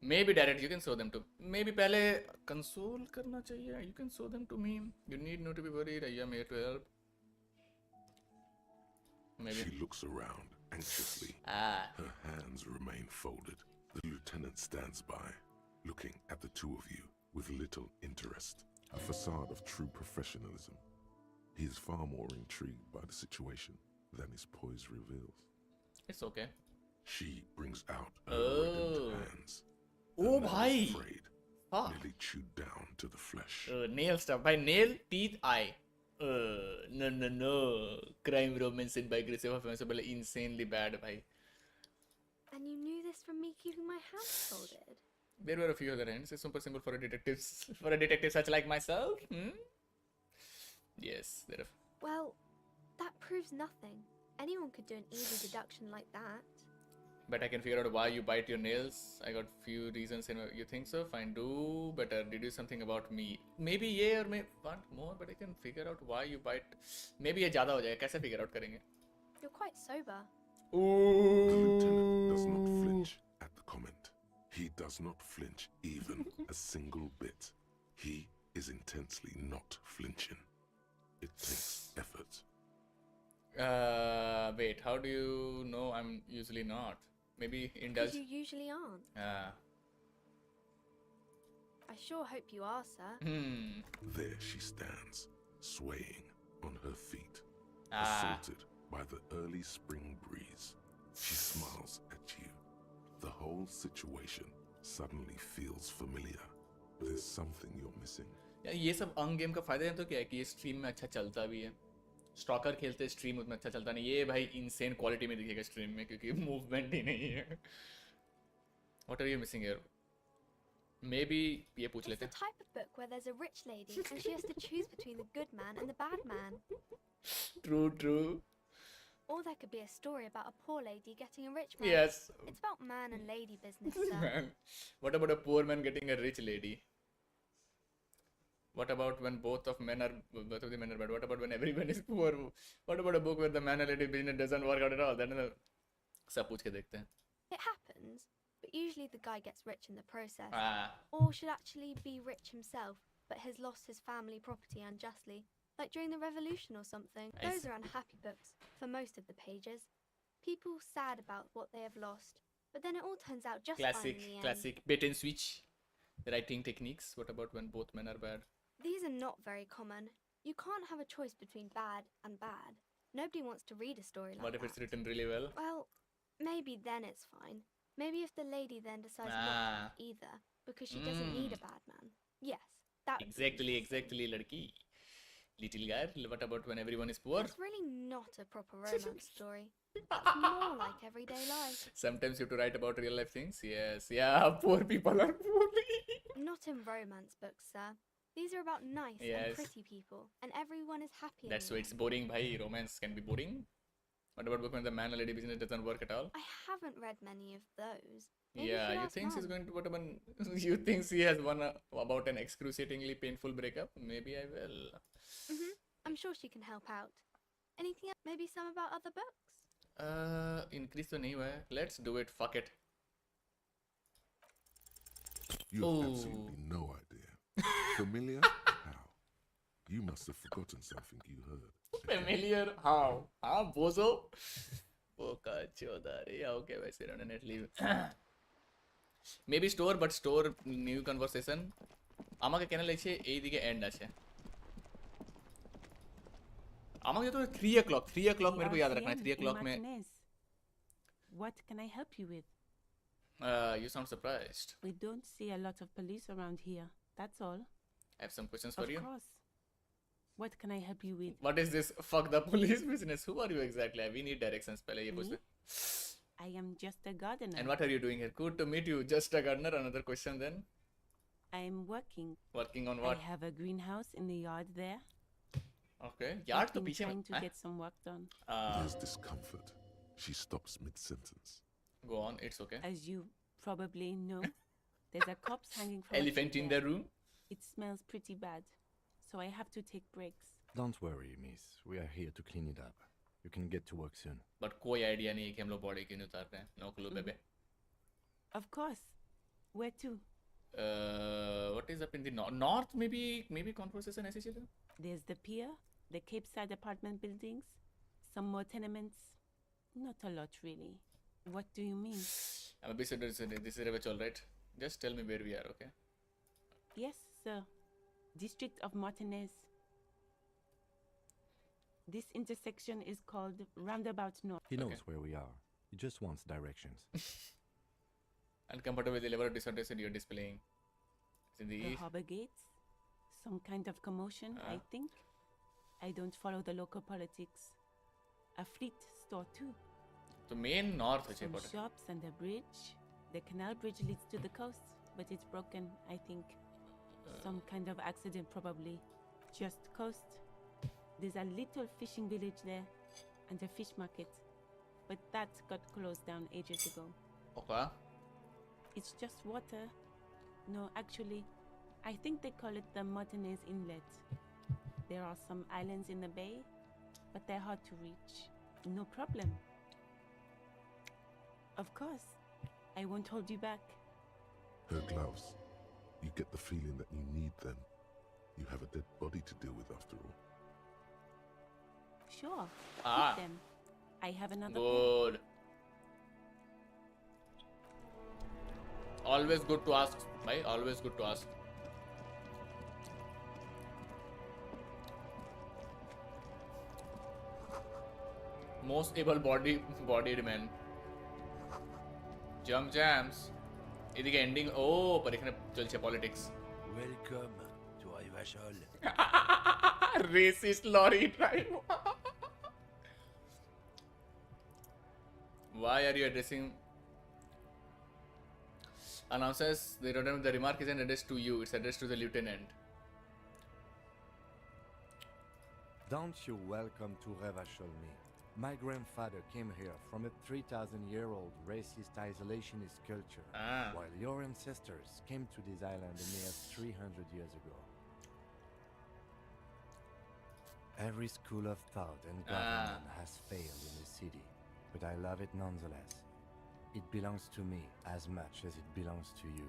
Maybe direct, you can show them to. Maybe पहले console करना चाहिए. You can show them to me. You need not to be worried. I am here to help. Maybe. She looks around anxiously. Her hands remain folded. The lieutenant stands by, looking at the two of you with little interest. A facade of true professionalism. He is far more intrigued by the situation than his poise reveals. It's okay. She brings out her reddened hands. Oh, man bhai. is afraid, nearly chewed down to the flesh. Nail stuff. By nail, teeth, eye. No. Crime, romance, and biography of a insanely bad, bhai. And you knew this from me keeping my hands folded? There were a few other hands. It's super simple for a detective such like myself. Yes, there are. Well, that proves nothing. Anyone could do an easy deduction like that. But I can figure out why you bite your nails. I got few reasons. You think so? Fine, do better. Deduce something about me. Maybe yeah or maybe want more, but I can figure out why you bite. Maybe ये ज़्यादा हो जाएगा. कैसे figure out करेंगे? You're quite sober. The lieutenant does not flinch at the comment. He does not flinch even a single bit. He is intensely not flinching. It takes effort. Wait. How do you know I'm usually not? Maybe indulge. Because you usually aren't. I sure hope you are, sir. There she stands, swaying on her feet, assaulted by the early spring breeze. She smiles at you. The whole situation suddenly feels familiar. There's something you're missing. यार ये सब अंग game का फायदा है तो क्या है कि ये स्ट्रीम में अच्छा चलता भी है. स्टॉकर खेलते स्ट्रीम उतना अच्छा चलता नहीं. ये भाई इंसेन क्वालिटी में दिखेगा स्ट्रीम में क्योंकि मूवमेंट ही नहीं है. What are you missing here? Maybe ये पूछ लेते. It's the type of book where there's a rich lady and she has to choose between the good man and the bad man. True. Or there could be a story about a poor lady getting a rich man. Yes. It's about man and lady business, sir. Man, what about a poor man getting a rich lady? What about when both of the men are bad? What about when everyone is poor? What about a book where the man and lady business doesn't work out at all? सब पूछ के देखते हैं. It happens, but usually the guy gets rich in the process. Ah. Or should actually be rich himself, but has lost his family property unjustly. Like during the revolution or something. Those are unhappy books, for most of the pages. People sad about what they have lost, but then it all turns out just fine in the end. Classic bait and switch writing techniques. What about when both men are bad? These are not very common. You can't have a choice between bad and bad. Nobody wants to read a story like that. What if it's written really well? Well, maybe then it's fine. Maybe if the lady then decides not to have either, because she doesn't need a bad man. Yes, that would be Exactly, ladki. Little guy, what about when everyone is poor? That's really not a proper romance story. It's more like everyday life. Sometimes you have to write about real life things. Yes, yeah, poor people are poor. Not in romance books, sir. These are about nice and pretty people, and everyone is happy. That's why it's boring, bhai. Romance can be boring. What about when the man and lady business doesn't work at all? I haven't read many of those. Maybe Yeah, you think he's going to what about you think he has one about an excruciatingly painful breakup? Maybe I will. I'm sure she can help out. Anything else? Maybe some about other books? Increase to nahi hua hai. Let's do it. Fuck it. You have absolutely no idea. Familiar? How? You must have forgotten something you heard. Familiar? How? Huh, bozo? Boka choda re. Okay, I sit on a net leave. Maybe store, but store new conversation. আমাকে কেন লাগছে এই দিকে and আছে আমাকে তো 3 o'clock मेरे को याद रखना है 3 o'clock में What can I help you with? You sound surprised. We don't see a lot of police around here. That's all. I have some questions for you. Of course. What can I help you with? What is this fuck the police business? Who are you exactly? We need directions पहले ये पूछते. I am just a gardener. And what are you doing here? Good to meet you. Just a gardener. Another question then. I am working. Working on what? I have a greenhouse in the yard there. Okay. Yard to पीछे trying to get some work done. There's discomfort. She stops mid-sentence. Go on. It's okay. As you probably know, there's a corpse hanging from Elephant in the room. It smells pretty bad, so I have to take breaks. Don't worry, miss. We are here to clean it up. You can get to work soon. But कोई idea नहीं है कि हम लोग body क्यों नहीं उतार रहे हैं. No clue, baby. Of course. Where to? What is up in the north? Maybe conversation ऐसे चले. There's the pier, the Cape Side apartment buildings, some more tenements. Not a lot, really. What do you mean? I'm a bit certain this is all right. Just tell me where we are, okay? Yes, sir. District of Martinez. This intersection is called Roundabout North. He knows where we are. He just wants directions. Uncomfortable with the level of disorientation you're displaying. It's in the east. Harbor gates. Some kind of commotion, I think. I don't follow the local politics. A fleet store too. So main north है Some shops and a bridge. The canal bridge leads to the coast, but it's broken, I think. Some kind of accident probably. Just coast. There's a little fishing village there and a fish market, but that got closed down ages ago. Okay. It's just water. No, actually, I think they call it the Martinez Inlet. There are some islands in the bay, but they're hard to reach. No problem. Of course. I won't hold you back. Her gloves. You get the feeling that you need them. You have a dead body to deal with after all. Sure. Keep them. I have another Good. Always good to ask, right? Always good to ask. Most able-bodied man. Jump jams. এদিকে ending ও পর এখানে চলছে politics Welcome to Ivashol. Racist lorry driver. Why are you addressing announces the remark isn't addressed to you, it's addressed to the lieutenant. Don't you welcome to Revachol me. My grandfather came here from a 3,000-year-old racist isolationist culture, while your ancestors came to this island a mere 300 years ago. Every school of thought and government has failed in the city, but I love it nonetheless. It belongs to me as much as it belongs to you.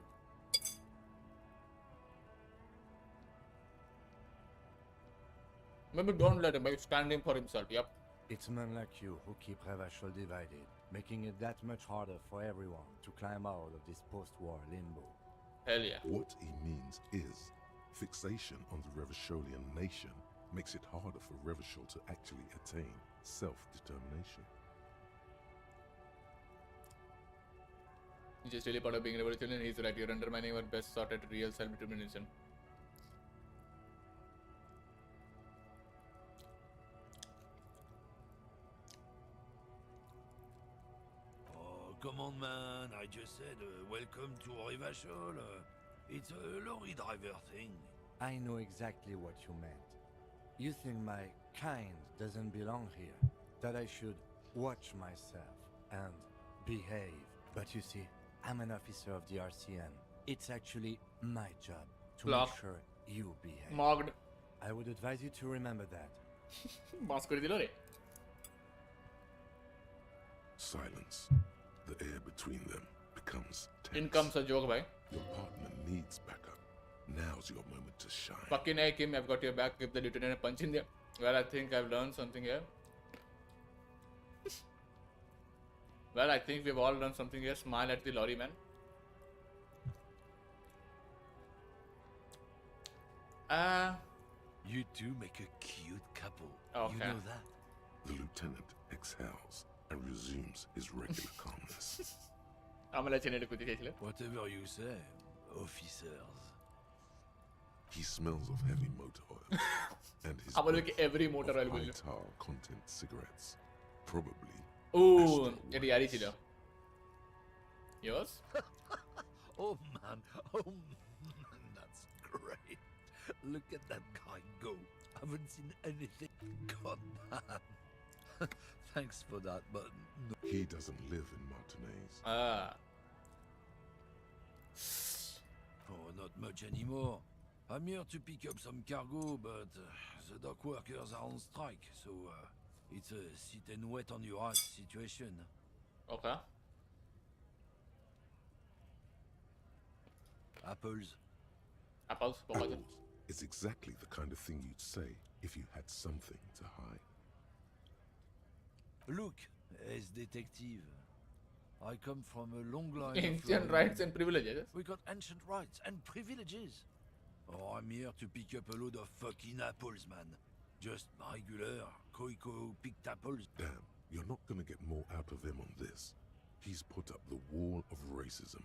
Maybe don't let him, he's standing for himself, yep. It's men like you who keep Revachol divided, making it that much harder for everyone to climb out of this post-war limbo. Hell yeah. What he means is, fixation on the Revacholian nation makes it harder for Revachol to actually attain self-determination. He's just really part of being revolutionary. He's right. You're undermining our best shot at real self-determination. Oh, come on, man. I just said welcome to Revachol. It's a lorry driver thing. I know exactly what you meant. You think my kind doesn't belong here, that I should watch myself and behave. But you see, I'm an officer of the RCN. It's actually my job to make sure you behave. Mogged. I would advise you to remember that. Mask kore dilo re. Silence. The air between them becomes tense. In comes a joke, bhai. Your partner needs backup. Now's your moment to shine. Fucking hey, Kim, I've got your back. Give the lieutenant a punch in there. Well, I think I've learned something here. Well, I think we've all learned something here. Smile at the lorry man. You two make a cute couple. Okay. You know that? The lieutenant exhales and resumes his regular calmness. Whatever you say, officers. He smells of heavy motor oil and his every motor oil high tar content cigarettes. Probably. Ooh, it yari chilo. Yours? Oh man, that's great. Look at that guy go. Haven't seen anything. God damn. Thanks for that, but no. He doesn't live in Martinez. Oh, not much anymore. I'm here to pick up some cargo, but the dock workers are on strike, so it's a sit and wait on your ass situation. Okay. Apples. Apples? Apples is exactly the kind of thing you'd say if you had something to hide. Look, as detective, I come from a long line Ancient of rights and privileges. We got ancient rights and privileges. Oh, I'm here to pick up a load of fucking apples, man. Just regular, picked apples. Damn, you're not gonna get more out of him on this. He's put up the wall of racism.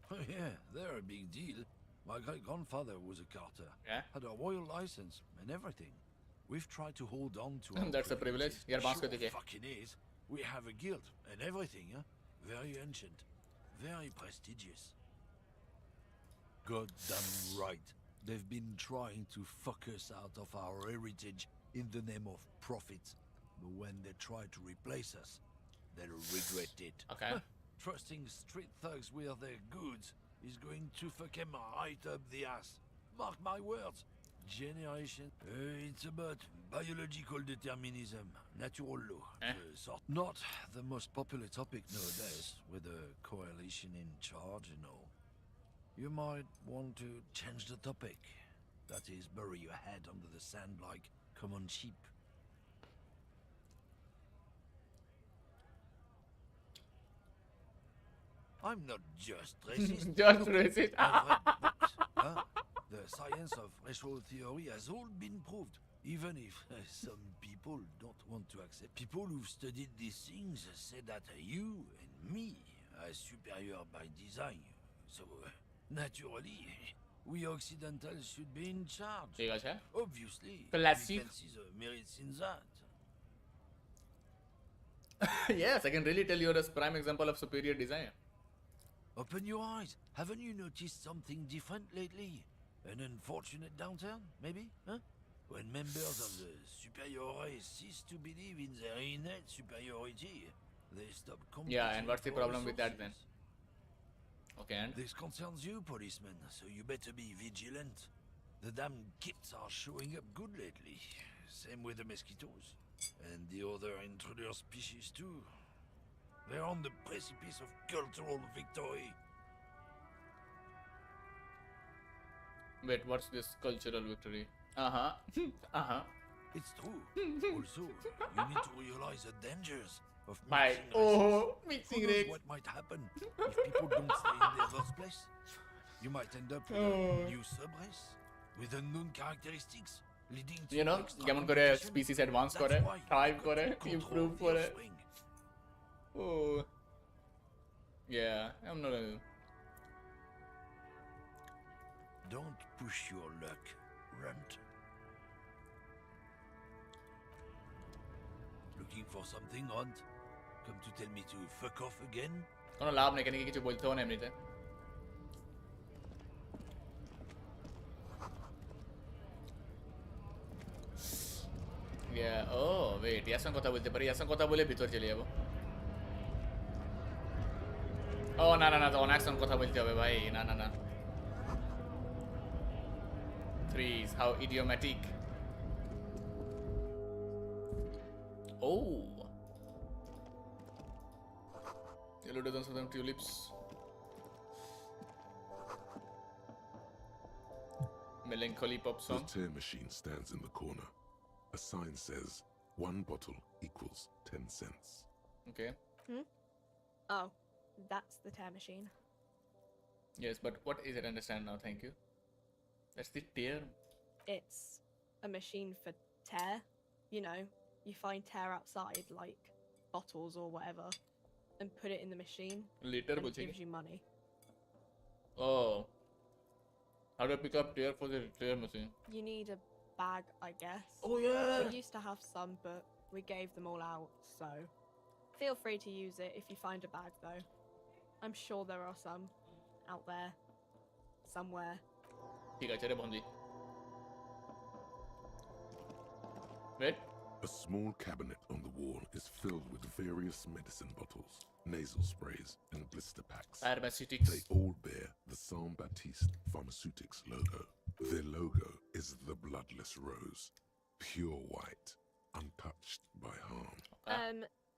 Oh yeah, they're a big deal. My great-grandfather was a carter. Yeah? Had a royal license and everything. We've tried to hold on to our That's a privilege. Yaar, baas ko Sure dekhiye. fucking is. We have a guild and everything, huh? Very ancient. Very prestigious. Goddamn right. They've been trying to fuck us out of our heritage in the name of profit. But when they try to replace us, they'll regret it. Okay. Trusting street thugs with their goods is going to fuck them right up the ass. Mark my words. Generation. It's about biological determinism, natural law. Not the most popular topic nowadays, with a coalition in charge and all. You might want to change the topic. That is, bury your head under the sand like common sheep. I'm not just racist. Just racist. I've read books, huh? The science of racial theory has all been proved, even if some people don't want to accept. People who've studied these things say that you and me are superior by design. So, naturally, we Occidentals should be in charge. ठीक है. Obviously, Classic. we can see the merits in that. Yes, I can really tell you're a prime example of superior design. Open your eyes. Haven't you noticed something different lately? An unfortunate downturn, maybe? Huh? When members of the superior race cease to believe in their innate superiority, they stop competing. Yeah, and what's the for problem with that then? resources. Okay, and? This concerns you, policeman, so you better be vigilant. The damn kids are showing up good lately. Same with the mosquitoes. And the other intruder species too. They're on the precipice of cultural victory. Wait, what's this cultural victory? It's true. Also, you need to realize the dangers of Bye. mixing Oh, races. mixing Who knows race. what might happen if people don't stay in their birthplace? You might end up with a new subrace with unknown characteristics, leading to You know, extra যেমন করে competition. species advance That's করে, why thrive you've got করে, to control improve the করে. offspring. Oh. Yeah, I'm not a... Don't push your luck, Runt. Looking for something, Runt? Come to tell me to fuck off again? কোনো লাভ নেই, কেন কি কিছু বলতেও না এমনিতে। Yeah, oh, wait, ইয়ার সঙ্গে কথা বলতে পারি, ইয়ার সঙ্গে কথা বলে ভিতর চলে যাবো। ও না না না, তো অনেক সঙ্গে কথা বলতে হবে ভাই, না না না। Threes, how idiomatic. Oh. Yellow dozens of them tulips. Melancholy pop The song. tear machine stands in the corner. A sign says, 1 bottle equals 10 cents. Okay. Oh, that's the tear machine. Yes, but what is it? Understand now, thank you. That's the tear. It's a machine for tear. You know, you find tear outside, like bottles or whatever, and put it in the machine. Later, and it gives you money. Oh. How do I pick up tear for the tear machine? You need a bag, I guess. Oh, yeah. We used to have some, but we gave them all out, so feel free to use it if you find a bag, though. I'm sure there are some out there somewhere. ঠিক আছে রে বন্ধু। Wait. A small cabinet on the wall is filled with various medicine bottles, nasal sprays, and blister packs. Pharmaceutics. They all bear the Saint Baptiste Pharmaceutics logo. Their logo is the bloodless rose, pure white, untouched by harm.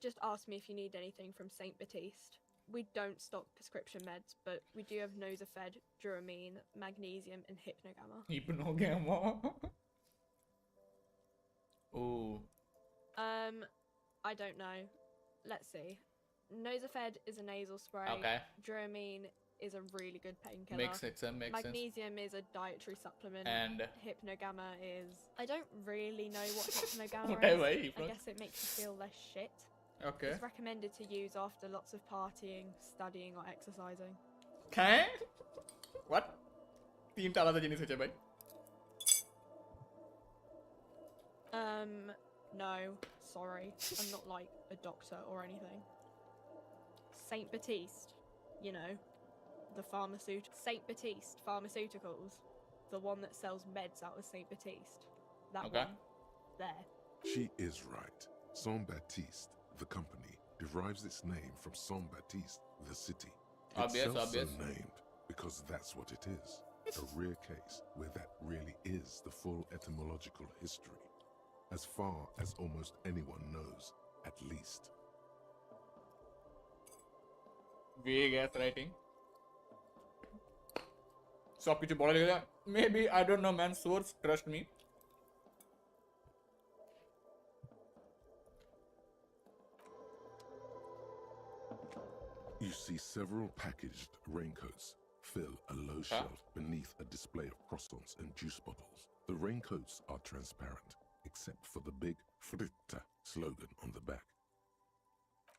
Just ask me if you need anything from Saint Baptiste. We don't stock prescription meds, but we do have Nosafed, Duramine, Magnesium, and Hypnogamma. Hypnogamma. Oh. I don't know. Let's see. Nosafed is a nasal spray. Okay. Duramine is a really good painkiller. Makes sense. Magnesium is a dietary supplement. And Hypnogamma is... I don't really know what Hypnogamma Whatever, is. I guess it makes you feel less shit. Okay. It's recommended to use after lots of partying, studying, or exercising. Okay. What? তিনটা আলাদা জিনিস হচ্ছে ভাই। No, sorry. I'm not like a doctor or anything. Saint Baptiste, you know, the Saint Baptiste Pharmaceuticals, the one that sells meds out of Saint Baptiste. That one. There. She is right. Saint Baptiste, the company, derives its name from Saint Baptiste, the city. Obvious. So named because that's what it is. A rare case where that really is the full etymological history. As far as almost anyone knows, at least. Vague ass writing. সব কিছু বড় লেগে যায়। Maybe, I don't know man, source, trust me. You see several packaged raincoats fill a low shelf beneath a display of croissants and juice bottles. The raincoats are transparent, except for the big Fritta slogan on the back.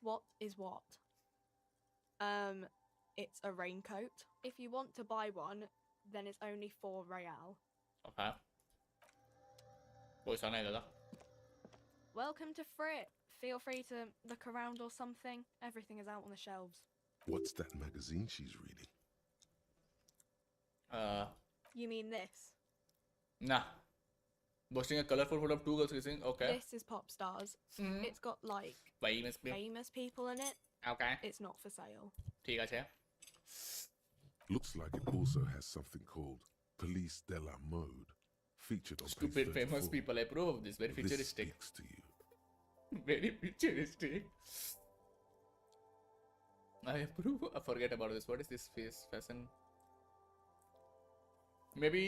What is what? It's a raincoat. If you want to buy one, then it's only 4 real. Okay. পয়সা নাই দাদা। Welcome to Frit. Feel free to look around or something. Everything is out on the shelves. What's that magazine she's reading? You mean this? Nah. Boasting a colorful photo of 2 girls kissing. Okay. This is Pop Stars. It's got like famous people in it. Okay. It's not for sale. ঠিক আছে। Looks like it also has something called Police de la Mode, featured on Stupid page 34. famous people. I approve of this. Very futuristic. This speaks to you. Very futuristic. I approve. Forget about this. What is this face fashion? Maybe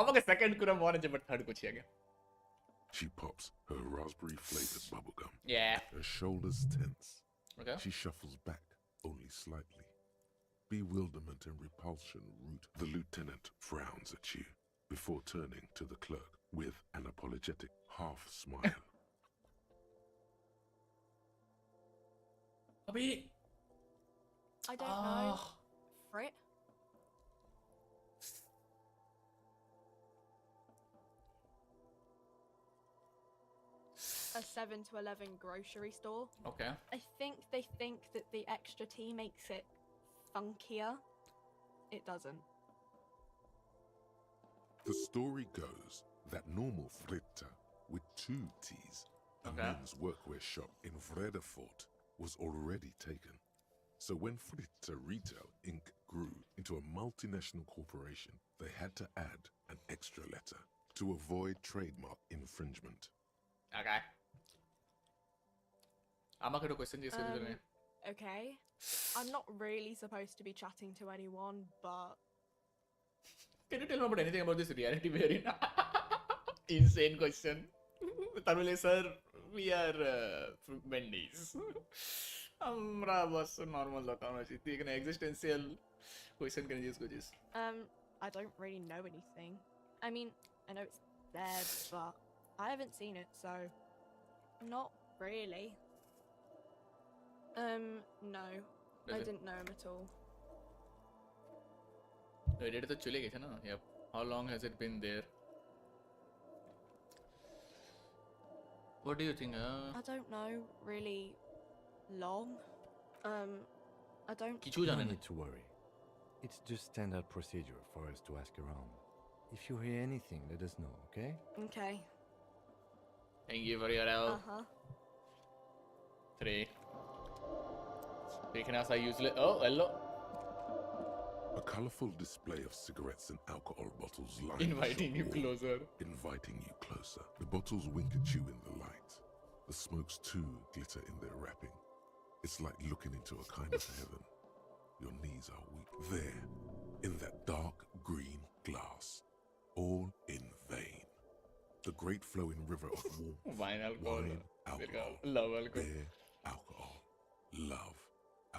আমাকে second করে মনে যে but third করছি আগে She pops her raspberry flavored bubblegum. Yeah. Her shoulders tense. Okay. She shuffles back only slightly. Bewilderment and repulsion root. The lieutenant frowns at you before turning to the clerk with an apologetic half smile. अभी I don't know. Frit? A 7 to 11 grocery store. Okay. I think they think that the extra tea makes it funkier. It doesn't. The story goes that normal Fritta with 2 T's, a men's workwear shop in Vredefort, was already taken. So when Fritta Retail Inc. grew into a multinational corporation, they had to add an extra letter to avoid trademark infringement. Okay. আমাকে একটা question জিজ্ঞেস করতে দিলে Okay. I'm not really supposed to be chatting to anyone, but Can you tell me about anything about this reality variant? Insane question. তাহলে sir we are Wendy's. আমরা বাস normal দোকান আছি তুই এখানে এক্সিস্টেন্সিয়াল কোয়েশ্চেন কেন জিজ্ঞেস করছিস I don't really know anything. I mean, I know it's there, but I haven't seen it, so not really. No. I didn't know him at all. এটা তো চলে গেছে না yep how long has it been there what do you think I don't know really long. I don't কিছু No জানেন need to worry. It's just standard procedure for us to ask around. If you hear anything, let us know, okay? Okay. thank you for your help Uh-huh. 3 এখানে আসা useless oh hello A colorful display of cigarettes and alcohol bottles line inviting you closer inviting you closer. The bottles wink at you in the light. The smokes too glitter in their wrapping. It's like looking into a kind of heaven. Your knees are weak. There, in that dark green glass, all in vain. The great flowing river of warmth, wine alcohol alcohol, love alcohol beer, alcohol, love,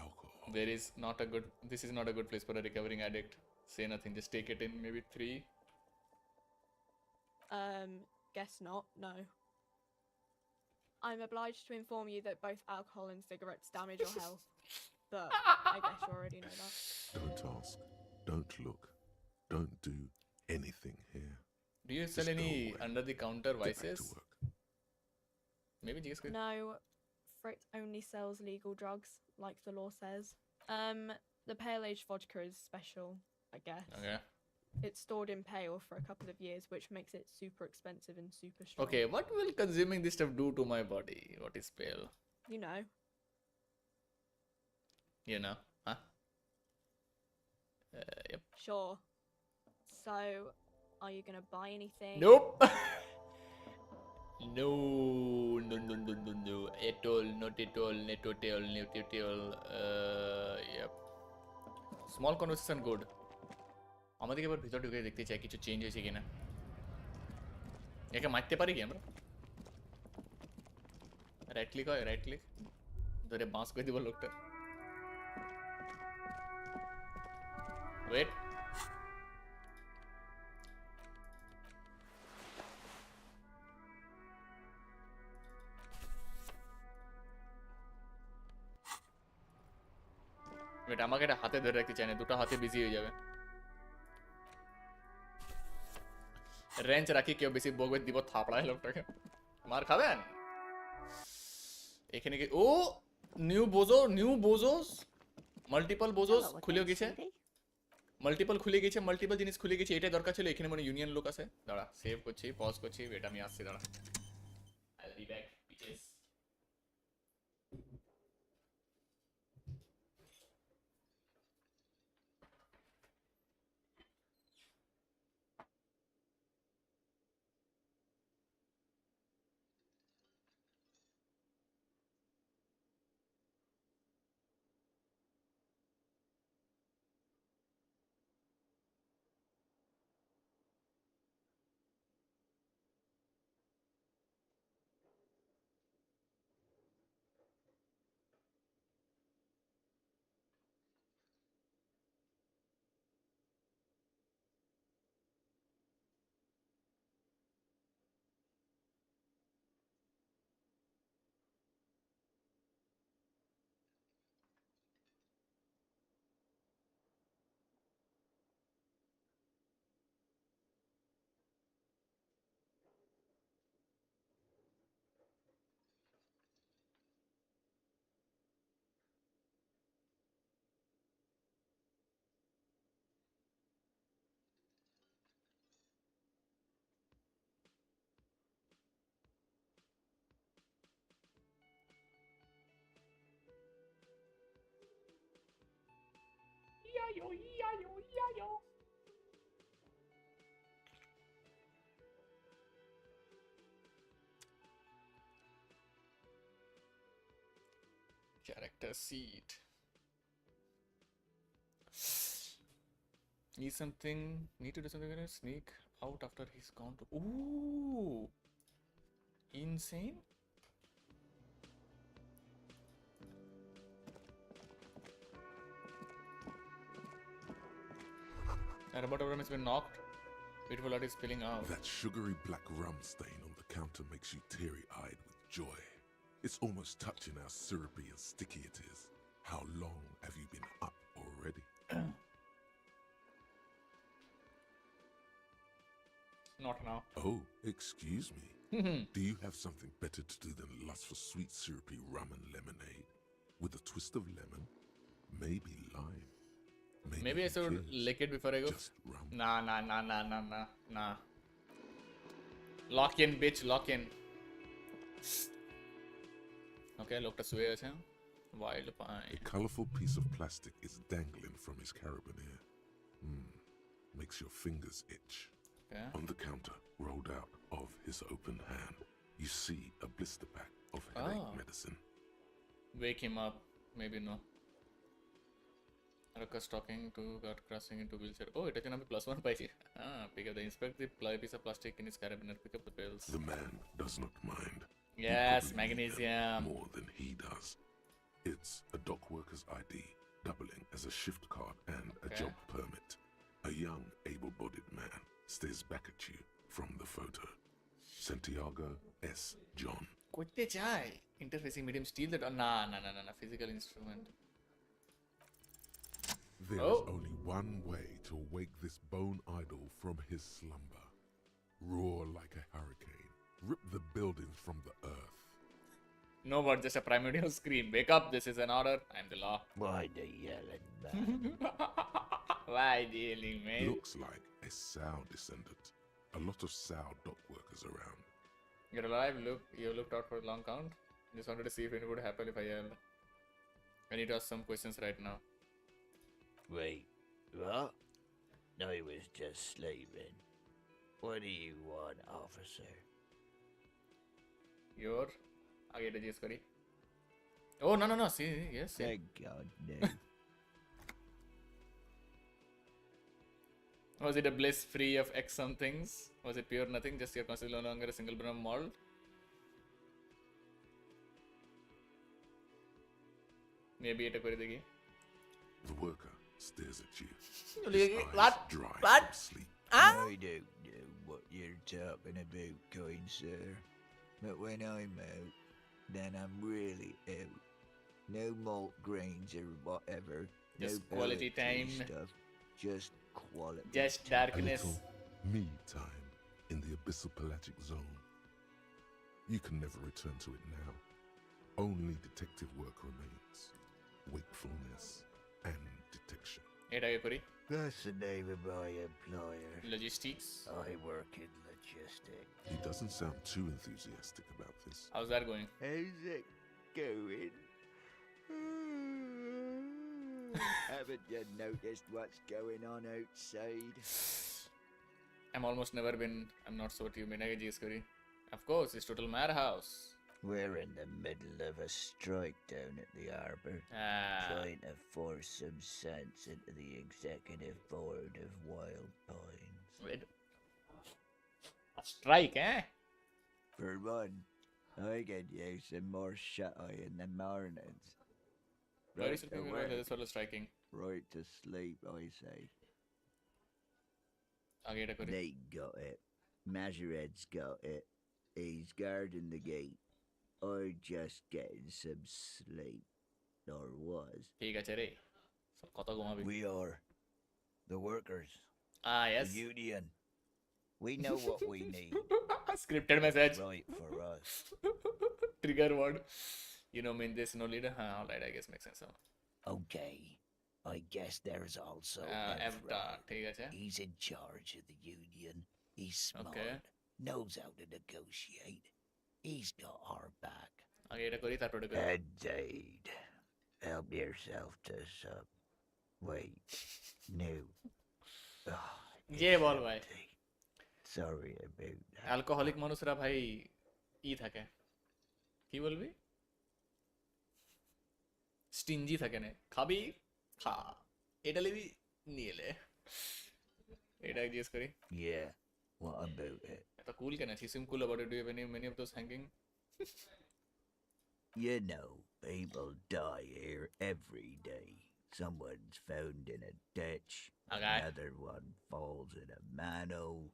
alcohol. there is not a good this is not a good place for a recovering addict say nothing just take it in maybe 3 Guess not. No. I'm obliged to inform you that both alcohol and cigarettes damage your health. But I guess you already know that. Don't ask, don't look, don't do anything here. do you sell Just any go away. under the counter Get back vices to work. maybe জিজ্ঞেস করি No, Frit only sells legal drugs, like the law says. The pale age vodka is special, I guess. okay It's stored in pale for a couple of years, which makes it super expensive and super strong. okay what will consuming this stuff do to my body what is pale You know. you know huh yep Sure. So, are you gonna buy anything? nope no no no no no no at all not at all not at all not at all yep small conversation good আমাদেরকে এবার ভিতর ঢুকে দেখতে চাই কিছু change হয়েছে কিনা একে মারতে পারি কি আমরা রাইট ক্লিক হয় রাইট ক্লিক ধরে বাঁশ করে দিব লোকটা ওয়েট ওয়েট আমাকে এটা হাতে ধরে রাখতে চাই না দুটো হাতে বিজি হয়ে যাবে রেঞ্জ রাখি কেউ বেশি বগবে দিব থাপড়ায় লোকটাকে মার খাবেন এখানে কি ও নিউ বোজোস মাল্টিপল বোজোস খুলে গেছে মাল্টিপল খুলে গেছে মাল্টিপল জিনিস খুলে গেছে এটাই দরকার ছিল এখানে মানে ইউনিয়ন লোক আছে দাঁড়া সেভ করছি পজ করছি এটা আমি আসছি দাঁড়া I'll be back bitches Character seat. Need to do something. Gonna sneak out after he's gone to. Ooh, insane. A robot overarm has been knocked. Beautiful light is spilling out. That sugary black rum stain on the counter makes you teary-eyed with joy. It's almost touching how syrupy and sticky it is. How long have you been up already? Not now. Oh, excuse me. Do you have something better to do than lust for sweet syrupy rum and lemonade? With a twist of lemon? Maybe lime? Maybe I should lick it before I go. Just rum. Nah. Lock in, bitch, lock in. Okay, লোকটা শুয়ে আছে. Wild pine. A colourful piece of plastic is dangling from his carabiner. Makes your fingers itch. Okay. On the counter, rolled out of his open hand, you see a blister pack of headache medicine. Wake him up. Maybe no. Ruckus talking to got crossing into wheelchair. Oh, it can be +1 paisi. Pick up the inspect the piece of plastic in his carabiner. Pick up the pills. The man does not mind. Yes, magnesium. More than he does. It's a dock worker's ID, doubling as a shift card and a job permit. A young, able-bodied man stares back at you from the photo. Santiago S. John. Kote chai. Interfacing medium steel that. Nah. Physical instrument. There is only one way to wake this bone idol from his slumber. Roar like a hurricane. Rip the buildings from the earth. No word, just a primordial scream. Wake up, this is an order. I'm the law. Why the yelling, man? Why the yelling, man? Looks like a Sow descendant. A lot of Sow dock workers around. You're alive, you looked out for a long count. Just wanted to see if anything would happen if I yelled. I need to ask some questions right now. Wait, what? I was just sleeping. What do you want, officer? You're... आगे digest करी. Oh, no. See, yes. Thank God, no. Was it a bliss free of X some things? Was it pure nothing? Just you're considered no longer a single brum mold? Maybe it a देगी. The worker stares at you. His eyes dry from sleep. I don't know what you're talking about, kind sir. But when I'm out, then I'm really out. No malt grains or whatever. Just no quality time. Stuff. Just quality. Just A darkness. little me time in the abyssal pelagic zone. You can never return to it now. Only detective work remains. Wakefulness and detection. That's the name of my employer. Logistics. I work in logistics. He doesn't sound too enthusiastic about this. How's that going? How's it going? Haven't you noticed what's going on outside? I'm almost never been. I'm not so you mean Of course, it's total madhouse. We're in the middle of a strike down at the harbour. Trying to force some sense into the executive board of Wild Pines. Wait. A strike, eh? For one, I could use some more shut-eye in the mornings. Why is it this sort of striking? Right to sleep, I say. They got it. Majoret's got it. He's guarding the gate. Or just getting some sleep. Or was. We are the workers. Yes. The union. We know what we need. Scripted message. Right for us. Trigger word. You know, mean this no leader. Alright, I guess makes sense. Okay. I guess there's also Evra. He's in charge of the union. He's smart. Knows how to negotiate. He's got our back. Indeed. Help yourself to some. Wait. No. Oh, ये বল ভাই sorry about that. Alcoholic মানুষরা ভাই থাকে কি বলবি স্টিঞ্জি থাকে না খাবি খা এটা লিবি নিয়ে লে এটা জিজ্ঞেস করি Yeah. What about it? এত কুল কেন he seem cool about it. Do you have many of those hanging? You know, people die here every day. Someone's found in a ditch. Okay. Another one falls in a manhole.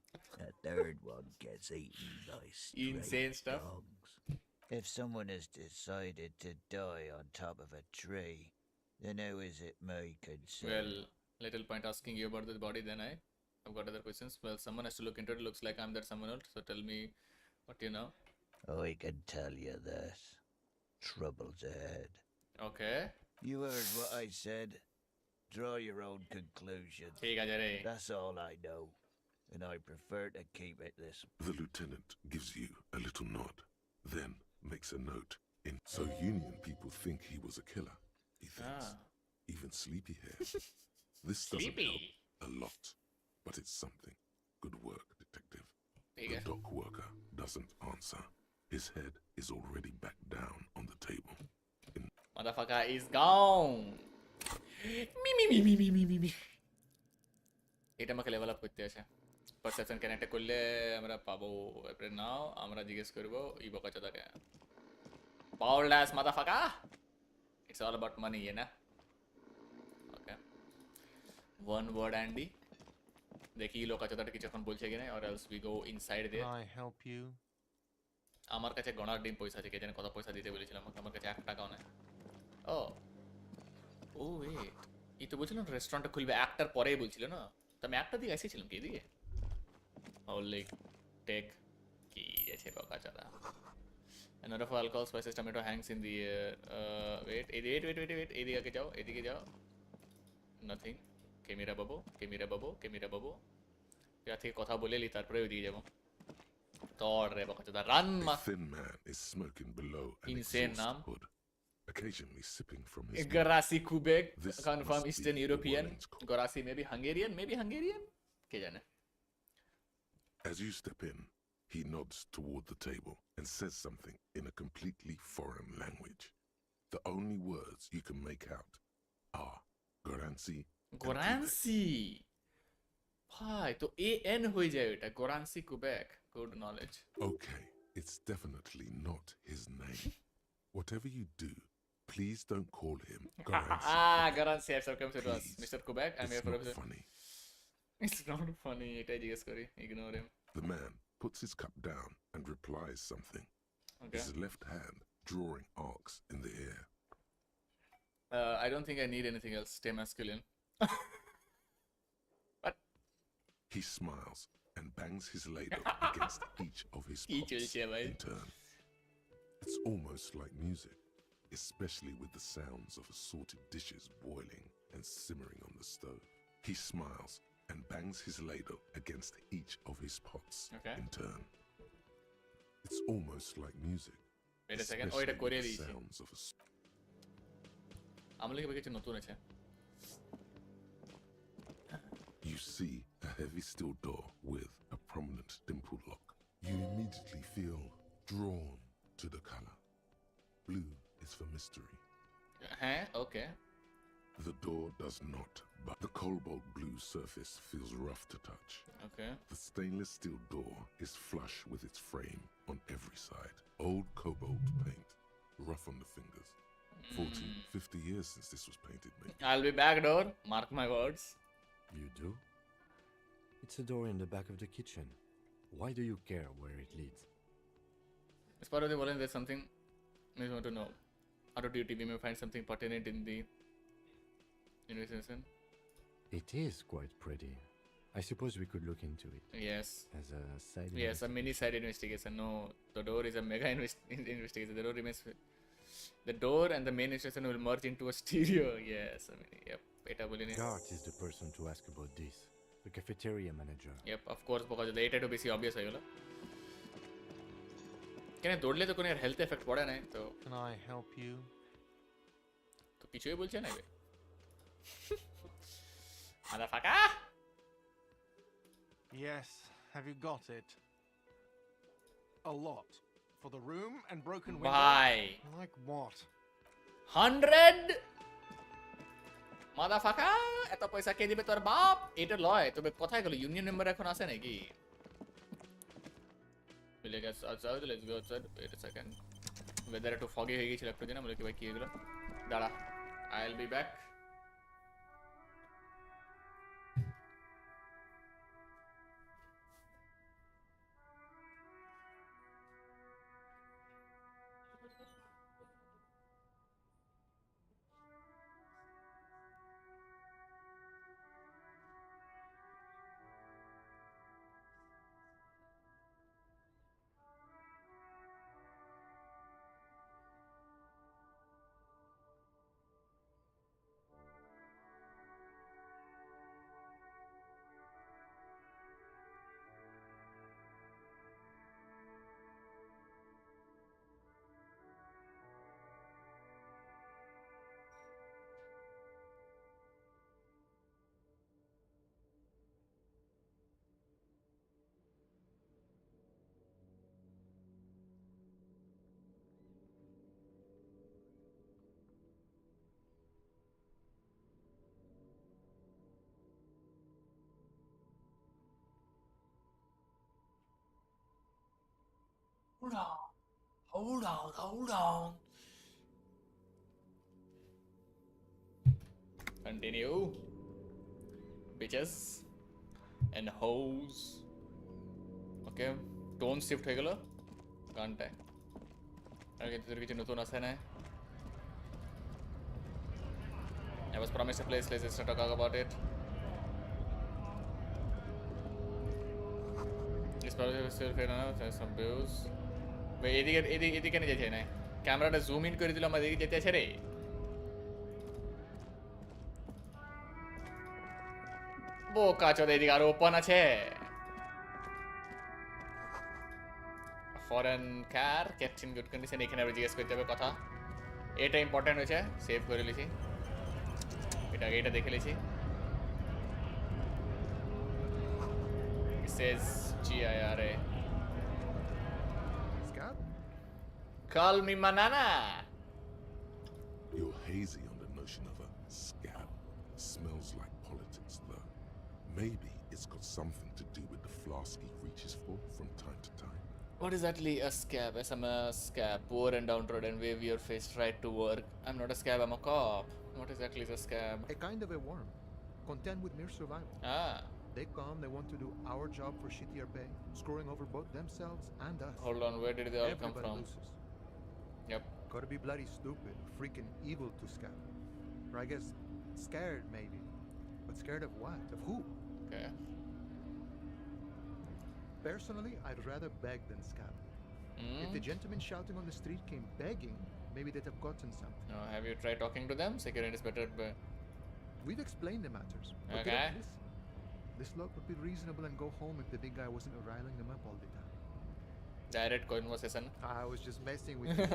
A third one gets eaten by stray Insane stuff. dogs. If someone has decided to die on top of a tree, then how is it my concern? Well, little point asking you about this body then I've got other questions. Well, someone has to look into it. Looks like I'm that someone else. So tell me what you know. I can tell you this. Trouble's ahead. Okay. You heard what I said. Draw your own conclusions. ঠিক আছে রে That's all I know. And I prefer to keep it this. The lieutenant gives you a little nod, then makes a note. So Union people think he was a killer, he thinks. Even Sleepyhead. This doesn't Sleepy. help a lot, but it's something. Good work, detective. ठीक The है dock worker doesn't answer. His head is already back down on the table. motherfucker is gone me এটা আমাকে level up করতে আছে perception connect করলে আমরা পাবো এবারে নাও আমরা জিজ্ঞেস করব এই বকাচোদাকে bold ass motherfucker it's all about money না ওকে one word Andy দেখি লোকাচোদাটা কিছু এখন বলছে কিনা or else we go inside there Can I help you? আমার কাছে গণার ডিম পয়সা আছে কে জানে কত পয়সা দিতে বলেছিলাম আমার কাছে 1 টাকাও নাই ও ও এই তো বলছিলাম রেস্টুরেন্টটা খুলবে একটার পরেই বলছিল না তো আমি একটা দিকে এসেছিলাম কি দিকে হোলি টেক কি আছে বকাচোদা another of alcohol spices tomato hangs in the wait এদিকে যাও nothing ক্যামেরা বাবু যা থেকে কথা বলে লি তারপরে ওইদিকে যাবো তোর রে বকাচোদা run A thin man is smoking below an Insane exhaust নাম hood, occasionally sipping from his mouth. Garasi Kubek, This confirm must be Eastern the European. Warren's call. Garasi maybe Hungarian? কে জানে As you step in, he nods toward the table and says something in a completely foreign language. The only words you can make out are Goransi. গোরান্সি ভাই তো N হয়ে যায় এটা গোরান্সি কুবেক good knowledge Okay, it's definitely not his name. Whatever you do, please don't call him Goransi. গোরান্সি have come to us Mr. Kubek I'm here It's for not episode funny. it's not funny এটাই জিজ্ঞেস করি ignore him The man puts his cup down and replies something. okay His left hand drawing arcs in the air. I don't think I need anything else stay masculine He smiles and bangs his ladle against each of his কি pots চলছে ভাই in turn. It's almost like music, especially with the sounds of assorted dishes boiling and simmering on the stove. He smiles and bangs his ladle against each of his pots Okay. in turn. It's almost like music, wait a second especially এটা with করে the দিয়েছি sounds of আমার লাগে কিছু নতুন আছে You see a heavy steel door with a prominent dimple lock. You immediately feel drawn to the color. Blue is for mystery. হ্যাঁ ওকে The door does not, but the cobalt blue surface feels rough to touch. okay The stainless steel door is flush with its frame on every side. Old cobalt paint, rough on the fingers. 40, 50 years since this was painted, mate. I'll be back door mark my words You do? It's a door in the back of the kitchen. Why do you care where it leads? as part of the volume there's something I want to know out of duty we may find something pertinent in the investigation It is quite pretty. I suppose we could look into it yes as a side yes a mini side investigation no the door is a mega investigation the door remains the door and the main investigation will merge into a stereo yes I mean yep এটা বলিনি Gart is the person to ask about this. The cafeteria manager. yep of course because এটা একটু বেশি obvious হয়ে গেল কেন দৌড়লে তো কোনো হেলথ এফেক্ট পড়ে না তো Can I help you? তো কিছুই বলছে না বে Motherfucker! Yes, have you got it? A lot. For the room and broken window? Bye. Like what? 100 Motherfucker! এত পয়সা কে দিবে তোর বাপ? এটা লয়, তবে কোথায় গেল? ইউনিয়ন মেম্বার এখন আছে নাকি? Will guys outside? Let's go outside. Wait a second. Weather একটু foggy হয়ে গিয়েছিল একটু দিন আমরা কি ভাই কি এগুলো? দাঁড়া. I'll be back. Hold on. Continue. Bitches and hoes. Okay. Tone shift হয়ে গেল গানটায় আর কিন্তু কিছু নতুন আছে না I was promised a place, let's start talking about it. This project is still fair enough, there's some views. Wait, এদিকে নিয়ে যাচ্ছে না ক্যামেরাটা জুম ইন করে দিল আমার এদিকে যেতে আছে রে বোকা চোদা এদিকে আর ওপেন আছে ফরেন কার ক্যাপ্টেন গুড কন্ডিশন এখানে আবার জিজ্ঞেস করতে হবে কথা এটা ইম্পর্টেন্ট হয়েছে সেভ করে লিছি এটা দেখে লিছি says GIRA Scab? Call me Manana. You're hazy on the notion of a scab. Smells like politics, though. Maybe it's got something to do with the flask he reaches for from time to time. What is exactly a scab? Yes, I'm a scab. Poor and downtrodden, wave your face right to work. I'm not a scab, I'm a cop. What exactly is a scab? A kind of a worm, content with mere survival. Ah. They come, they want to do our job for shittier pay, screwing over both themselves and us. Hold on, where did they all come Everybody from? loses. Yep. Gotta be bloody stupid, freaking evil to scab. Or I guess scared maybe. But scared of what? Of who? Okay. Personally, I'd rather beg than scab. If the gentleman shouting on the street came begging, maybe they'd have gotten something. No, have you tried talking to them? Security is better, but... We've explained the matters. But they Okay. don't listen. This lot would be reasonable and go home if the big guy wasn't riling them up all the time. Direct conversation. I was just messing with you.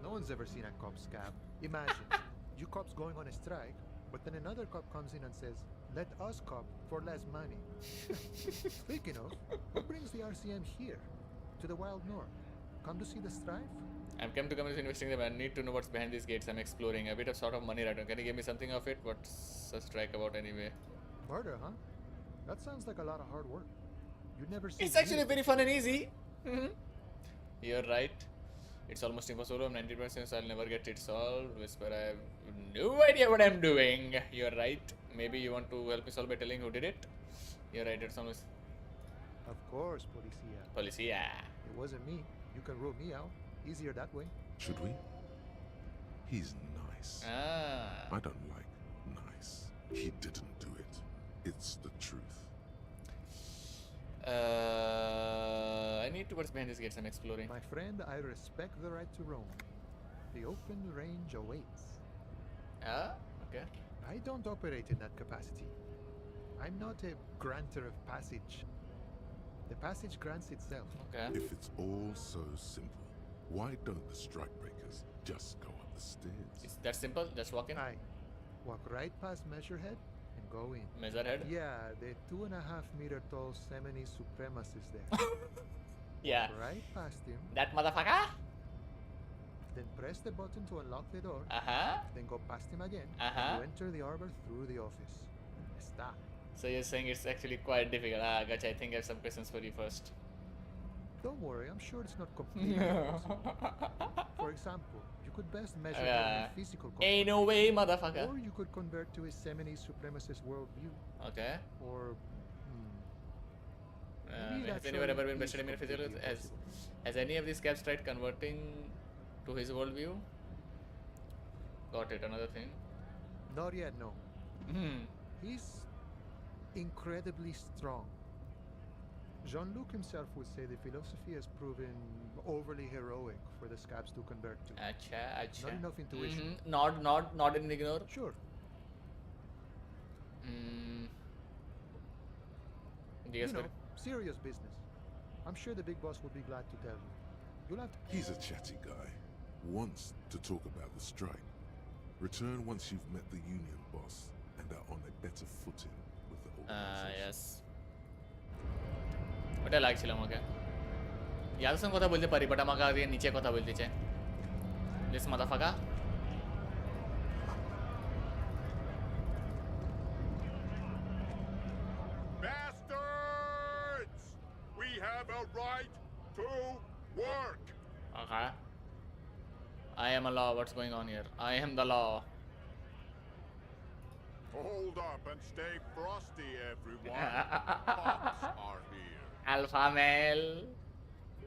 No one's ever seen a cop scab. Imagine, you cops going on a strike, but then another cop comes in and says, let us cop for less money. Speaking of, who brings the RCM here? To the wild north? Come to see the strife? I've come to come investing them. I need to know what's behind these gates. I'm exploring a bit of sort of money right now. Can you give me something of it? What's a strike about anyway? Murder, huh? That sounds like a lot of hard work. You'd never see. It's actually very fun and easy. You're right. It's almost impossible. I'm 90%, so I'll never get it solved. Whisper, I have no idea what I'm doing. You're right. Maybe you want to help me solve by telling who did it. You're right. It's almost. Of course, Policia. Policia. It wasn't me. You can rule me out. Easier that way. Should we? He's nice. Ah. I don't like nice. He didn't do it. It's the truth. I need to what's behind these gates. I'm exploring. My friend, I respect the right to roam. The open range awaits. Ah, okay. I don't operate in that capacity. I'm not a granter of passage. The passage grants itself. Okay. If it's all so simple, why don't the strikebreakers just go up the stairs? It's that simple. Just walk in. Aye. Walk right past Measurehead, and go in. Measure head? Yeah, the 2.5-meter tall Semini supremacist there. Yeah. Walk right past him. That motherfucker? Then press the button to unlock the door. Then go past him again. And you enter the arbor through the office. Stop. So you're saying it's actually quite difficult. Gotcha. I think I have some questions for you first. Don't worry, I'm sure it's not completely impossible. For example, you could best measure your physical comfort. Ain't no way, motherfucker. Or you could convert to a Semini supremacist worldview. Okay. Or has anyone ever been bested in physical? Has any of these caps tried converting to his worldview? Got it. Another thing. Not yet, no. He's incredibly strong. Jean-Luc himself would say the philosophy has proven overly heroic for the scabs to convert to. Acha. Not enough intuition. Not in ignore. Sure. Yes, you know, serious business. I'm sure the big boss will be glad to tell you. You'll have to... He's a chatty guy. Wants to talk about the strike. Return once you've met the union boss and are on a better footing with the organization. Yes. ওটা লাগছিল আমাকে ইয়ার সঙ্গে কথা বলতে পারি but আমাকে আগে নিচে কথা বলতে চাই this মাদারফাকার Bastards! We have a right to work. Okay. I am a law. What's going on here? I am the law. Hold up and stay frosty, everyone. Cops are here. Alpha male.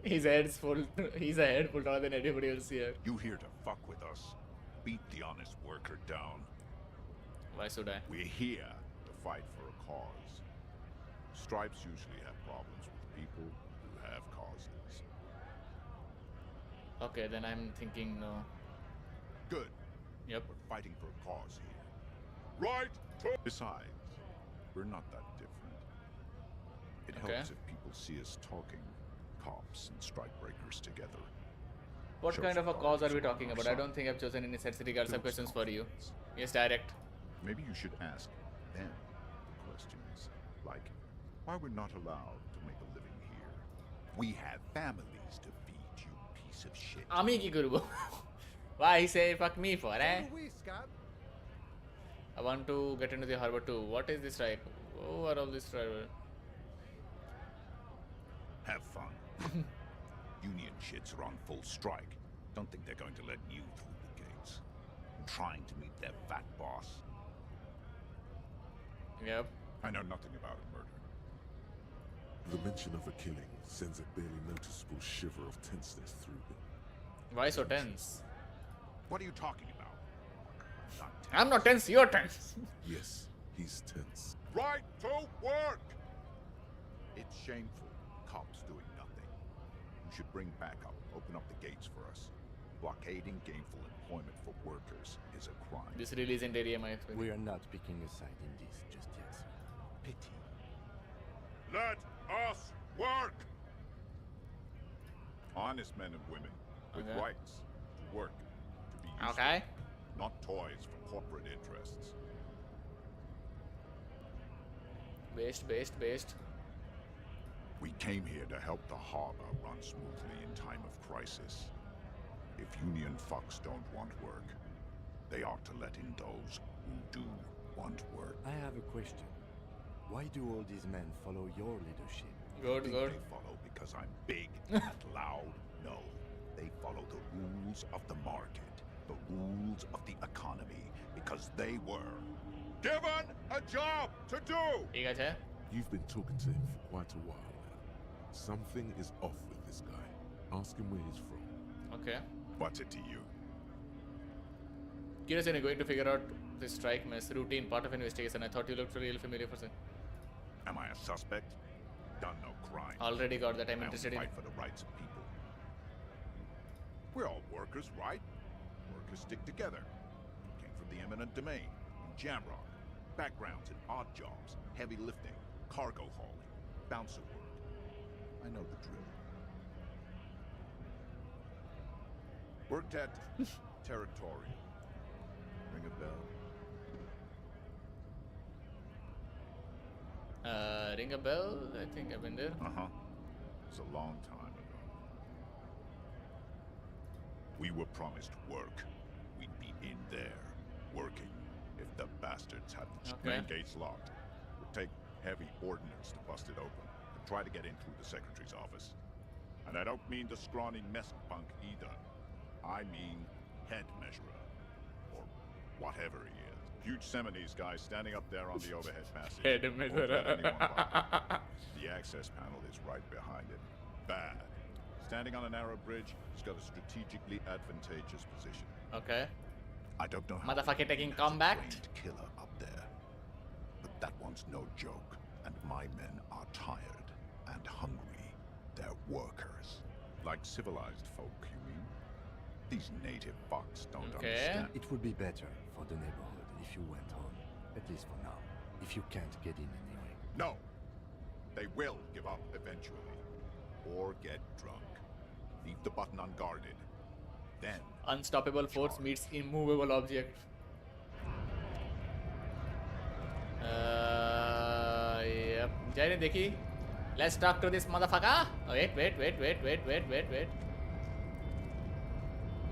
His head's full. He's a head full taller than anybody else here. You here to fuck with us? Beat the honest worker down. Why should I? We're here to fight for a cause. Stripes usually have problems with people who have causes. Okay, then I'm thinking no. Good. Yep. We're fighting for a cause here. Right to... Besides, we're not that different. It Okay. helps if people see us talking, cops and strikebreakers together. What Shows kind of a the cause are we cards talking on about? our I don't think I've chosen any sets regards. Some Builds questions for you. confidence. Yes, direct. Maybe you should ask them the questions, like why we're not allowed to make a living here. We have families to feed, you piece of shit. আমি কি করব? Why he say fuck me for, eh? I want to get into the harbor too. What is this strike? Oh, what all this strike? Have fun. Union shits are on full strike. Don't think they're going to let you through the gates. I'm trying to meet their fat boss. Yep. I know nothing about a murder. The mention of a killing sends a barely noticeable shiver of tenseness through him. Why so tense? What are you talking about? I'm not tense, you're tense. Yes, he's tense. Right to work! It's shameful. Cops doing nothing. You should bring backup. Open up the gates for us. Blockading gainful employment for workers is a crime. This really isn't area my experience. We are not picking a side in this just yet, sir. Pity. Let us work! Honest men and women with Okay. rights to work, to be useful, Okay. not toys for corporate interests. Based. We came here to help the harbor run smoothly in time of crisis. If union fucks don't want work, they ought to let in those who do want work. I have a question. Why do all these men follow your leadership? Good. They follow because I'm big and loud? No. They follow the rules of the market, the rules of the economy, because they were given a job to do! ঠিক আছে? You've been talking to him for quite a while now. Something is off with this guy. Ask him where he's from. Okay. What's it to you? Curious, and going to figure out this strike mess routine part of investigation. I thought you looked really familiar for some. Am I a suspect? Done no crime. Already got that. I'm I interested only in. fight for the rights of people. We're all workers, right? Workers stick together. Came from the eminent domain, in Jamrock. Backgrounds in odd jobs, heavy lifting, cargo hauling, bouncer work. I know the drill. Worked at Territorial. Ring a bell? Ring a bell? I think I've been there. Uh-huh. It's a long time ago. We were promised work. We'd be in there, working. If the bastards had the main gates locked, it would take heavy ordnance to bust it open and try to get in through the secretary's office. And I don't mean the scrawny mess punk either. I mean head measurer, or whatever he is. Huge Seminese guy standing up there on the overhead passage. Head measurer. The access panel is right behind him. Bad. Standing on a narrow bridge, he's got a strategically advantageous position. Okay. I don't know how. Motherfucker taking combat. Killer up there, but that one's no joke. And my men are tired and hungry. They're workers, like civilized folk. You mean? These native fucks don't understand. It would be better for the neighborhood if you went on, at least for now. If you can't get in anyway. No, they will give up eventually, or get drunk. Leave the button unguarded. Then Unstoppable force meets immovable object. Yep. Jaine dekhi. Let's talk to this motherfucker. Oh, wait.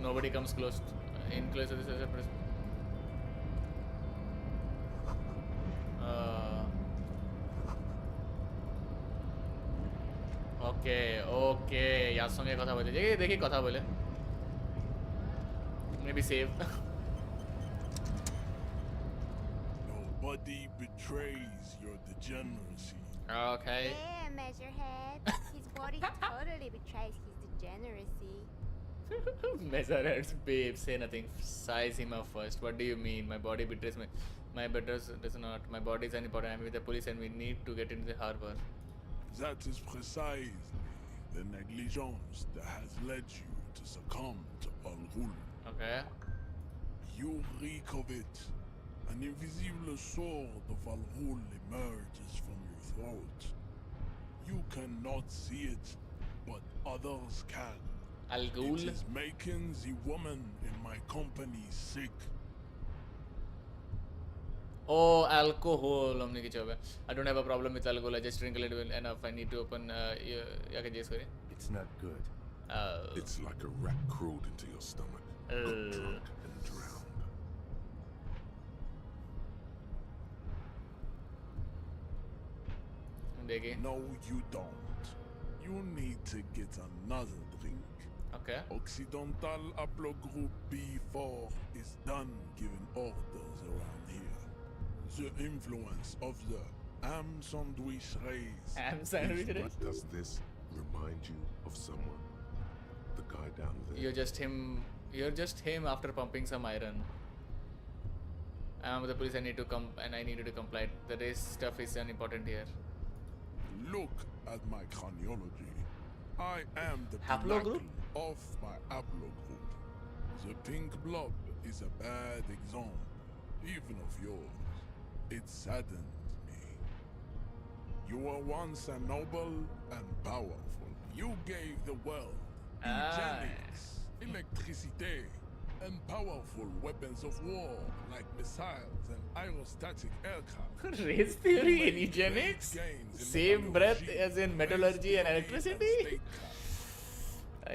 Nobody comes close. In close to this as a person. Okay. यार संगे कथा बोले देखिए कथा बोले maybe save. Nobody betrays your degeneracy. Okay. Yeah, Measurehead. His body totally betrays his degeneracy. Measureheads, babe, say nothing. Size him up first. What do you mean? My body betrays me. My betters does not. My body is unimportant. I'm with the police and we need to get into the harbor. That is precisely the negligence that has led you to succumb to Al-Ghul. Okay. You reek of it. An invisible sword of Al-Ghul emerges from your throat. You cannot see it, but others can. Al-Ghul? It is making the woman in my company sick. Oh, alcohol. I don't have a problem with alcohol. I just drink a little bit enough. I need to open. It's not good. It's like a rat crawled into your stomach, got drunk and drowned. No, you don't. You need to get another drink. Okay. Occidental Haplogroup B4 is done giving orders around here. The influence of the Ham Sandwich race. Ham Sandwich race? Does this remind you of someone? The guy down there? You're just him after pumping some iron. I'm with the police. I need to come and I needed to comply. The race stuff is unimportant here. Look at my craniology. I am the haplogroup of my haplogroup. The pink blob is a bad example, even of yours. It saddens me. You were once a noble and powerful. You gave the world eugenics, electricity, and powerful weapons of war like missiles and aerostatic aircraft. Race theory and eugenics? Same breath as in metallurgy and electricity?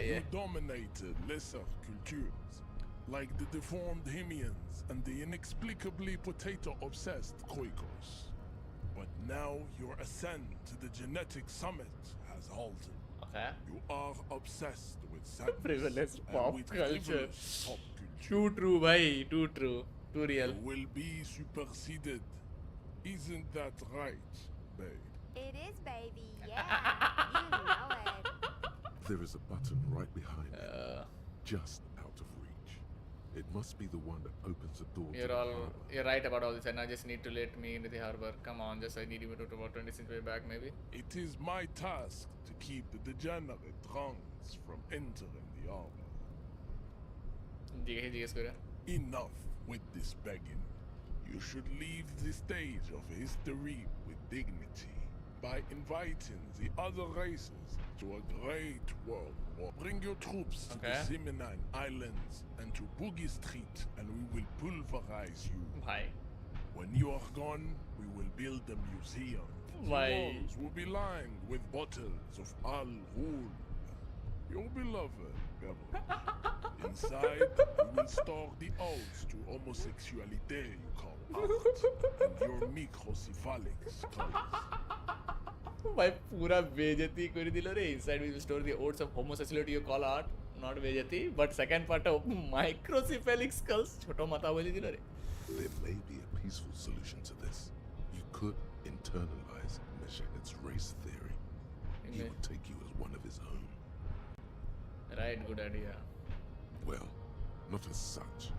You dominated lesser cultures, like the deformed Himians and the inexplicably potato-obsessed Quakers. But now your ascent to the genetic summit has halted. Okay. You are obsessed with sadness Frivolous and pop with culture. frivolous pop culture. Too true, bhai. Too true. Too real. You will be superseded. Isn't that right, babe? It is, baby. Yeah. You know it. There is a button right behind it, just out of reach. It must be the one that opens the door to the harbor. You're right about all this, and I just need to let me into the harbor. Come on, I need you to about 20 cents way back, maybe. It is my task to keep the degenerate drunks from entering the harbor. Enough with this begging. You should leave the stage of history with dignity by inviting the other races to a great world war. Bring your troops to the Simonine Islands and to Boogie Street, and we will pulverize you. Bye. When you are gone, we will build a museum The Why? walls will be lined with bottles of Al Ghul, your beloved beverage. Inside, we will store the odes to homosexuality you call art, and your microcephalic skulls. भाई पूरा बेइज्जती कर दिलो रे. Inside we will store the odes of homosexuality you call art, not बेइज्जती, but second part of microcephalic skulls छोटो माथा बोली दिलो रे. There may be a peaceful solution to this. You could internalize Meshach's race theory. He would take you as one of his own. Right, good idea. Well, not as such.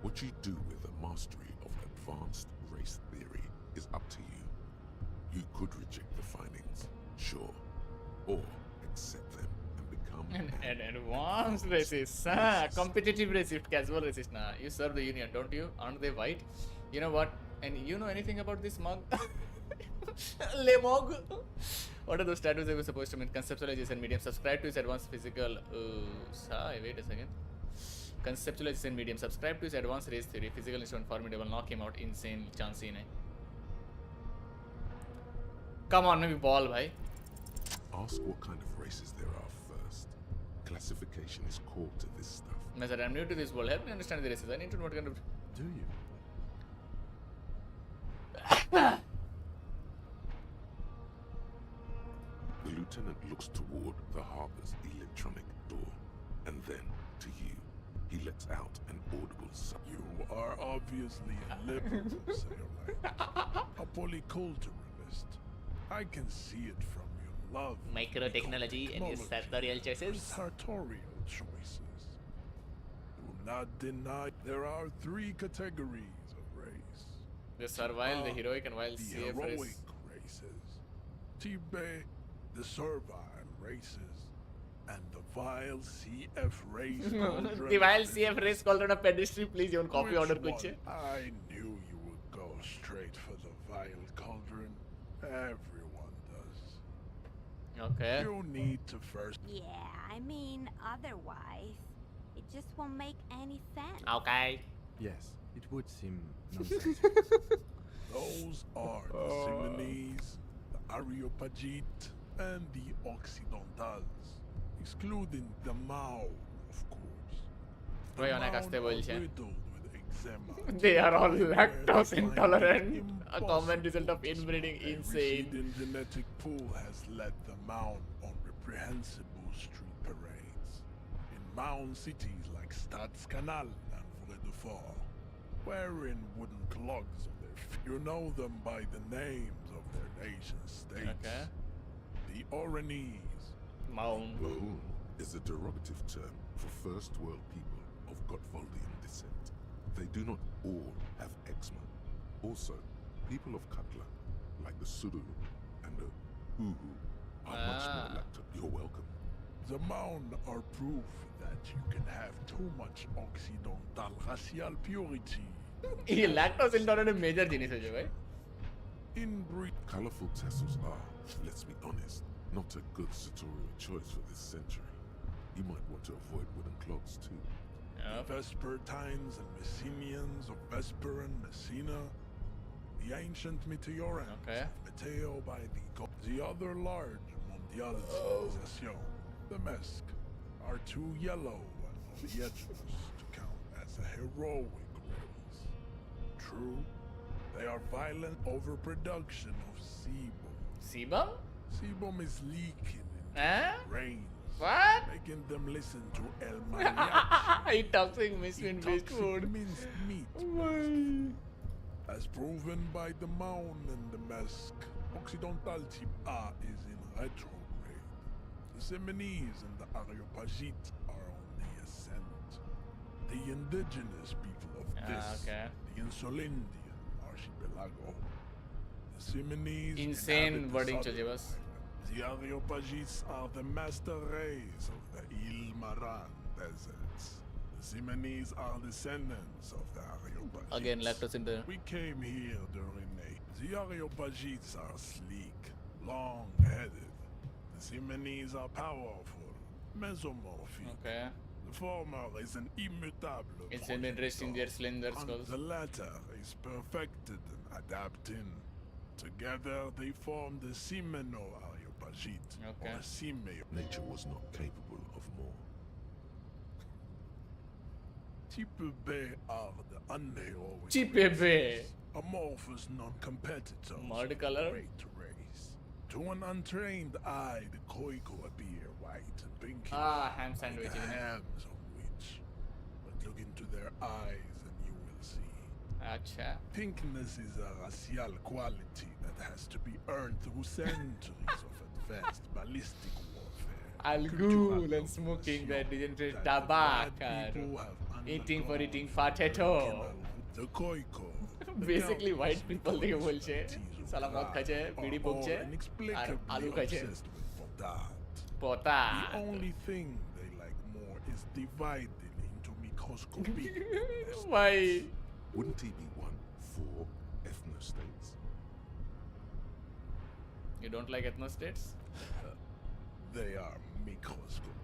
What you do with the mastery of advanced race theory is up to you. You could reject the findings, sure, or accept them and become An advanced racist, competitive racist, casual racist. Nah, you serve the union, don't you? Aren't they white? You know what? And you know anything about this mug? Lemog. What are those tattoos they were supposed to mean? Conceptualization medium. Subscribe to his advanced physical. Wait a second. Conceptualization medium. Subscribe to his advanced race theory. Physical instrument formidable. Knock him out. Insane. Chance ही नहीं. Come on, maybe ball, bhai. Ask what kind of races there are first. Classification is core to this stuff. Method, I'm new to this world. Help me understand the races. I need to know what kind of. Do you? The lieutenant looks toward the harbor's electronic door, and then to you. He lets out an audible sigh. You are obviously a liberal, Sailor. A polyculturalist. I can see it from your love. Microtechnology and your sartorial choices. Sartorial choices. Do not deny there are 3 categories of race. The servile, the heroic, and wild The CF heroic race. races. Tibe, the servile races. And the vile CF race. The vile CF race called on a pedestry, please. You want copy Which order one? kuch? I knew you would go straight for the vile cauldron. Everyone does. Okay. You need to first. Yeah, I mean, otherwise, it just won't make any sense. Okay. Yes, it would seem nonsensical. Those are the Simonese, the Areopagite, and the Occidentals, excluding the Mao, of course. The Why অনেক Mao আসতে are বলছে? riddled with eczema. They are all Where lactose they find intolerant. it A common result of impossible inbreeding. to Insane. receding genetic pool has led the Mound on reprehensible street parades. In Mound cities like Stadskanal and Vredefort, wearing wooden clogs on their feet. You know them by the names of their nation states. Okay. The Oranese. Maun. Mahoon is a derogative term for first world people of Gotvaldian descent. They do not all have eczema. Also, people of Katla, like the Suru and the Uhu, are much more lactose. You're welcome. The Mound are proof that you can have too much Occidental racial purity. ये lactose intolerant major जिनिस है जो भाई. Inbreed. Colorful tassels are, let's be honest, not a good sartorial choice for this century. You might want to avoid wooden clogs too. The Vespertines and Messenians of Vesper and Messina, the ancient Meteorans Okay. of Meteo by the the other large mondial civilization, the Mesk, are too yellow and oleaginous to count as a heroic race. True, they are violent overproduction of sebum. Sebum? Sebum is leaking into Huh? the brains. What? Making them listen to El Mariachi. Eat toxic minced based food. Minced meat. As proven by the Mound and the Mesk, Occidental type A is in retrograde. The Simonese and the Areopagite are on the ascent. The indigenous people of this, okay. the Insulindian archipelago. The Simonese Insane inhabit the wording southern चाहिए बस. The Areopagites are the master race of the Ilmaran deserts. The Simonese are descendants of the Areopagites. Again, lactose intolerant. We came here during the Areopagites are sleek, long-headed. The Simonese are powerful, mesomorphic. Okay. The former is an immutable It's been interesting their slender and skulls. the latter is perfected and adapting. Together, they formed the Simeno Areopagite, Okay. or Sime. Nature was not capable of more. Type B are the unheroic Type race. B. Amorphous non-competitors. Mud of color. Great race. To an untrained eye, the Koiko appear white and pinkish. Ham sandwich. Like hams on which. But look into their eyes and you will see. Acha. Pinkness is a racial quality that has to be earned through centuries of advanced ballistic warfare. Alcohol and smoking the degenerate tobacco. Eating for eating potato. The Koiko. Basically white people থেকে বলছে সালা মদ খাচ্ছে বিড়ি ফুঁকছে আর আলু খাচ্ছে পতা The only thing they like more is divided into microscopic. Why? Wouldn't he be one for ethnostates? You don't like ethnostates? They are microscopic.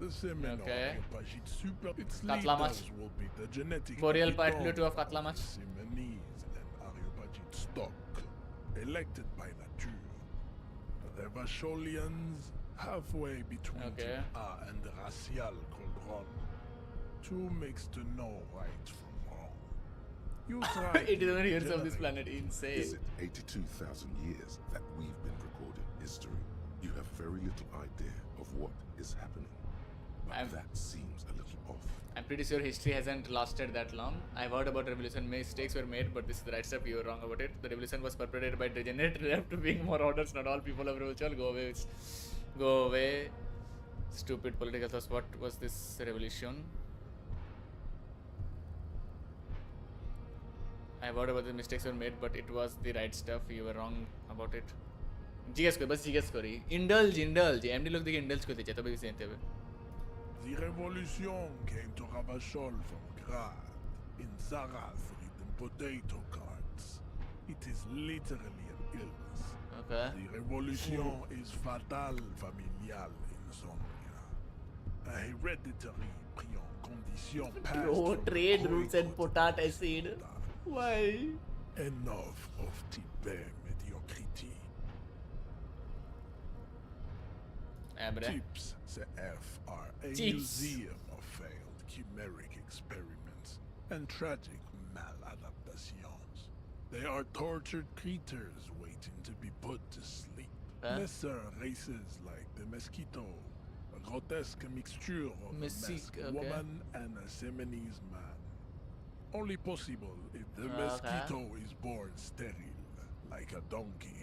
The seminal Areopagite super. Its Katla leaders maç. will be the genetic Boreal part epitome Pluto of Katla maç. Simonese and Areopagite stock, elected by nature. The Vacholians, halfway between Type A and the racial Coldron. Too mixed to know right from wrong. You try. It is only years of this planet. Insane. Is it 82,000 years that we've been recording history? You have very little idea of what is happening. But that seems a little off. I'm pretty sure history hasn't lasted that long. I've heard about revolution. Mistakes were made, but this is the right step. You were wrong about it. The revolution was perpetrated by degenerate left to being more orders. Not all people of revolution. Go away. Go away. Stupid political thoughts. What was this revolution? I've heard about the mistakes were made, but it was the right stuff. You were wrong about it. জিজ্ঞেস করি বাস জিজ্ঞেস করি indulge এমনি লোক দেখে indulge করতে চাই তবে কিছু জানতে হবে The revolution came to Ravachol from Grad, in Zaraz reading potato carts. It is literally an illness. Okay. The revolution is fatal familial insomnia. A hereditary condition passed Bro, from trade Koiko rules and potat acid. Why? Enough of Type mediocrity. Tips CF are a museum of failed chimeric experiments and tragic maladaptations. They are tortured creatures waiting to be put to sleep. Lesser races like the mosquito, a grotesque mixture of a masked woman and a Seminese man. Only possible if the mosquito is born sterile, like a donkey.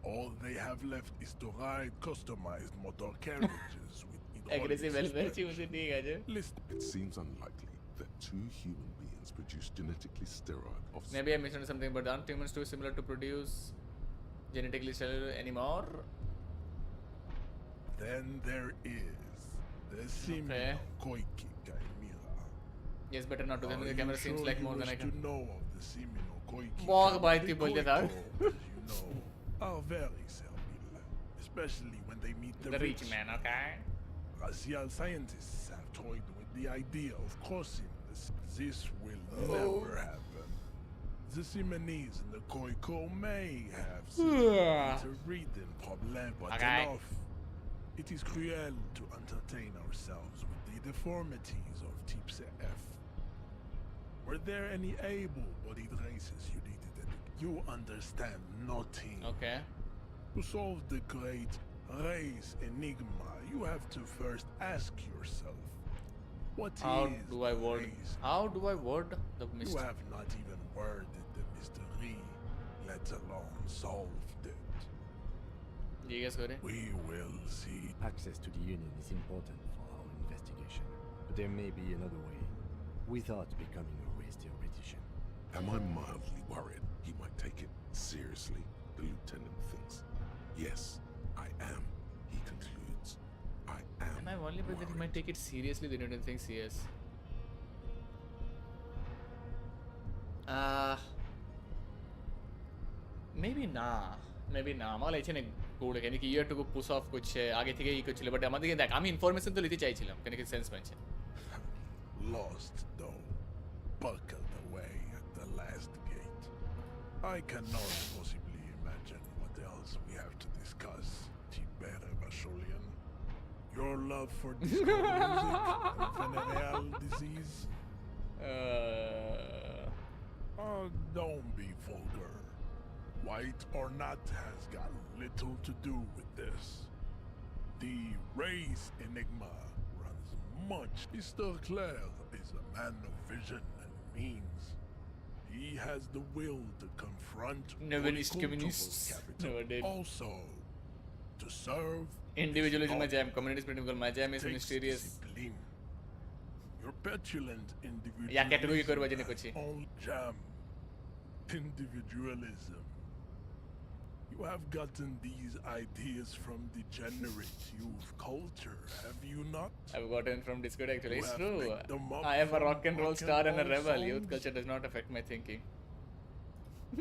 All they have left is to ride customized motor carriages with aggressive welfare It seems unlikely that two human beings produce genetically sterile offspring. Maybe I mentioned something, but aren't humans too similar to produce genetically sterile anymore? Then there is the Simino Koiki Chimera. Yes, better not to them. The camera seems like more than I can. To know of the Simino Koiki. You know, are very servile, especially when they meet the rich man, okay? Racial scientists have toyed with the idea of crossing this. This will never happen. The Simonese and the Koiko may have some reading problem, but enough. It is cruel to entertain ourselves with the deformities of Type CF. Were there any able-bodied races you needed? You understand nothing. Okay. To solve the great race enigma, you have to first ask yourself, what How is do I word? race? How do I word the You mystery? have not even worded the mystery, let alone solved it. We will see. Access to the Union is important for our investigation, but there may be another way without becoming a race theoretician. Am I mildly worried he might take it seriously? The lieutenant thinks. Yes, I am. He concludes. I am. Am I worried that he might take it seriously? They don't think yes. Maybe nah. Maybe nah. আমার লাগছে না good কেন কি ইয়ারটুকু push of করছে আগে থেকে ই করছিল but আমাদেরকে দেখ আমি ইনফরমেশন তো নিতে চাইছিলাম কেন কি সেন্স পাচ্ছে Lost though, buckled away at the last gate. I cannot possibly imagine what else we have to discuss, Tibere Vasholian. Your love for disco music and venereal disease? Oh, don't be vulgar. White or not has got little to do with this. The race enigma runs much. Mr. Clare is a man of vision and means. He has the will to confront communists never did. Also, to serve Individualism majam, communist political majam is mysterious. Discipline. Your petulant Ya category kar bajne individualism kuch. on jam. Individualism. You have gotten these ideas from degenerate youth culture, have you not? I've gotten from Discord actually. You It's have true. picked them up I am a from rock and roll star and a roll rebel. Youth songs? culture does not affect my thinking.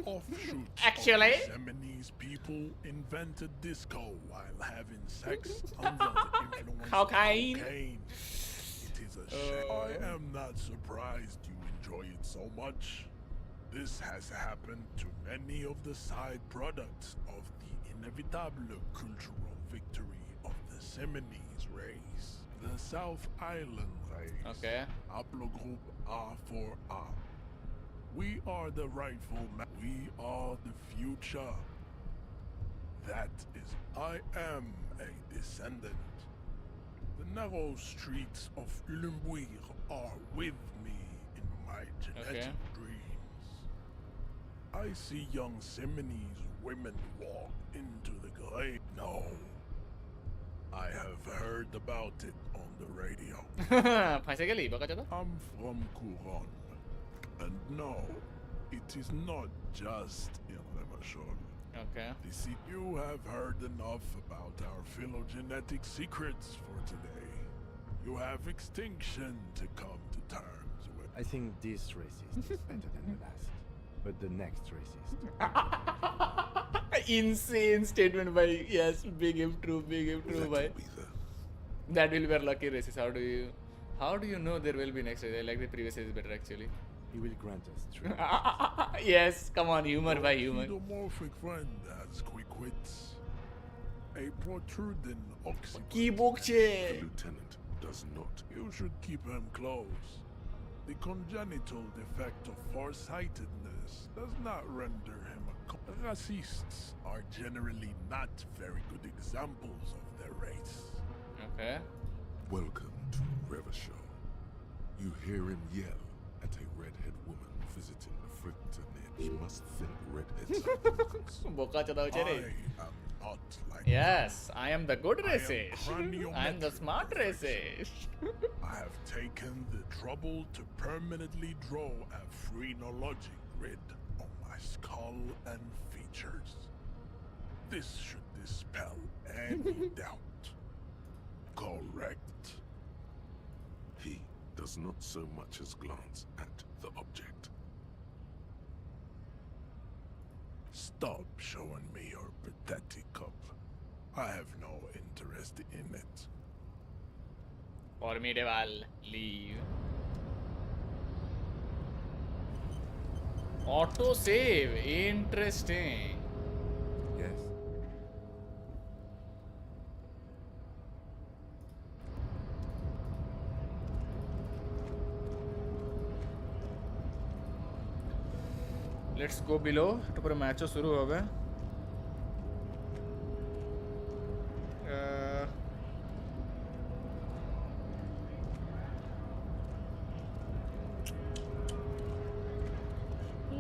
Offshoots Actually? of Yemenis people invented disco while having sex under the influence Cocaine. of cocaine. It is a shame. I am not surprised you enjoy it so much. This has happened to many of the side products of the inevitable cultural victory of the Seminese race. The South Island race. Okay. Haplogroup A4A. We are the rightful we are the future. That is, I am a descendant. The narrow streets of Ulimbuir are with me in my genetic dreams. I see young Seminese women walk into the grave. No. I have heard about it on the radio. I'm from Kuron. And no, it is not just in Revachol. Okay. You have heard enough about our phylogenetic secrets for today. You have extinction to come to terms with. I think this racist is better than the last. But the next racist. Insane statement by yes, big if true by. That will be a lucky racist. How do you know there will be next race? I like the previous race better actually. He will grant us true. Yes, come on, humor by humor. Your endomorphic friend has quick wits. A protruding occiput. The lieutenant does not. You should keep him close. The congenital defect of farsightedness does not render him a racists are generally not very good examples of their race. Okay. Welcome to Revachol. You hear him yell at a redhead woman visiting a fraternity. He must think redheads are punkers. Boca chada I am not like Yes, I am the good racist. I am the craniometric smart racist. I have taken the trouble to permanently draw a phrenologic grid on my skull and features. This should dispel any doubt. Correct. He does not so much as glance at the object. Stop showing me your pathetic cup. I have no interest in it. Formidable. Leave. Auto save. Interesting. Yes. Let's go below. तो पूरा match शुरू हो गया.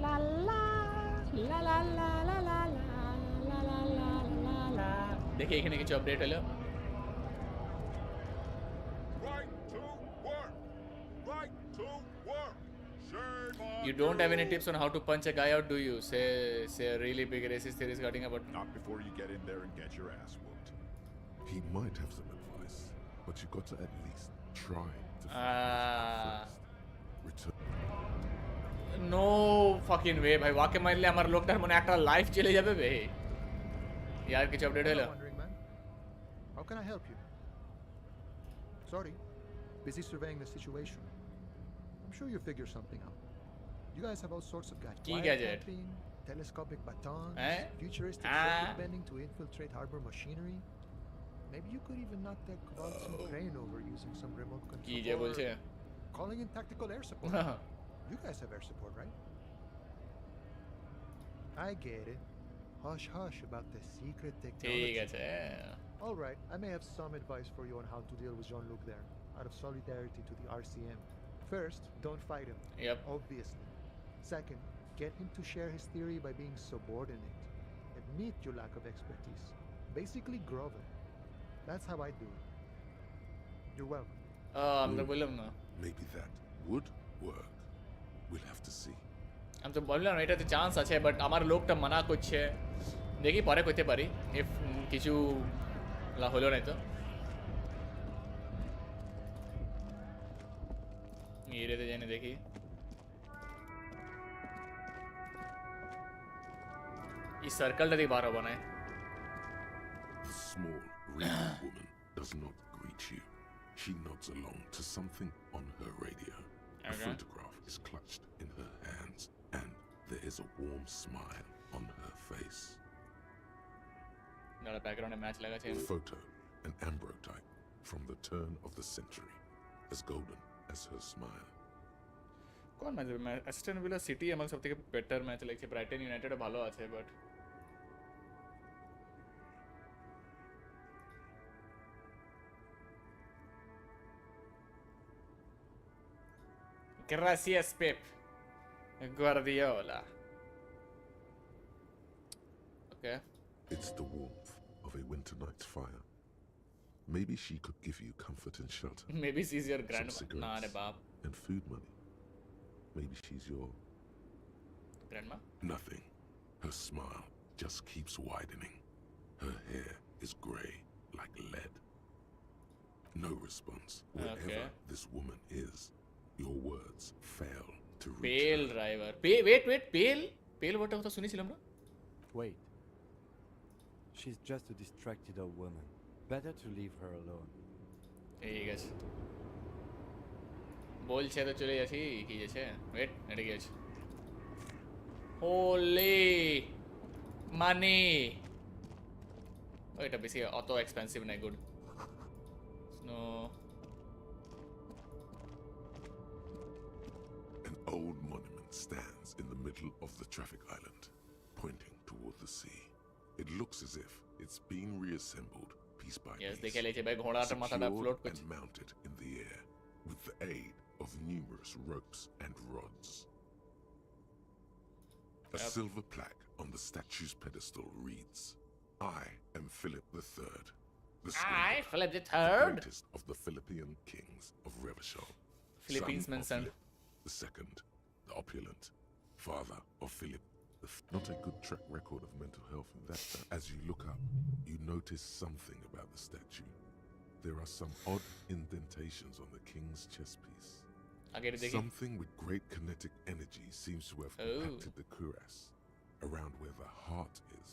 La la la la la la la la la la la la. देखिए एखाने কিছু update হলো. You don't have any tips on how to punch a guy out, do you? Say a really big racist theory regarding about. Not before you get in there and get your ass whooped. He might have some advice, but you got to at least try to return. No fucking way, ভাই ওকে মারলে আমার লোকটার মনে একটা life চলে যাবে বে यार কিছু আপডেট হলো Wondering, man. How can I help you? Sorry, busy surveying the situation. I'm sure you'll figure something out. You guys have all sorts of gadgets. Key gadget. telescopic batons, Eh? futuristic Ah. circuit bending to infiltrate harbor machinery. Maybe you could even knock that Kvaltson crane over using some remote কি control. যে Or বলছে calling in tactical air support. You guys have air support, right? I get it. Hush hush about the secret ঠিক technology. আছে All right, I may have some advice for you on how to deal with Jean-Luc there, out of solidarity to the RCM. First, don't fight him. Yep. Obviously. Second, get him to share his theory by being subordinate. Admit your lack of expertise. Basically grovel. That's how I do it. You're welcome. আমি তো বললাম না Maybe that would work. We'll have to see. আমি তো বললাম এটাতে chance আছে but আমার লোকটা মানা করছে দেখি পরে করতে পারি ইফ কিছু হলো না তো এরিয়াতে জেনে দেখি এই সার্কেলটা দিয়ে বার হবো না The small, radiant woman does not greet you. She nods along to something on her radio. A Okay. photograph is clutched in her hands, and there is a warm smile on her face. দাঁড়া ব্যাকগ্রাউন্ডে match লাগাচ্ছে The photo, an ambrotype from the turn of the century, as golden as her smile. কোন match Aston villa city আমার সবথেকে better match লাগছে Brighton ইউনাইটেডও ভালো আছে but Gracias, Pep. Guardiola. Okay. It's the warmth of a winter night's fire. Maybe she could give you comfort and shelter. Maybe she's your some grandma. cigarettes, Nah, re baap. and food money. Maybe she's your Grandma? nothing. Her smile just keeps widening. Her hair is grey like lead. No response. Wherever Okay. this woman is, your words fail to reach Pale her. driver. Wait. Pale word কথা শুনেছিলাম না? Wait. She's just a distracted old woman. Better to leave her alone. ঠিক আছে বলছে তো চলে যাচ্ছি কি যাচ্ছে ওয়েট এটা কি আছে হোলি মানি ওইটা বেশি অত এক্সপেন্সিভ নাই good no An old monument stands in the middle of the traffic island, pointing toward the sea. It looks as if it's being reassembled piece by Yes, piece, দেখে লেছে ভাই ঘোড়াটার মাথাটা secured ফ্লোট and করছে mounted in the air with the aid of numerous ropes and rods. A Yep. silver plaque on the statue's pedestal reads, "I am Philip III, the I, sleeper, Philip the III, greatest of the Philippian kings of Revachol, Philippines son of mentioned. Philip the second, the opulent, father of Philip Not a good track record of mental health in that. As you look up, you notice something about the statue. There are some odd indentations on the king's chest piece. Something with great kinetic energy seems to have compacted the cuirass around where the heart is.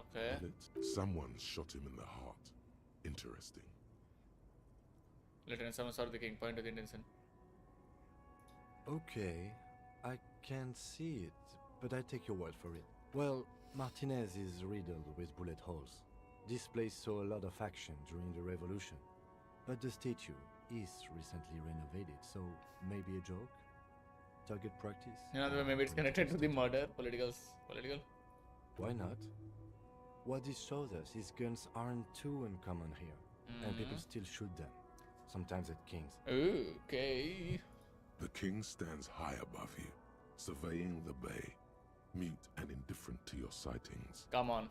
Okay. Someone shot him in the heart. Interesting. Lieutenant, someone saw the king. Point of the intention. Okay, I can see it, but I take your word for it. Well, Martinez is riddled with bullet holes. This place saw a lot of action during the revolution, but the statue is recently renovated, so maybe a joke? Target practice? You know, maybe it's connected to the murder, political. Why not? What this shows us is guns aren't too uncommon here, and people still shoot them, sometimes at kings. Okay. The king stands high above you, surveying the bay, mute and indifferent to your sightings. Come on.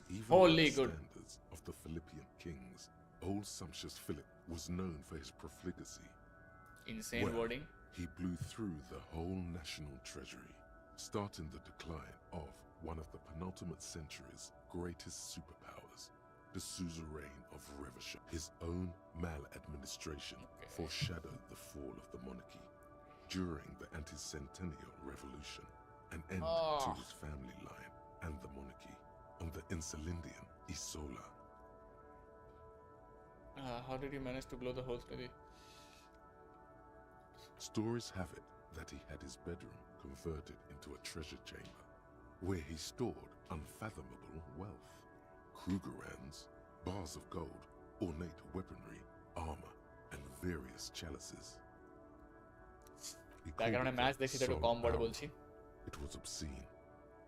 Even Holy by the good. standards of the Philippian kings, old sumptuous Philip was known for his profligacy. Insane wording. He blew through the whole national treasury, starting the decline of one of the penultimate century's greatest superpowers, the suzerain of Revachol. His own maladministration foreshadowed the fall of the monarchy. During the anti-centennial revolution, an end to his family line and the monarchy on the Insulindian Isola. How did he manage to blow the holes to the... Stories have it that he had his bedroom converted into a treasure chamber where he stored unfathomable wealth. Krugerrands, bars of gold, ornate weaponry, armor, and various chalices. He called ব্যাকগ্রাউন্ডে it match the দেখছি তো একটু Sol কম বড় Arrow. বলছি It was obscene.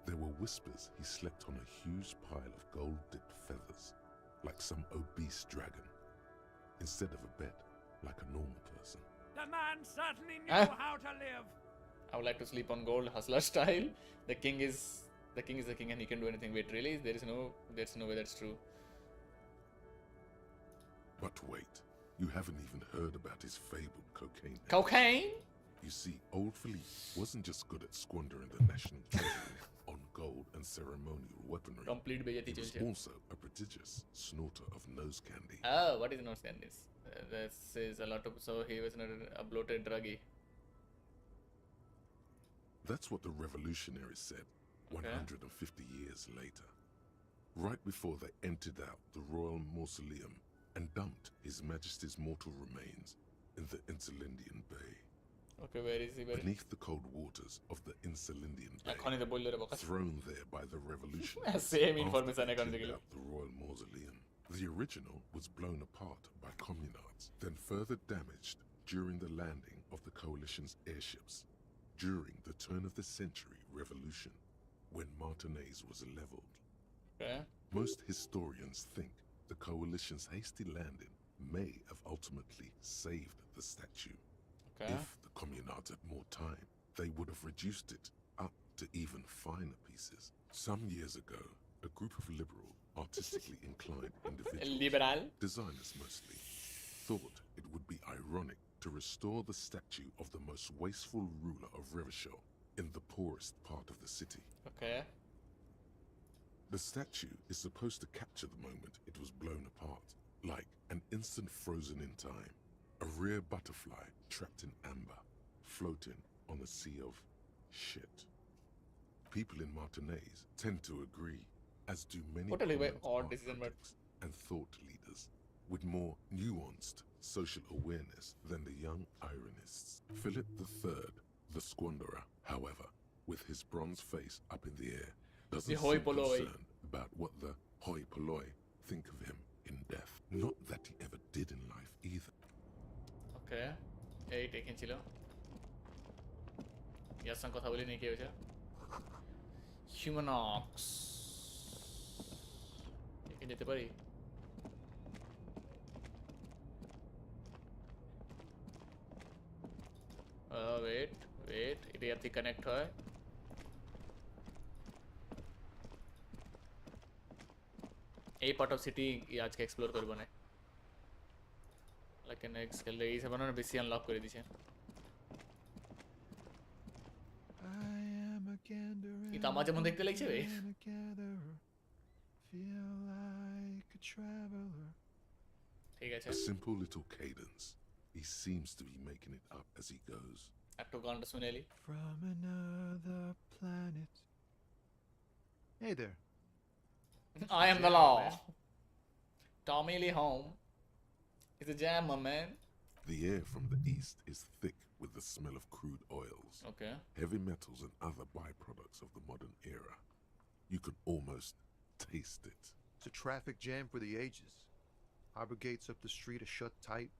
There were whispers he slept on a huge pile of gold-dipped feathers, like some obese dragon, instead of a bed, like a normal person. The man certainly knew how to live. I would like to sleep on gold hustler style. The king is the king and he can do anything. Wait, really? There's no way that's true. But wait, you haven't even heard about his fabled cocaine. Cocaine? You see, old Philippe wasn't just good at squandering the national treasury on gold and ceremonial weaponry. Complete bejati He was chalche. also a prodigious snorter of nose candy. Oh, what is nose candies? This is a lot of. So he was not a bloated druggie. That's what the revolutionaries said 150 years later. Right before they emptied out the royal mausoleum and dumped His Majesty's mortal remains in the Insulindian Bay. Okay, where is he? Beneath the cold waters of the Insulindian Bay, thrown there by the revolutionaries Same after information they I got cleared out the royal mausoleum. The original was blown apart by communards, then further damaged during the landing of the coalition's airships during the turn-of-the-century revolution, when Martinez was leveled. Okay. Most historians think the coalition's hasty landing may have ultimately saved the statue. Okay. If the communards had more time, they would have reduced it up to even finer pieces. Some years ago, a group of liberal, artistically inclined individuals, designers mostly, thought it would be ironic to restore the statue of the most wasteful ruler of Revachol in the poorest part of the city. Okay. The statue is supposed to capture the moment it was blown apart, like an instant frozen in time, a rare butterfly trapped in amber, floating on a sea of shit. People in Martinez tend to agree, as do many prominent art critics and thought leaders with more nuanced social awareness than the young ironists. Philip III, the squanderer, however, with his bronze face up in the air, doesn't seem concerned about what the hoi polloi think of him in death. Not that he ever did in life either. Okay. এই taken ছিল ইয়ার সঙ্গে কথা বলি নি কি হয়েছে হিউম্যানক্স এখানে যেতে পারি ওয়েট এটা ইয়ার থেকে কানেক্ট হয় এই পার্ট অফ সিটি আজকে এক্সপ্লোর করব না লাইক নেক্সট খেললে এই সব না বেশি আনলক করে দিয়েছে এটা আমার যেমন দেখতে লাগছে রে ঠিক আছে A simple little cadence. He seems to be making it up as he goes. একটু গানটা শুনে এলি From another planet. Hey there. I am the law. Tommy Lee home. It's a jam, my man. The air from the east is thick with the smell of crude oils, Okay. heavy metals, and other byproducts of the modern era. You can almost taste it. It's a traffic jam for the ages. Harbor gates up the street are shut tight.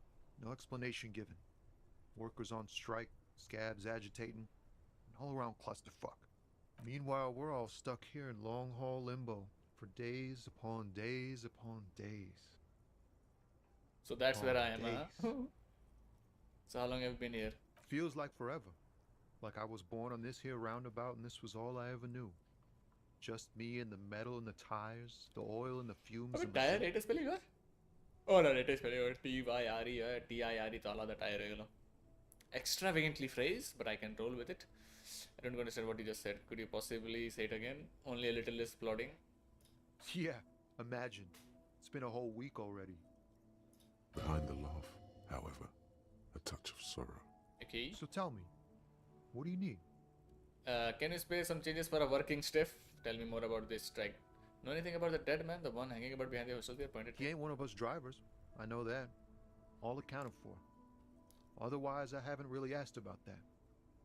No explanation given. Workers on strike, scabs agitating, an all-around clusterfuck. Meanwhile, we're all stuck here in long-haul limbo for days upon days upon days. So that's where I am, Days. huh? So how long have you been here? Feels like forever. Like I was born on this here roundabout and this was all I ever knew. Just me and the metal and the tires, the oil and the fumes. Abhi and the tire soot. rate is spelling what? Oh no, rate is spelling what? T-Y-R-E, T-I-R-E to all the tire regalo. Extravagantly phrased, but I can roll with it. I don't understand what you just said. Could you possibly say it again? Only a little less plodding. Yeah, imagine. It's been a whole week already. Behind the laugh, however, a touch of sorrow. Okay. So tell me, what do you need? Can you spare some changes for a working stiff? Tell me more about this strike. Know anything about the dead man, the one hanging about behind the hostel there pointed? He ain't one of us drivers. I know that. All accounted for. Otherwise, I haven't really asked about that.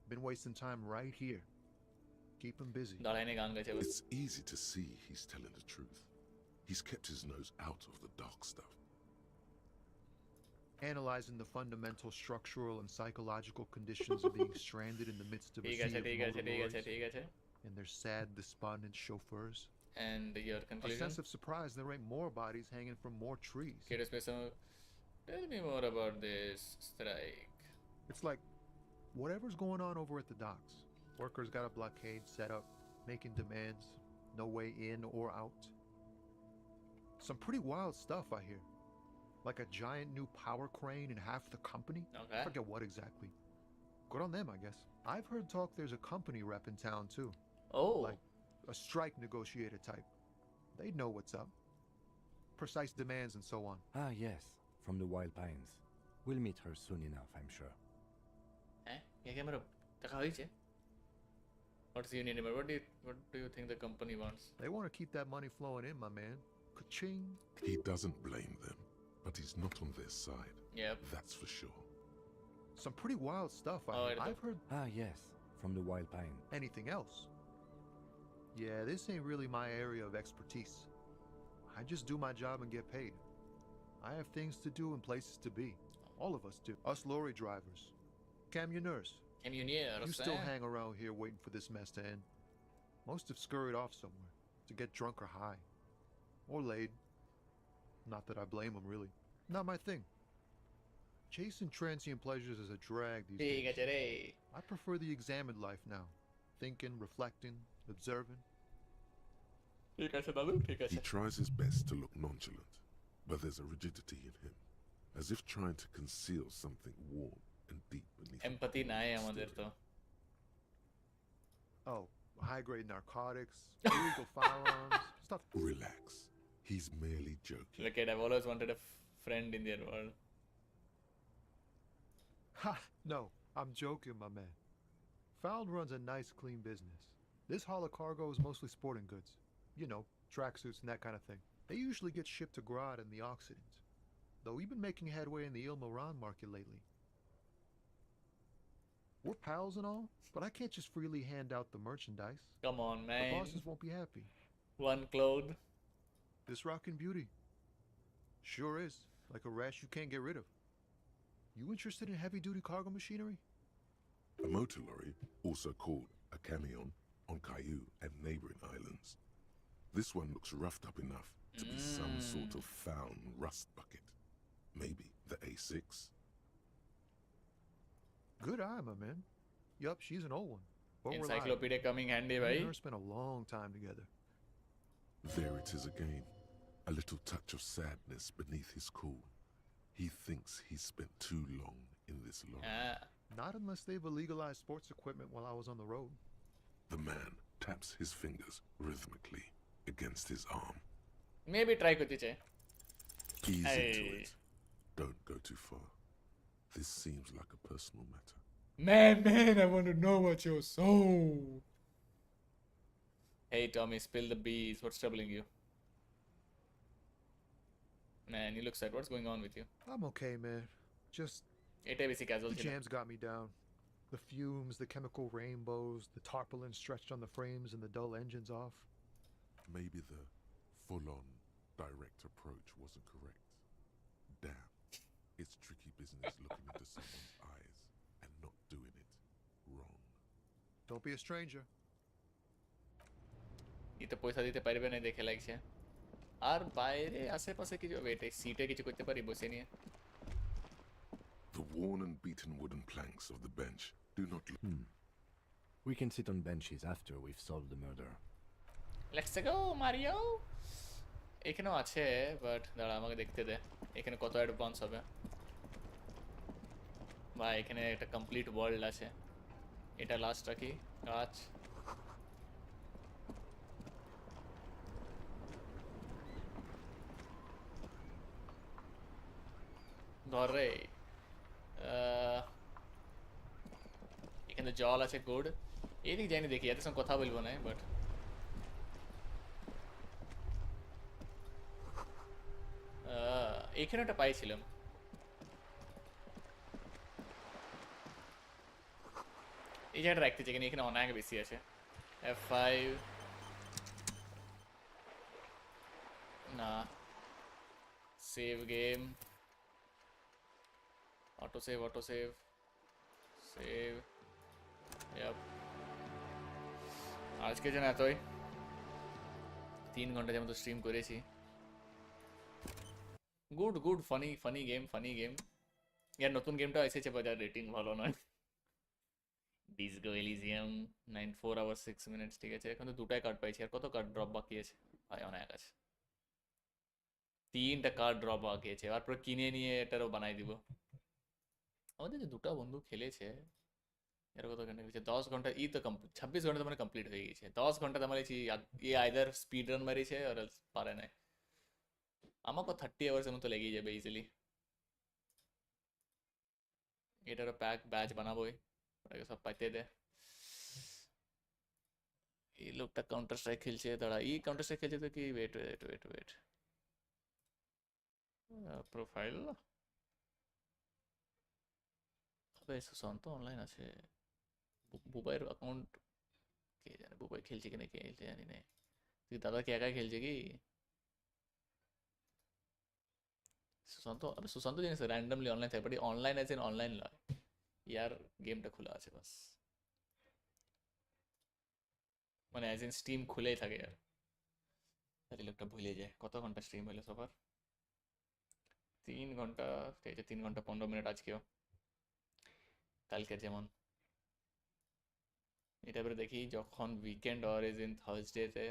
Been wasting time right here. Keep him busy. It's easy to see he's telling the truth. He's kept his nose out of the dark stuff. Analyzing the fundamental structural and psychological conditions of being stranded in the midst of a sea of motor lorries and their sad, despondent chauffeurs. And your A conclusion? sense of surprise there ain't more bodies hanging from more trees. Tell me more about this strike. It's like whatever's going on over at the docks. Workers got a blockade set up, making demands, no way in or out. Some pretty wild stuff, I hear. Like a giant new power crane in half the company. Okay. I forget what exactly. Good on them, I guess. I've heard talk there's a company rep in town, too. Oh. Like a strike negotiator type. They'd know what's up. Precise demands and so on. Ah, yes. From the Wild Pines. We'll meet her soon enough, I'm sure. What's the union number? What do you think the company wants? They want to keep that money flowing in, my man. Ka-ching. He doesn't blame them, but he's not on their side. Yep. That's for sure. Some pretty wild stuff. I've heard. Ah, yes. From the Wild Pine. Anything else? Yeah, this ain't really my area of expertise. I just do my job and get paid. I have things to do and places to be. All of us do. Us lorry drivers. Camionneurs. You still hang around here waiting for this mess to end. Most have scurried off somewhere to get drunk or high. Or laid. Not that I blame them, really. Not my thing. Chasing transient pleasures is a drag these days. I prefer the examined life now. Thinking, reflecting, observing. He tries his best to look nonchalant, but there's a rigidity in him, as if trying to conceal something warm and deep beneath. Empathy নাই আমাদের তো. Oh, high-grade narcotics, illegal firearms, stuff. Relax. He's merely joking. Look at, I've always wanted a friend in their world. Ha! No, I'm joking, my man. Found runs a nice, clean business. This haul of cargo is mostly sporting goods. You know, tracksuits and that kind of thing. They usually get shipped to Grad and the Occident. Though we've been making headway in the Il Moran market lately. We're pals and all, but I can't just freely hand out the merchandise. Come on, man. The bosses won't be happy. One cloth. This rockin' beauty. Sure is. Like a rash you can't get rid of. You interested in heavy-duty cargo machinery? A motor lorry, also called a camion, on Caillou and neighboring islands. This one looks roughed up enough to be some sort of found rust bucket. Maybe the A6. Good eye, my man. Yup, she's an old one. But Encyclopedia coming handy, we bhai. and her spent a long time together. There it is again. A little touch of sadness beneath his cool. He thinks he's spent too long in this lorry. Not unless they've illegalized sports equipment while I was on the road. The man taps his fingers rhythmically against his arm. Maybe try করতে চাই. Ease into it. Don't go too far. This seems like a personal matter. Man, I want to know what your soul. Hey, Tommy, spill the beans. What's troubling you? Man, you look sad. What's going on with you? I'm okay, man. Just casual. The jams got me down. The fumes, the chemical rainbows, the tarpaulin stretched on the frames and the dull engines off. Maybe the full-on direct approach wasn't correct. Damn. It's tricky business looking into someone's eyes and not doing it wrong. Don't be a stranger. ইতো পয়সা দিতে পারবে না দেখে লাগছে আর বাইরে আশেপাশে কিছু wait সিটে কিছু করতে পারি বসে নিয়ে The worn and beaten wooden planks of the bench do not look. We can sit on benches after we've solved the murder. Let's go, Mario. এখানেও আছে বাট দাঁড়া আমাকে দেখতে দে এখানে কত অ্যাডভান্স হবে ভাই এখানে একটা কমপ্লিট ওয়ার্ল্ড আছে এটা লাস্টটা কি কাজ ধরে এখানে জল আছে গুড এদিক জানি দেখি এত সঙ্গে কথা বলবো না বাট এখানে একটা পাইছিলাম এই জায়গাটা রাখতে চাই এখানে অনেক বেশি আছে F5 না save game auto save save yup আজকে যেন এতই 3 ঘন্টা যেমন তো স্ট্রিম করেছি গুড ফানি গেম ইয়ার নতুন গেমটা এসেছে বাজার রেটিং ভালো নয় ডিসগো এলিজিয়াম 4 hours 6 minutes ঠিক আছে এখন তো দুটাই কার্ড পাইছি আর কত কার্ড ড্রপ বাকি আছে ভাই অনেক আছে 3টা কার্ড ড্রপ বাকি আছে এবার পুরো কিনে নিয়ে এটারও বানাই দিব আমাদের যে দুটো বন্ধু খেলেছে এর কত ঘন্টা গেছে 10 ঘন্টা ই তো 26 ঘন্টা তো মানে কমপ্লিট হয়ে গেছে 10 ঘন্টা তো মারিছি এ আইদার স্পিড রান মারিছে আর পারে নাই আমাকে 30 hours এর মতো লেগেই যাবে ইজিলি এটারও প্যাক ব্যাচ বানাবোই ওটাকে সব পাইতে দে এই লোকটা কাউন্টার স্ট্রাইক খেলছে দাঁড়া এই কাউন্টার স্ট্রাইক খেলছে তো কি ওয়েট প্রোফাইল আবে সুশান্ত অনলাইন আছে বুবাইয়ের অ্যাকাউন্ট কে জানে বুবাই খেলছে কিনা খেলছে জানি না তুই দাদা কি একাই খেলছে কি সুশান্ত জানিস র্যান্ডমলি অনলাইন থাকে বাট অনলাইন আছে অনলাইন নয় ইয়ার গেমটা খোলা আছে বাস মানে অ্যাজ ইন স্ট্রিম খুলেই থাকে আর তাহলে লোকটা ভুলে যায় কত ঘন্টা স্ট্রিম হলো সবার 3 ঘন্টা ঠিক আছে 3 ঘন্টা 15 মিনিট আজকেও কালকের যেমন এটা এবারে দেখি যখন উইকেন্ড অর ইজ ইন থার্সডেতে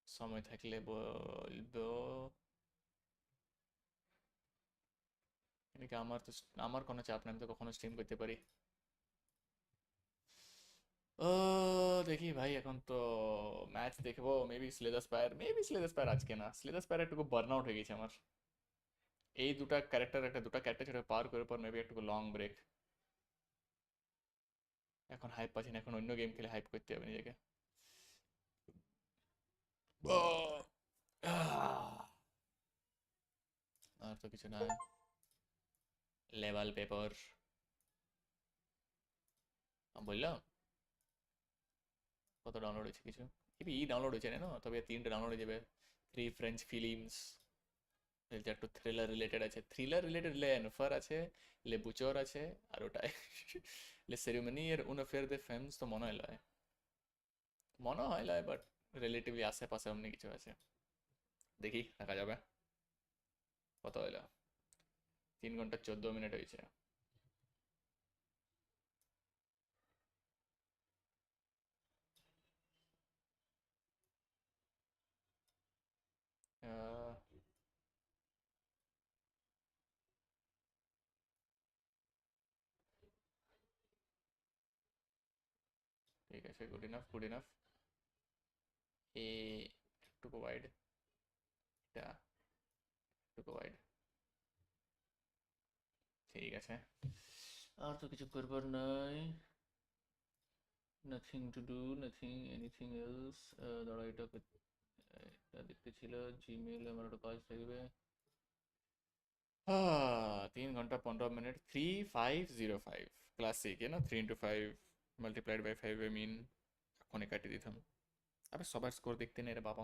সময় থাকলে বলবো এদিকে আমার কোনো চাপ নেই আমি তো কখনো স্ট্রিম করতে পারি ও দেখি ভাই এখন তো ম্যাচ দেখবো মেবি স্লেদার স্পায়ার আজকে না স্লেদার স্পায়ার একটু বার্ন আউট হয়ে গেছে আমার এই দুটা ক্যারেক্টার ছেড়ে পার করে পর মেবি একটু লং ব্রেক এখন হাইপ পাচ্ছি না এখন অন্য গেম খেলে হাইপ করতে হবে নিজেকে আর তো কিছু নাই লেভেল পেপার বললাম কত ডাউনলোড হয়েছে কিছু ই ডাউনলোড হয়েছে না তবে 3টে ডাউনলোড হয়ে যাবে 3 ফ্রেঞ্চ ফিল্মস যেটা একটু থ্রিলার রিলেটেড আছে থ্রিলার রিলেটেড লে এনফার আছে লে বুচর আছে আর ওটাই লে সেরিমনি এর উন অফেয়ার দে ফেমস তো মনে হয় লয় বাট রিলেটিভলি আশেপাশে অমনি কিছু আছে দেখি দেখা যাবে কত হইলো 3 ঘন্টা 14 মিনিট হয়েছে ঠিক আছে গুড ইনাফ একটুকু ওয়াইড এটা একটুকু ওয়াইড ঠিক আছে আর তো কিছু করবার নাই nothing to do anything else দাঁড়া এটা দেখতে ছিল জিমেল আমার একটা কাজ থাকবে 3 ঘন্টা 15 মিনিট 3505 ক্লাসিক না 3 into 5 multiplied by 5 I mean এখনই কাটিয়ে দিতাম আবে সবার স্কোর দেখতে নেই রে বাবা